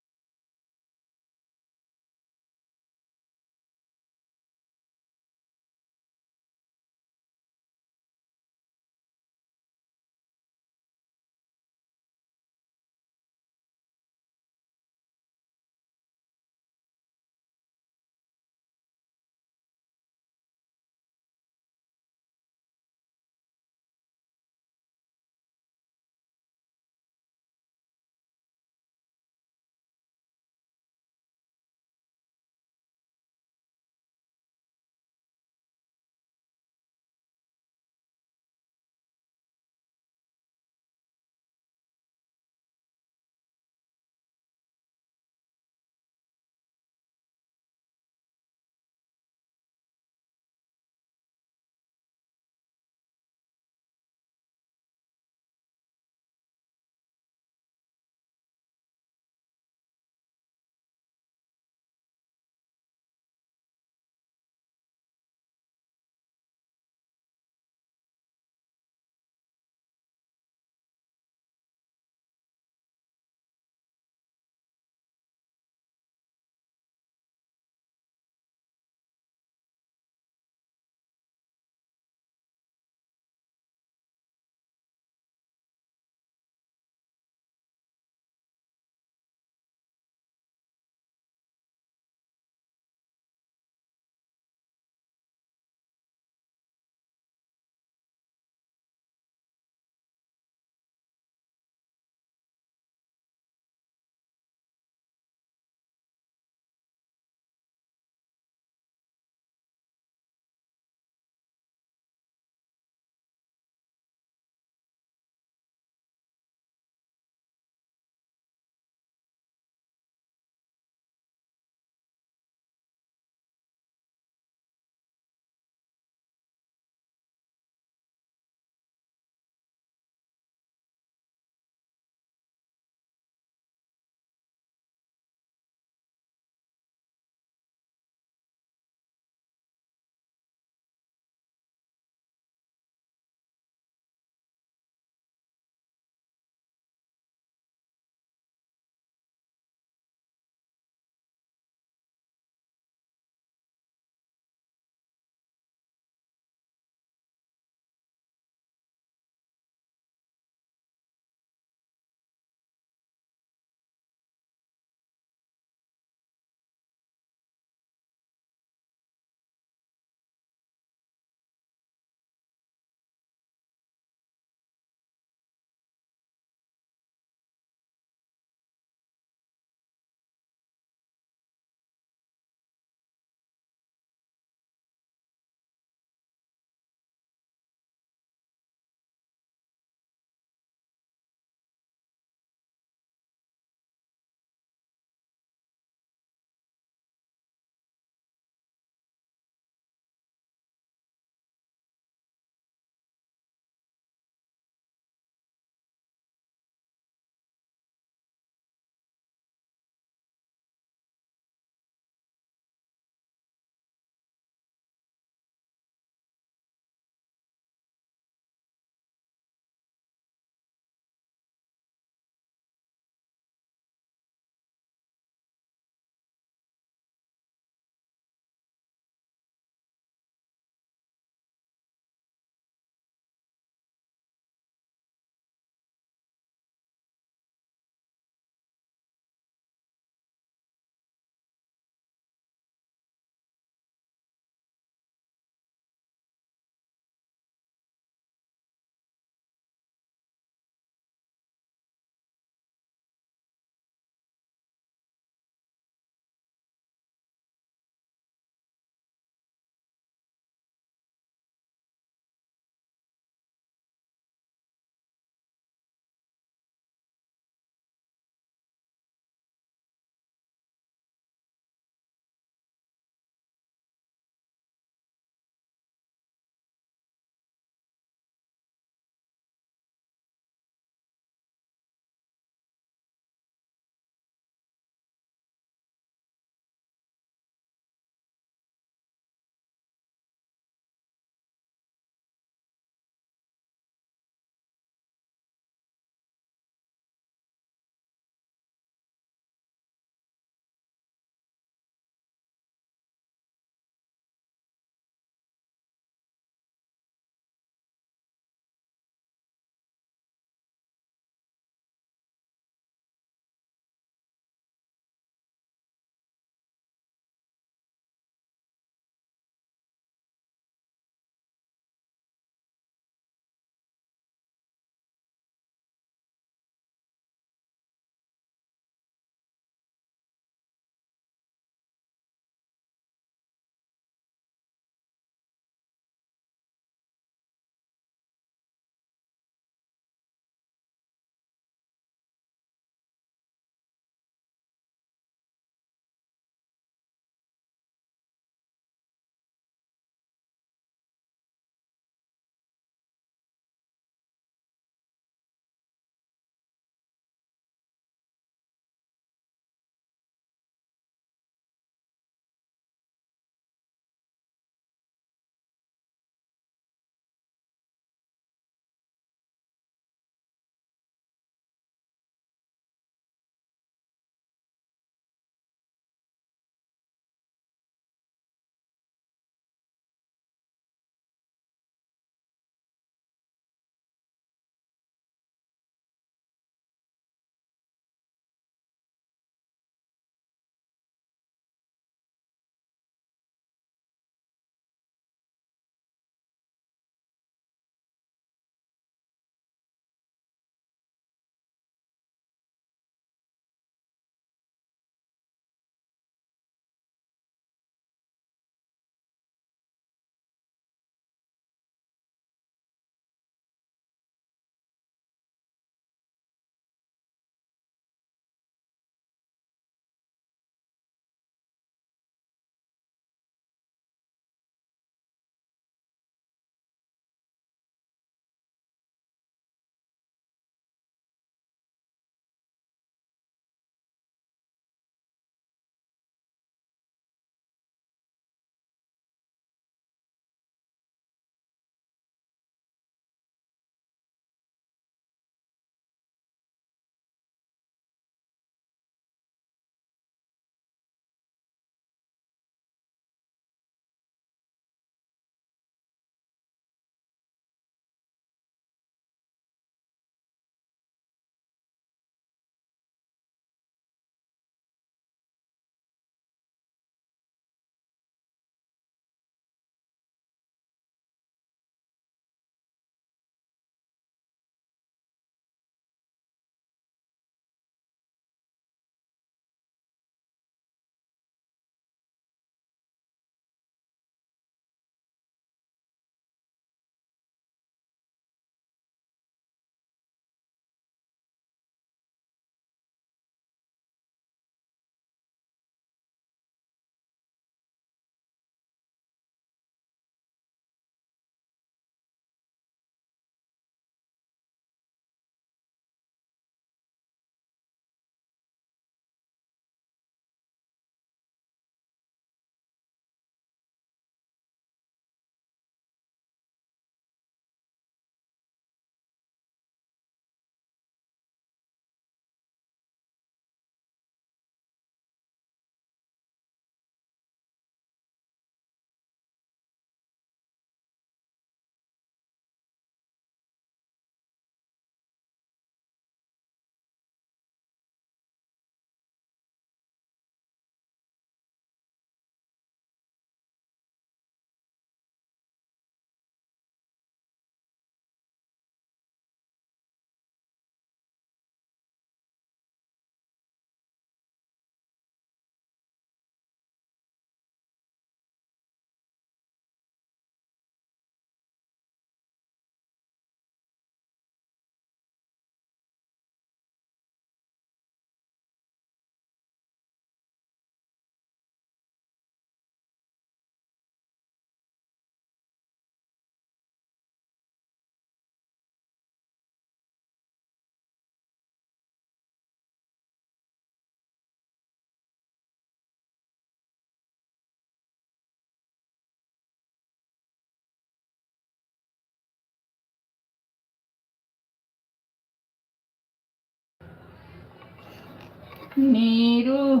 Speaker 1: नीरू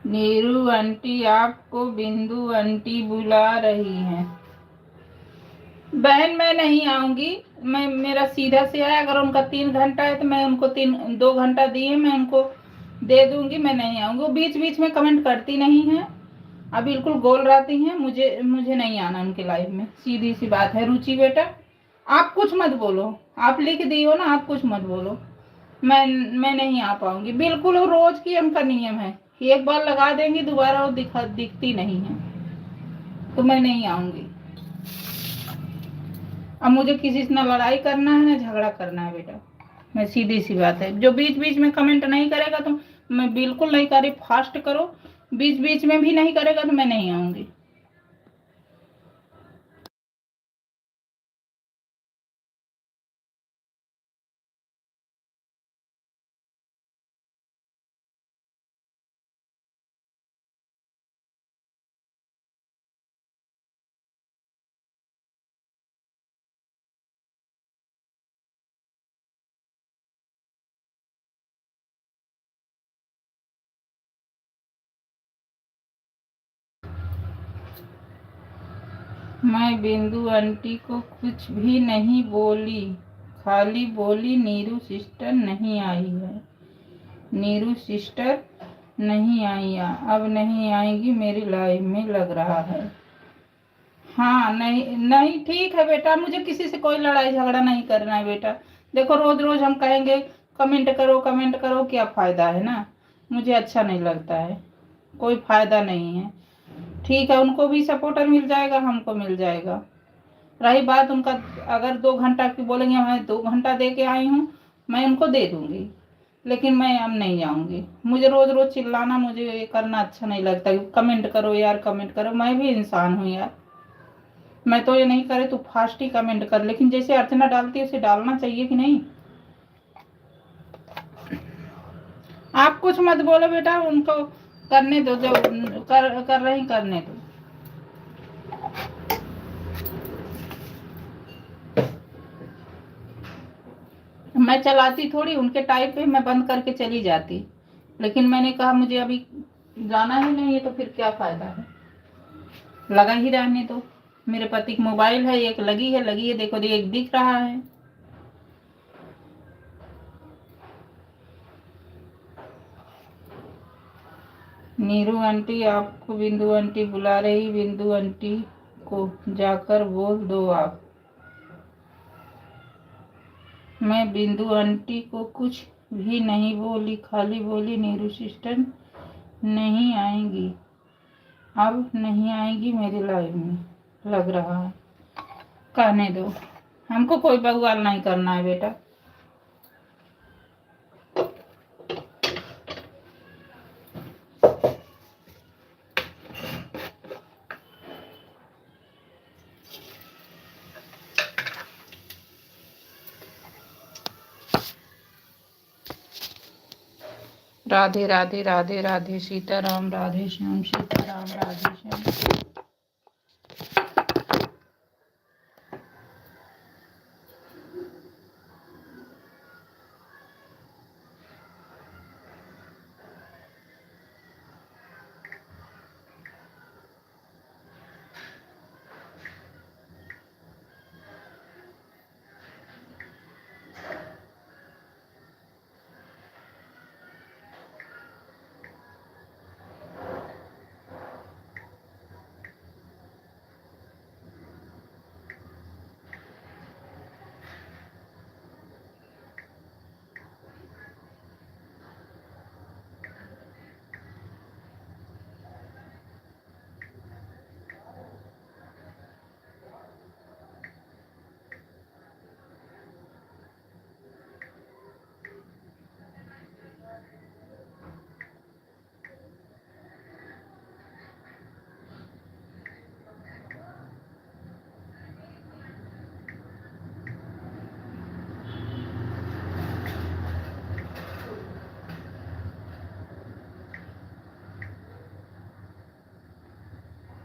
Speaker 1: नीरू आंटी आपको बिंदु आंटी बुला रही हैं। बहन मैं नहीं आऊंगी। मैं मेरा सीधा से है, अगर उनका 3 घंटा है तो मैं उनको 2 घंटा दिए, मैं उनको दे दूंगी। मैं नहीं आऊंगी। वो बीच बीच में कमेंट करती नहीं है, अब बिल्कुल गोल रहती हैं। मुझे नहीं आना उनके लाइफ में, सीधी सी बात है। रुचि बेटा आप कुछ मत बोलो, आप लिख दी हो ना, आप कुछ मत बोलो। मैं नहीं आ पाऊंगी बिल्कुल। वो रोज की उनका नियम है, एक बार लगा देंगी, दोबारा वो दिखती नहीं है, तो मैं नहीं आऊंगी। अब मुझे किसी से ना लड़ाई करना है ना झगड़ा करना है बेटा। मैं सीधी सी बात है, जो बीच बीच में कमेंट नहीं करेगा तो मैं बिल्कुल नहीं करी, फास्ट करो। बीच बीच में भी नहीं करेगा तो मैं नहीं आऊंगी। मैं बिंदु आंटी को कुछ भी नहीं बोली, खाली बोली नीरू सिस्टर नहीं आई है। नीरू सिस्टर नहीं आई है, अब नहीं आएगी मेरी लाइफ में लग रहा है। हाँ नहीं नहीं ठीक है बेटा, मुझे किसी से कोई लड़ाई झगड़ा नहीं करना है बेटा। देखो रोज रोज हम कहेंगे कमेंट करो, क्या फायदा है ना। मुझे अच्छा नहीं लगता है, कोई फायदा नहीं है। ठीक है, उनको भी सपोर्टर मिल जाएगा, हमको मिल जाएगा। रही बात उनका, अगर 2 घंटा की बोलेंगे मैं 2 घंटा दे के आई हूँ, मैं उनको दे दूंगी, लेकिन मैं अब नहीं जाऊंगी। मुझे रोज रोज चिल्लाना, मुझे ये करना अच्छा नहीं लगता। कमेंट करो यार, कमेंट करो, मैं भी इंसान हूँ यार। मैं तो ये नहीं करे तो फास्ट ही कमेंट कर, लेकिन जैसे अर्चना डालती है उसे डालना चाहिए कि नहीं। आप कुछ मत बोलो बेटा, उनको करने दो, जो कर रही करने दो। मैं चलाती थोड़ी, उनके टाइप पे मैं बंद करके चली जाती, लेकिन मैंने कहा मुझे अभी जाना ही नहीं है, तो फिर क्या फायदा है, लगा ही रहने दो। मेरे पति की मोबाइल है, एक लगी है, देखो एक दिख रहा है। नीरू आंटी आपको बिंदु आंटी बुला रही, बिंदु आंटी को जाकर बोल दो आप। मैं बिंदु आंटी को कुछ भी नहीं बोली, खाली बोली नीरू सिस्टर नहीं आएंगी, अब नहीं आएगी मेरी लाइफ में लग रहा है। कहने दो, हमको कोई बवाल नहीं करना है बेटा। राधे राधे राधे राधे, सीताराम, राधे श्याम, सीताराम, राधे श्याम।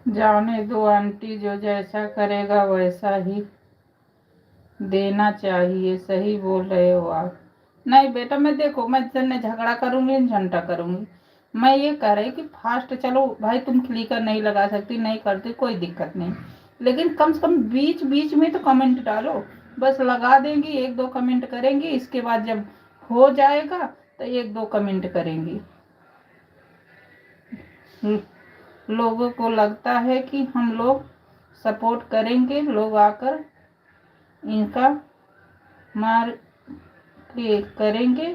Speaker 1: जाने दो आंटी, जो जैसा करेगा वैसा ही देना चाहिए। सही बोल रहे हो आप। नहीं बेटा, मैं देखो, मैं न झगड़ा करूंगी न झंडा करूंगी। मैं ये कह रही कि फास्ट, चलो भाई तुम क्लिकर नहीं लगा सकती, नहीं करती, कोई दिक्कत नहीं, लेकिन कम से कम बीच बीच में तो कमेंट डालो। बस लगा देंगी, एक दो कमेंट करेंगी, इसके बाद जब हो जाएगा तो एक दो कमेंट करेंगी। लोगों को लगता है कि हम लोग सपोर्ट करेंगे, लोग आकर इनका मार के करेंगे,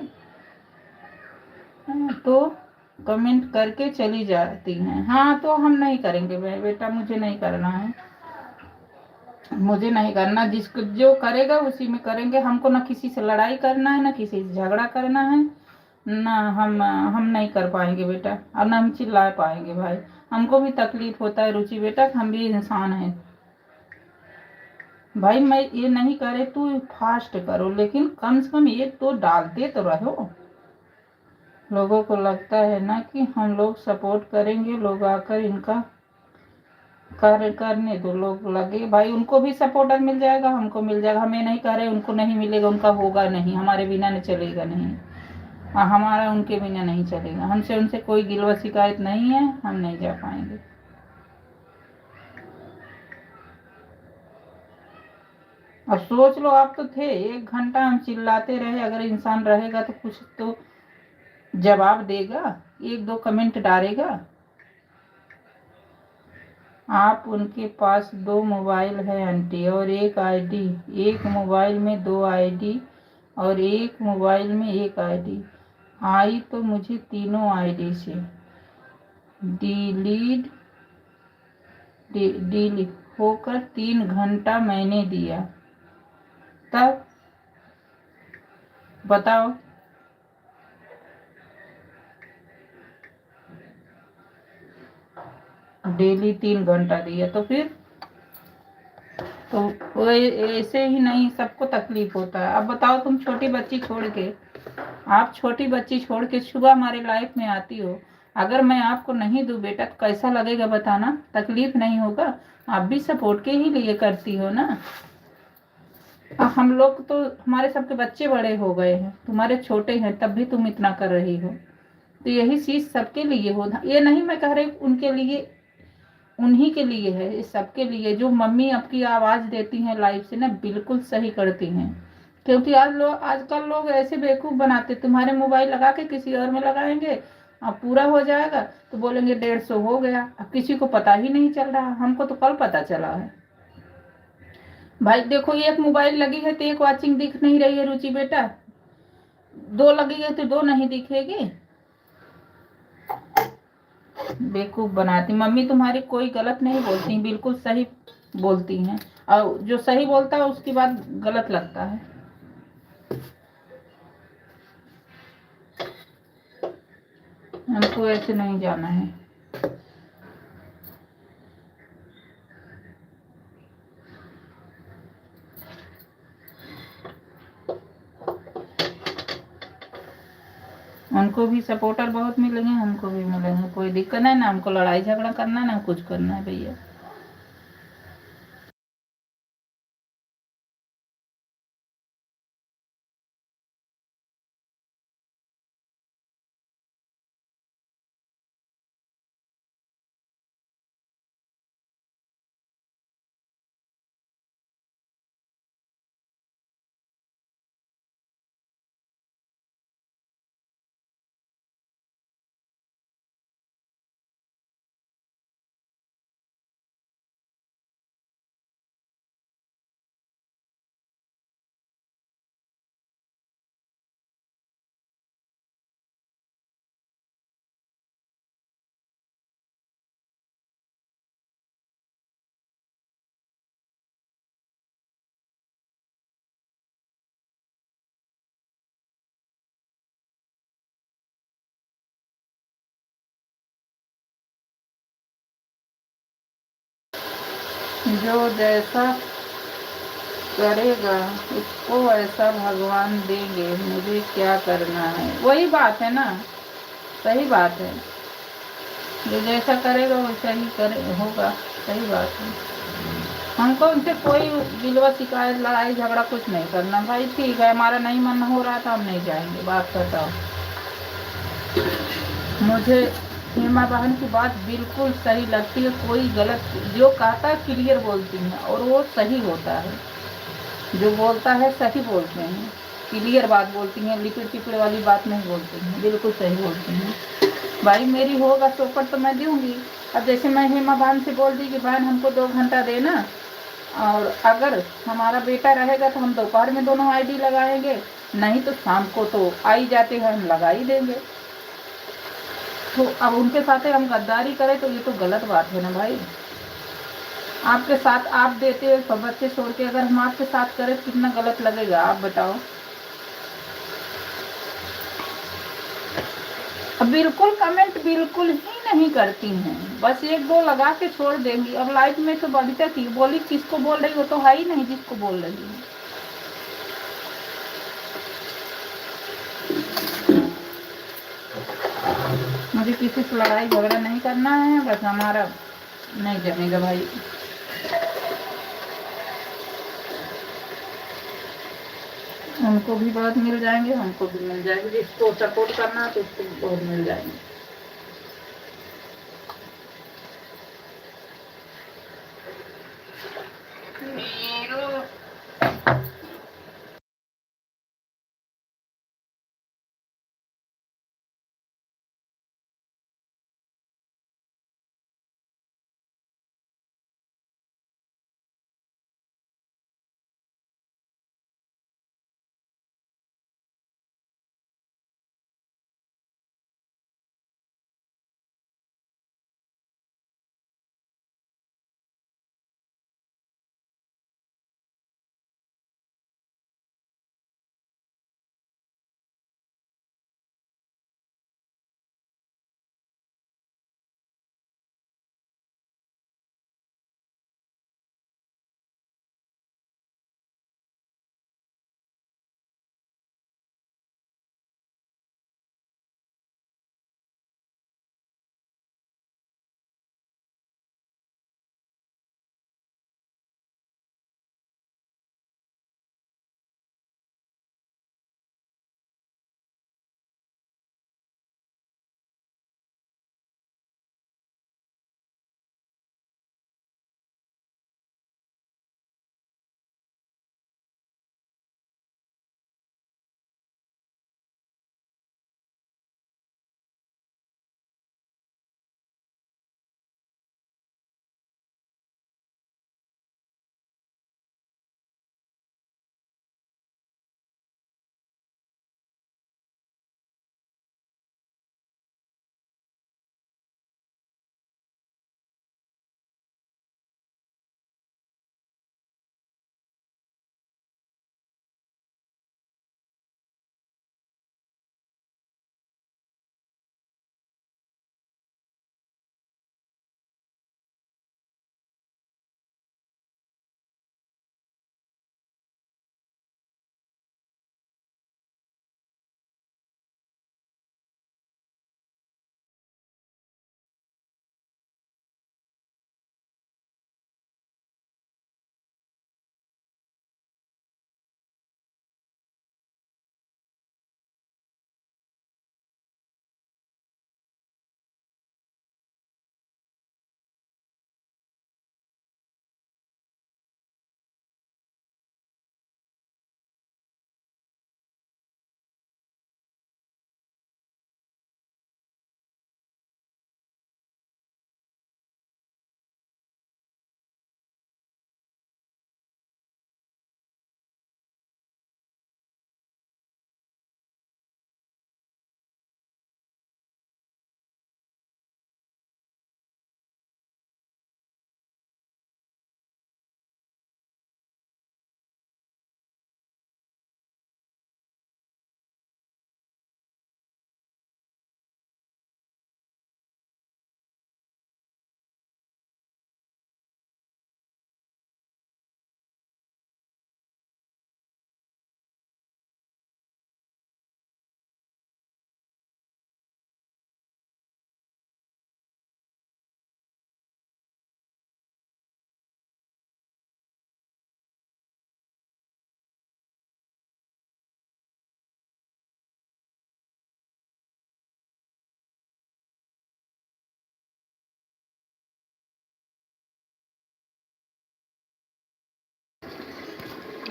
Speaker 1: तो कमेंट करके चली जाती हैं। हाँ तो हम नहीं करेंगे बेटा, मुझे नहीं करना है, मुझे नहीं करना। जिसको जो करेगा उसी में करेंगे। हमको ना किसी से लड़ाई करना है, ना किसी से झगड़ा करना है, ना हम नहीं कर पाएंगे बेटा, और ना हम चिल्ला पाएंगे भाई। हमको भी तकलीफ होता है रुचि बेटा, हम भी इंसान हैं भाई। मैं ये नहीं करे तू फास्ट करो, लेकिन कम से कम ये तो डालते तो रहो। लोगों को लगता है ना कि हम लोग सपोर्ट करेंगे, लोग आकर इनका कार्य करने दो। लोग लगे भाई, उनको भी सपोर्टर मिल जाएगा, हमको मिल जाएगा। हम ये नहीं कह रहे उनको नहीं मिलेगा, उनका होगा नहीं, हमारे बिना नहीं चलेगा नहीं, हमारा उनके बिना नहीं चलेगा। हमसे उनसे कोई गिलवा शिकायत नहीं है, हम नहीं जा पाएंगे। अब सोच लो, आप तो थे, 1 घंटा हम चिल्लाते रहे, अगर इंसान रहेगा तो कुछ तो जवाब देगा, एक दो कमेंट डालेगा। आप उनके पास 2 मोबाइल है आंटी, और 1 आईडी, एक मोबाइल में 2 आईडी, और एक मोबाइल में 1 आईडी आई, तो मुझे तीनों आईडी से डिलीट डिलीट होकर 3 घंटा मैंने दिया, तब बताओ। डेली 3 घंटा दिया तो फिर तो वो ऐसे ही नहीं, सबको तकलीफ होता है। अब बताओ, तुम छोटी बच्ची छोड़ के, आप छोटी बच्ची छोड़ के सुबह हमारे लाइफ में आती हो, अगर मैं आपको नहीं दूं बेटा तो कैसा लगेगा बताना? तकलीफ नहीं होगा? आप भी सपोर्ट के ही लिए करती हो ना। हम लोग तो, हमारे सबके बच्चे बड़े हो गए हैं, तुम्हारे छोटे हैं, तब भी तुम इतना कर रही हो। तो यही चीज सबके लिए हो, ये नहीं मैं कह रही उनके लिए, उन्हीं के लिए है, इस सबके लिए। जो मम्मी आपकी आवाज देती हैं लाइव से ना, बिल्कुल सही करती हैं। क्योंकि आजकल लोग ऐसे बेवकूफ बनाते, तुम्हारे मोबाइल लगा के किसी और में लगाएंगे, अब पूरा हो जाएगा तो बोलेंगे 150 हो गया। अब किसी को पता ही नहीं चल रहा, हमको तो कल पता चला है भाई। देखो, एक मोबाइल लगी है तो एक वॉचिंग दिख नहीं रही है रुचि बेटा, 2 लगी है तो 2 नहीं दिखेगी। बेवकूफ बनाती। मम्मी तुम्हारी कोई गलत नहीं बोलती, बिल्कुल सही बोलती हैं, और जो सही बोलता है उसकी बात गलत लगता है। हमको ऐसे नहीं जाना है। उनको भी सपोर्टर बहुत मिलेंगे, हमको भी मिलेंगे, कोई दिक्कत नहीं ना। हमको लड़ाई झगड़ा करना ना कुछ करना है भैया। जो जैसा करेगा उसको ऐसा भगवान देंगे, मुझे क्या करना है? वही बात है ना, सही बात है। जो जैसा करेगा वैसा ही करे होगा, सही बात है। हमको उनसे कोई गिलवा शिकायत लड़ाई झगड़ा कुछ नहीं करना भाई। ठीक है, हमारा नहीं मन हो रहा था, हम नहीं जाएंगे, बात बताओ। मुझे हेमा बहन की बात बिल्कुल सही लगती है, कोई गलत जो कहता है क्लियर बोलती हैं और वो सही होता है। जो बोलता है सही बोलते हैं, क्लियर बात बोलती हैं, लिपड़ टिपड़ वाली बात नहीं बोलती हैं, बिल्कुल सही बोलती हैं। भाई मेरी होगा चौपट तो मैं दूंगी। अब जैसे मैं हेमा बहन से बोल दी कि बहन हमको 2 घंटा देना, और अगर हमारा बेटा रहेगा तो हम दोपहर में दोनों आईडी लगाएंगे, नहीं तो शाम को तो आई जाते हैं हम लगा ही देंगे। तो अब उनके साथ हम गद्दारी करें तो ये तो गलत बात है ना भाई। आपके साथ आप देते हो सब बच्चे छोड़ के, अगर हम आपके साथ करें तो कितना गलत लगेगा आप बताओ। अब बिल्कुल कमेंट बिल्कुल ही नहीं करती हैं, बस 1-2 लगा के छोड़ देंगी। अब लाइफ में तो बबीता की बोली किसको बोल रही हो, तो है ही नहीं जिसको बोल रही है। मुझे किसी से लड़ाई झगड़ा नहीं करना है, बस हमारा नहीं जमेगा भाई। उनको भी बहुत मिल जाएंगे, हमको भी मिल जाएंगे, जिसको सपोर्ट करना है तो उसको बहुत मिल जाएंगे।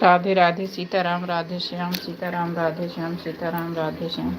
Speaker 1: राधे राधे, सीताराम, राधे श्याम, सीताराम, राधे श्याम, सीताराम, राधे श्याम।